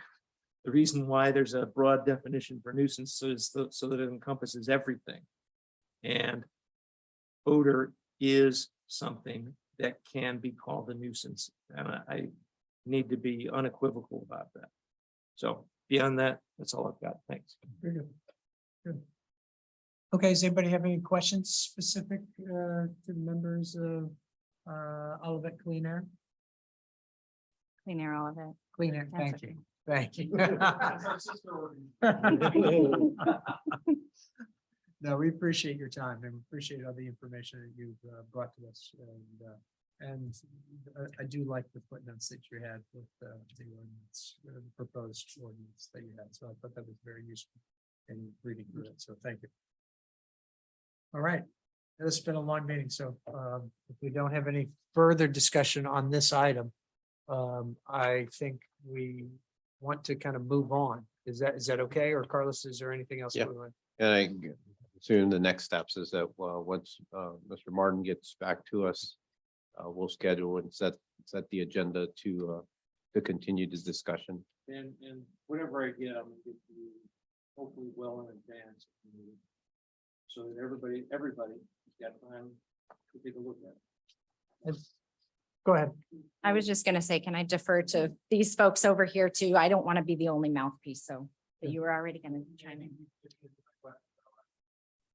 The reason why there's a broad definition for nuisance is so that it encompasses everything. And odor is something that can be called a nuisance. And I need to be unequivocal about that. So beyond that, that's all I've got. Thanks. Very good. Good. Okay, does anybody have any questions specific to the members of Olivet Clean Air? Clean air, all of it. Clean Air, That's thank you. Thank you. No, we appreciate your time and appreciate all the information that you've brought to us. And I do like the footnotes that you had with the ordinance, the proposed ordinance that you had. So I thought that was very useful in reading through it. So thank you. All right. It's been a long meeting. So if we don't have any further discussion on this item, I think we want to kind of move on. Is that okay? Or Carlos, is there anything else? Yeah. we want? And I assume the next steps is that once Mr. Martin gets back to us, we'll schedule and set the agenda to continue this discussion. And whatever I get, I'm gonna get to you hopefully well in advance. So that everybody has got time to take a look at it. Go ahead. I was just gonna say, can I defer to these folks over here too? I don't want to be the only mouthpiece, so but you were already gonna chime in.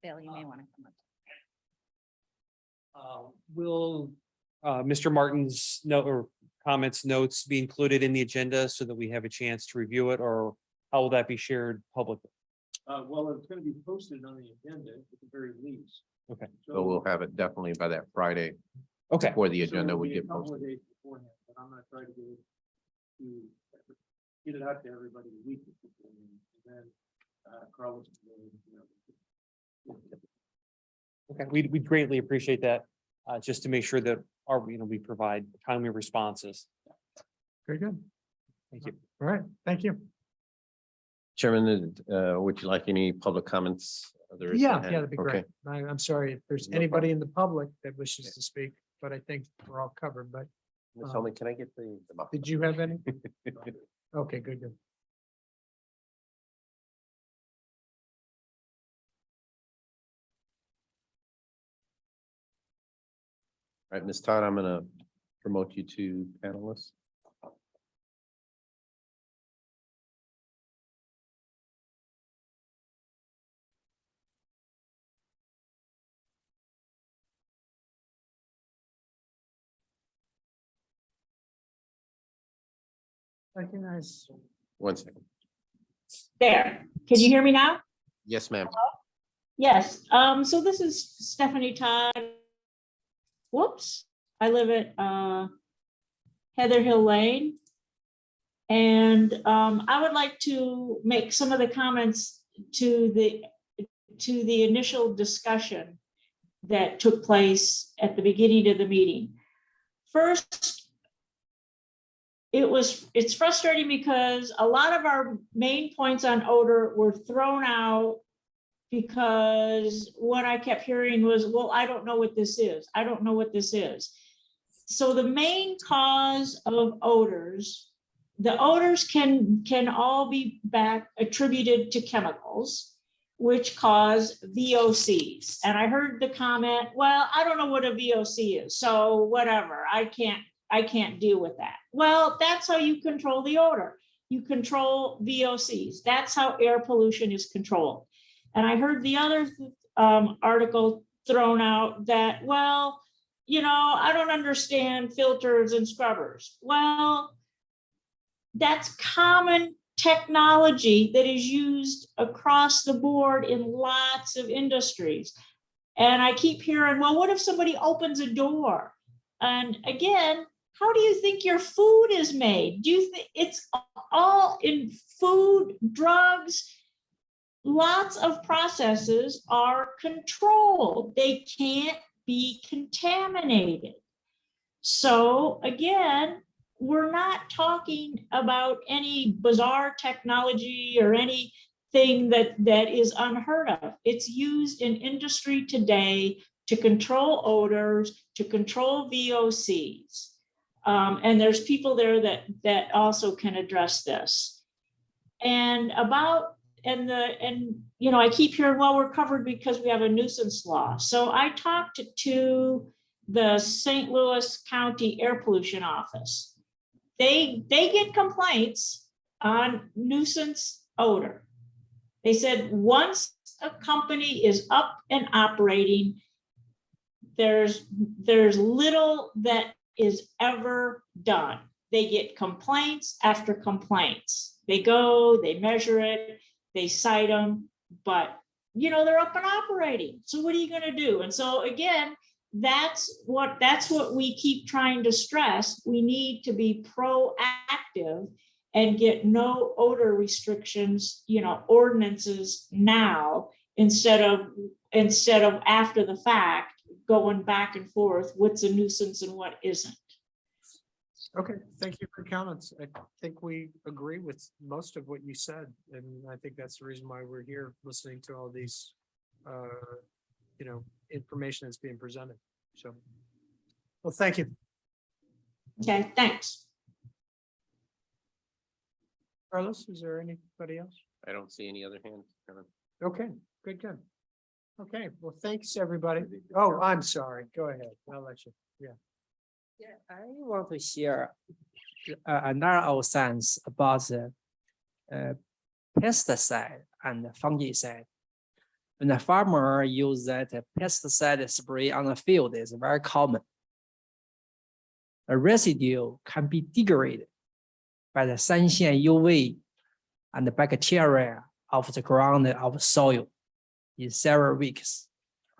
Bill, you may want to come up. Will Mr. Martin's note or comments, notes be included in the agenda so that we have a chance to review it, or how will that be shared publicly? Well, it's gonna be posted on the agenda at the very least. Okay. So we'll have it definitely by that Friday Okay. before the So agenda it'll would be a get couple of posted. days beforehand, but I'm gonna try to get it out to everybody a week before, and then Carlos. Okay, we'd greatly appreciate that, just to make sure that we provide timely responses. Very good. Thank you. All right. Thank you. Chairman, would you like any public comments? Yeah, that'd be great. Okay. I'm sorry if there's No anybody in the public that wishes to speak, but I think we're all covered, but Ms. Holman, can I get the? did you have any? Okay, good. All right, Ms. Todd, I'm gonna promote you to panelist. Recognize. 1 second. There, can you hear me now? Yes, ma'am. Yes, so this is Stephanie Todd. Whoops, I live at Heather Hill Lane. And I would like to make some of the comments to the initial discussion that took place at the beginning of the meeting. First, it's frustrating because a lot of our main points on odor were thrown out because what I kept hearing was, well, I don't know what this is. I don't know what this is. So the main cause of odors, the odors can all be back attributed to chemicals, which cause VOCs. And I heard the comment, well, I don't know what a VOC is, so whatever, I can't deal with that. Well, that's how you control the odor. You control VOCs. That's how air pollution is controlled. And I heard the other article thrown out that, well, I don't understand filters and scrubbers. Well, that's common technology that is used across the board in lots of industries. And I keep hearing, well, what if somebody opens a door? And again, how do you think your food is made? Do you think it's all in food, drugs? Lots of processes are controlled. They can't be contaminated. So again, we're not talking about any bizarre technology or anything that is unheard of. It's used in industry today to control odors, to control VOCs. And there's people there that also can address this. And you know, I keep hearing, well, we're covered because we have a nuisance law. So I talked to the St. Louis County Air Pollution Office. They get complaints on nuisance odor. They said once a company is up and operating, there's little that is ever done. They get complaints after complaints. They go, they measure it, they cite them, but you know, they're up and operating. So what are you going to do? And so again, that's what we keep trying to stress. We need to be proactive and get no odor restrictions, you know, ordinances now instead of after the fact going back and forth, what's a nuisance and what isn't. Okay, thank you for your comments. I think we agree with most of what you said, and I think that's the reason why we're here listening to all these, you know, information that's being presented. So, well, thank you. Okay, thanks. Carlos, is there anybody else? I don't see any other hands. Okay, good. Okay, well, thanks, everybody. Oh, I'm sorry. Go ahead. I'll let you. Yeah. Yeah, I want to share another sense about the pesticide and fungicide. When the farmer use that pesticide spray on the field is very common. The residue can be degraded by the sunshine UV and the bacteria of the ground of soil in several weeks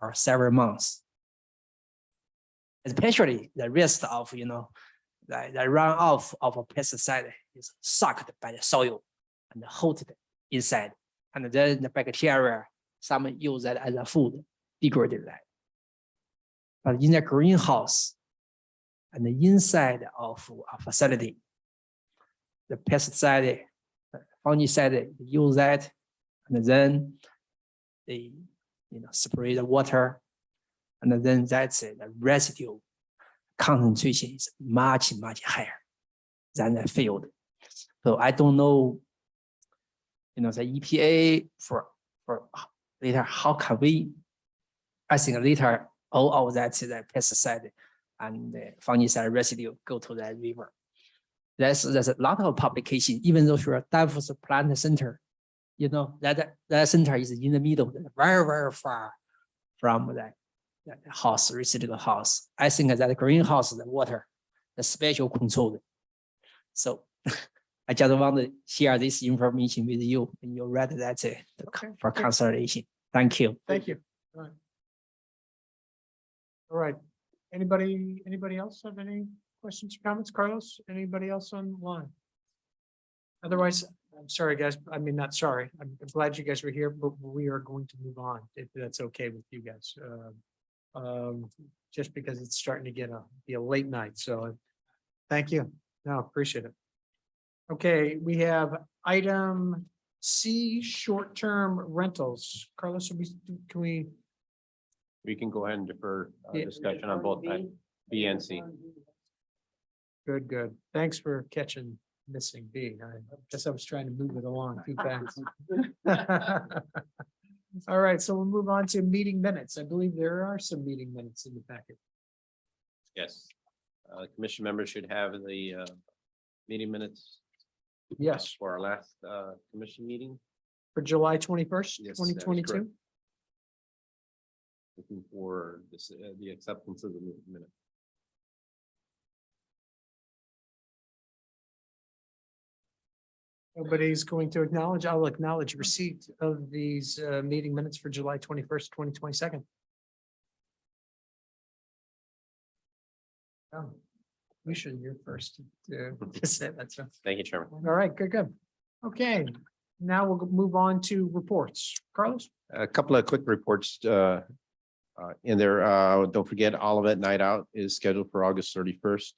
or several months. Especially the rest of, you know, the runoff of a pesticide is sucked by the soil and hold it inside. And then the bacteria, some use that as a food, degraded that. But in the greenhouse and the inside of a facility, the pesticide, fungicide, use that, and then they, you know, spray the water, and then that's it. The residue concentration is much higher than the field. So I don't know, you know, the EPA for later, how can we, I think later all of that the pesticide and the fungicide residue go to that river. There's a lot of publication, even though you're a Danvers plant center, you know, that center is in the middle, very far from that house, residential house. I think that greenhouse, the water, the special control. So I just want to share this information with you and you read that for consideration. Thank you. Thank you. All right. Anybody else have any questions or comments? Carlos, anybody else online? Otherwise, I'm sorry, guys. I mean, not sorry. I'm glad you guys were here, but we are going to move on if that's okay with you guys. Just because it's starting to be a late night. So thank you. No, appreciate it. Okay, we have item C, short-term rentals. Carlos, can we? We can go ahead and defer Yeah. discussion on both B and C. Good. Thanks for catching missing B. I guess I was trying to move it along too fast. All right, so we'll move on to meeting minutes. I believe there are some meeting minutes in the packet. Yes. Commission members should have the meeting minutes. Yes. For our last commission meeting. For July 21st, Yes, that is 2022. correct. Looking for this, the acceptance of the minute. Nobody's going to acknowledge. I'll acknowledge receipt of these meeting minutes for July 21st, 2022. Misha, you're first to say that's right. Thank you, Chairman. All right, good. Okay, now we'll move on to reports. Carlos? A couple of quick reports in there. Don't forget, Olivet Night Out is scheduled for August 31st.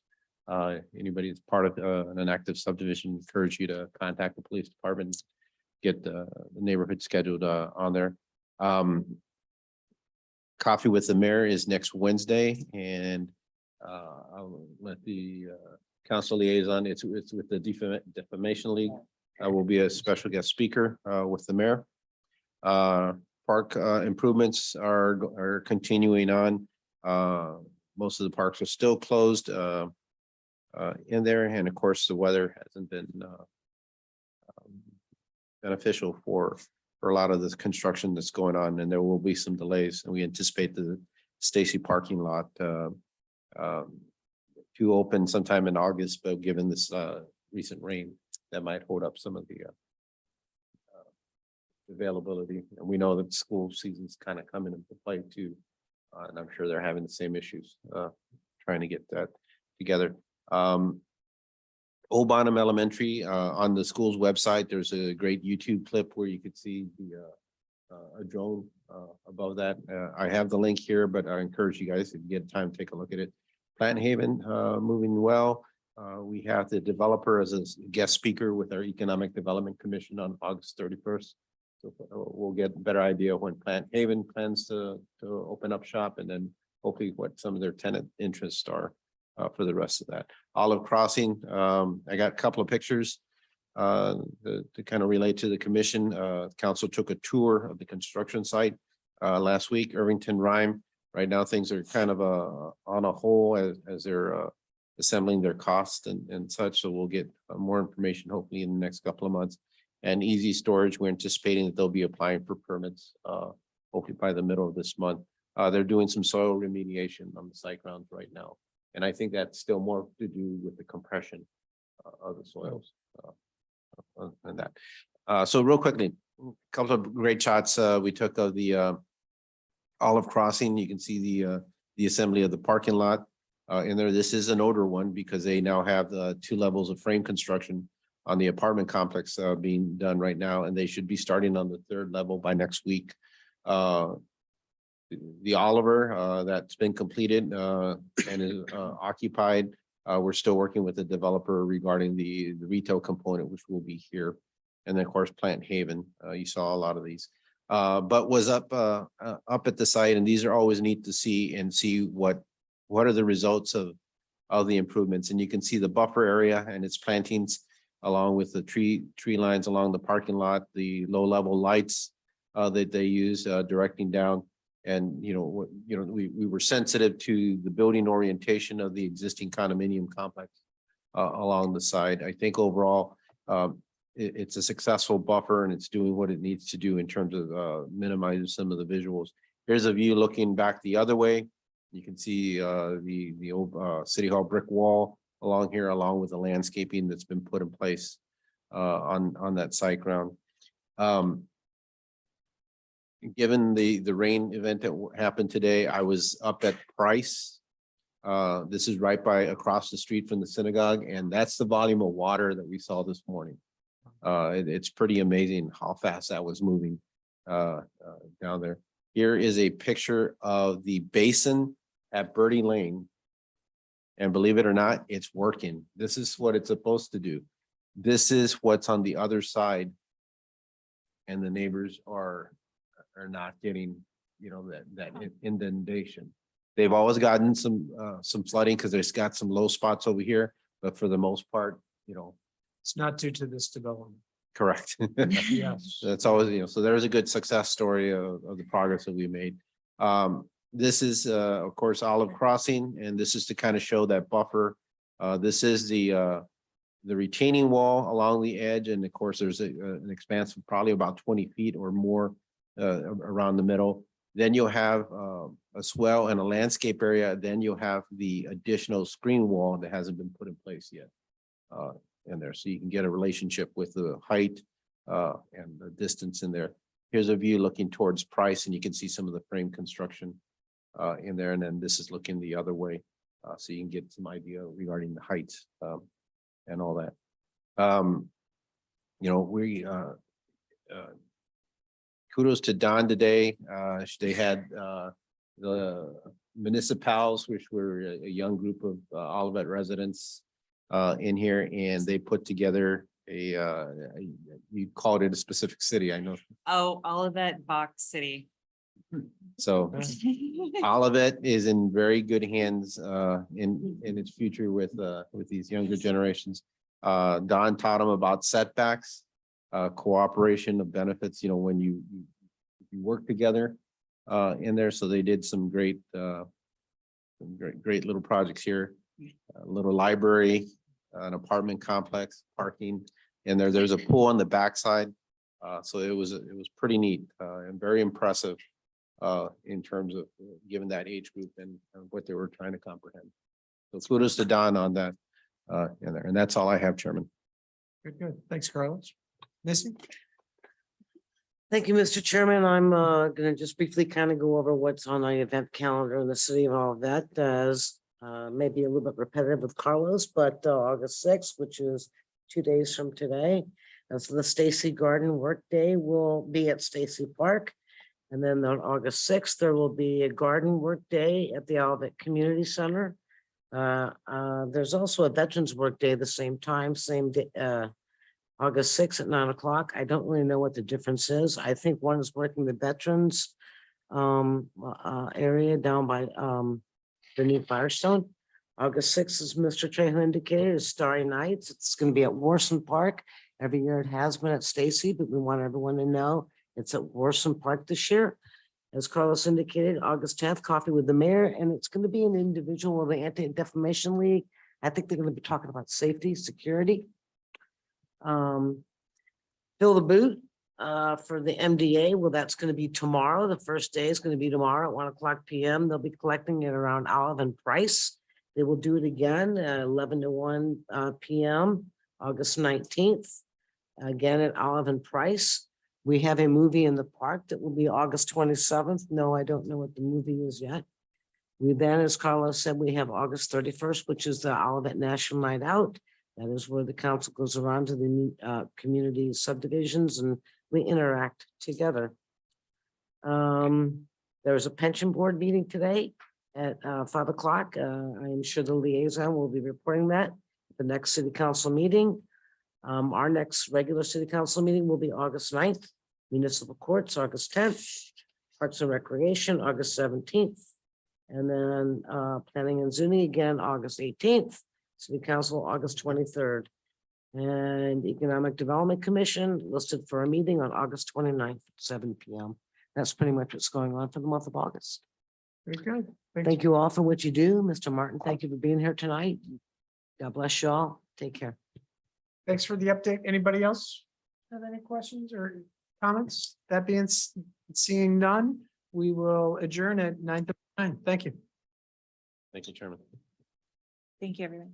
Anybody that's part of an active subdivision, encourage you to contact the police department, get the neighborhood scheduled on there. Coffee with the Mayor is next Wednesday, and I'll let the council liaison, it's with the Defamation League. I will be a special guest speaker with the mayor. Park improvements are continuing on. Most of the parks are still closed in there, and of course, the weather hasn't been beneficial for a lot of this construction that's going on, and there will be some delays. And we anticipate the Stacy parking lot to open sometime in August, but given this recent rain, that might hold up some of the availability. And we know that school season's kind of coming into play too. And I'm sure they're having the same issues trying to get that together. Old Bonham Elementary, on the school's website, there's a great YouTube clip where you could see a drone above that. I have the link here, but I encourage you guys, if you get time, take a look at it. Plant Haven, moving well. We have the developer as a guest speaker with our Economic Development Commission on August 31st. So we'll get a better idea when Plant Haven plans to open up shop, and then hopefully what some of their tenant interests are for the rest of that. Olive Crossing, I got a couple of pictures to kind of relate to the commission. Council took a tour of the construction site last week, Irvington Rhyme. Right now, things are kind of on a whole as they're assembling their costs and such. So we'll get more information hopefully in the next couple of months. And Easy Storage, we're anticipating that they'll be applying for permits hopefully by the middle of this month. They're doing some soil remediation on the site grounds right now. And I think that's still more to do with the compression of the soils and that. So real quickly, a couple of great shots we took of the Olive Crossing. You can see the assembly of the parking lot in there. This is an older one because they now have the 2 levels of frame construction on the apartment complex being done right now, and they should be starting on the 3rd level by next week. The Oliver that's been completed and is occupied. We're still working with the developer regarding the retail component, which will be here. And then of course, Plant Haven, you saw a lot of these, but was up at the site, and these are always neat to see and see what are the results of the improvements. And you can see the buffer area and its plantings along with the tree lines along the parking lot, the low level lights that they use directing down. And, we were sensitive to the building orientation of the existing condominium complex along the side. I think overall, it's a successful buffer, and it's doing what it needs to do in terms of minimizing some of the visuals. Here's a view looking back the other way. You can see the old City Hall brick wall along here, along with the landscaping that's been put in place on that site ground. Given the rain event that happened today, I was up at Price. This is right across the street from the synagogue, and that's the volume of water that we saw this morning. It's pretty amazing how fast that was moving down there. Here is a picture of the basin at Birdie Lane. And believe it or not, it's working. This is what it's supposed to do. This is what's on the other side. And the neighbors are not getting, that inundation. They've always gotten some flooding because there's got some low spots over here, but for the most part, It's not due to this development. correct. Yes. That's always, so there's a good success story of the progress that we made. This is, of course, Olive Crossing, and this is to kind of show that buffer. This is the retaining wall along the edge, and of course, there's an expanse of probably about 20 feet or more around the middle. Then you'll have a swell and a landscape area. Then you'll have the additional screen wall that hasn't been put in place yet in there, so you can get a relationship with the height and the distance in there. Here's a view looking towards Price, and you can see some of the frame construction in there. And then this is looking the other way So you can get some idea regarding the heights, and all that. We, kudos to Don today. They had, the municipals, which were a young group of Olivet residents in here, and they put together you called it a specific city, I know. Oh, Olivet Box City. So Olivet is in very good hands in its future with these younger generations. Don taught them about setbacks, cooperation of benefits, when you work together in there. So they did some great little projects here. A little library, an apartment complex, parking, and there's a pool on the backside. So it was pretty neat and very impressive in terms of given that age group and what they were trying to comprehend. So kudos to Don on that in there. And that's all I have, Chairman. Good. Thanks, Carlos. Missy? Thank you, Mr. Chairman. I'm gonna just briefly kind of go over what's on the event calendar in the city of Olivet, as maybe a little bit repetitive with Carlos, but August 6th, which is 2 days from today, as the Stacy Garden Workday will be at Stacy Park. And then on August 6th, there will be a garden work day at the Olivet Community Center. There's also a Veterans Work Day the same time, same day, August 6th at 9 o'clock. I don't really know what the difference is. I think one is working the veterans area down by the new Firestone. August 6th, as Mr. Trejo indicated, is Starry Nights. It's going to be at Warson Park. Every year it has been at Stacy, but we want everyone to know it's at Warson Park this year. As Carlos indicated, August 10th, Coffee with the Mayor, and it's going to be an individual of the Anti-Defamation League. I think they're going to be talking about safety, security. Fill the boot for the MDA. Well, that's going to be tomorrow. The first day is going to be tomorrow at 1 o'clock p.m. They'll be collecting it around Olive and Price. They will do it again 11 to 1 p.m. August 19th, again at Olive and Price. We have a movie in the park that will be August 27th. No, I don't know what the movie is yet. We then, as Carlos said, we have August 31st, which is the Olivet National Night Out. That is where the council goes around to the community subdivisions and we interact together. There's a pension board meeting today at 5 o'clock. I am sure the liaison will be reporting that at the next city council meeting. Our next regular city council meeting will be August 9th, municipal courts, August 10th, Parks and Recreation, August 17th, and then planning and zoning again, August 18th, city council, August 23rd, and Economic Development Commission listed for a meeting on August 29th, at 7 p.m. That's pretty much what's going on for the month of August. Very good. Thank you all for what you do. Mr. Martin, thank you for being here tonight. God bless you all. Take care. Thanks for the update. Anybody else have any questions or comments? That being seeing none, we will adjourn at 9:09. Thank you. Thank you, Chairman. Thank you, everyone.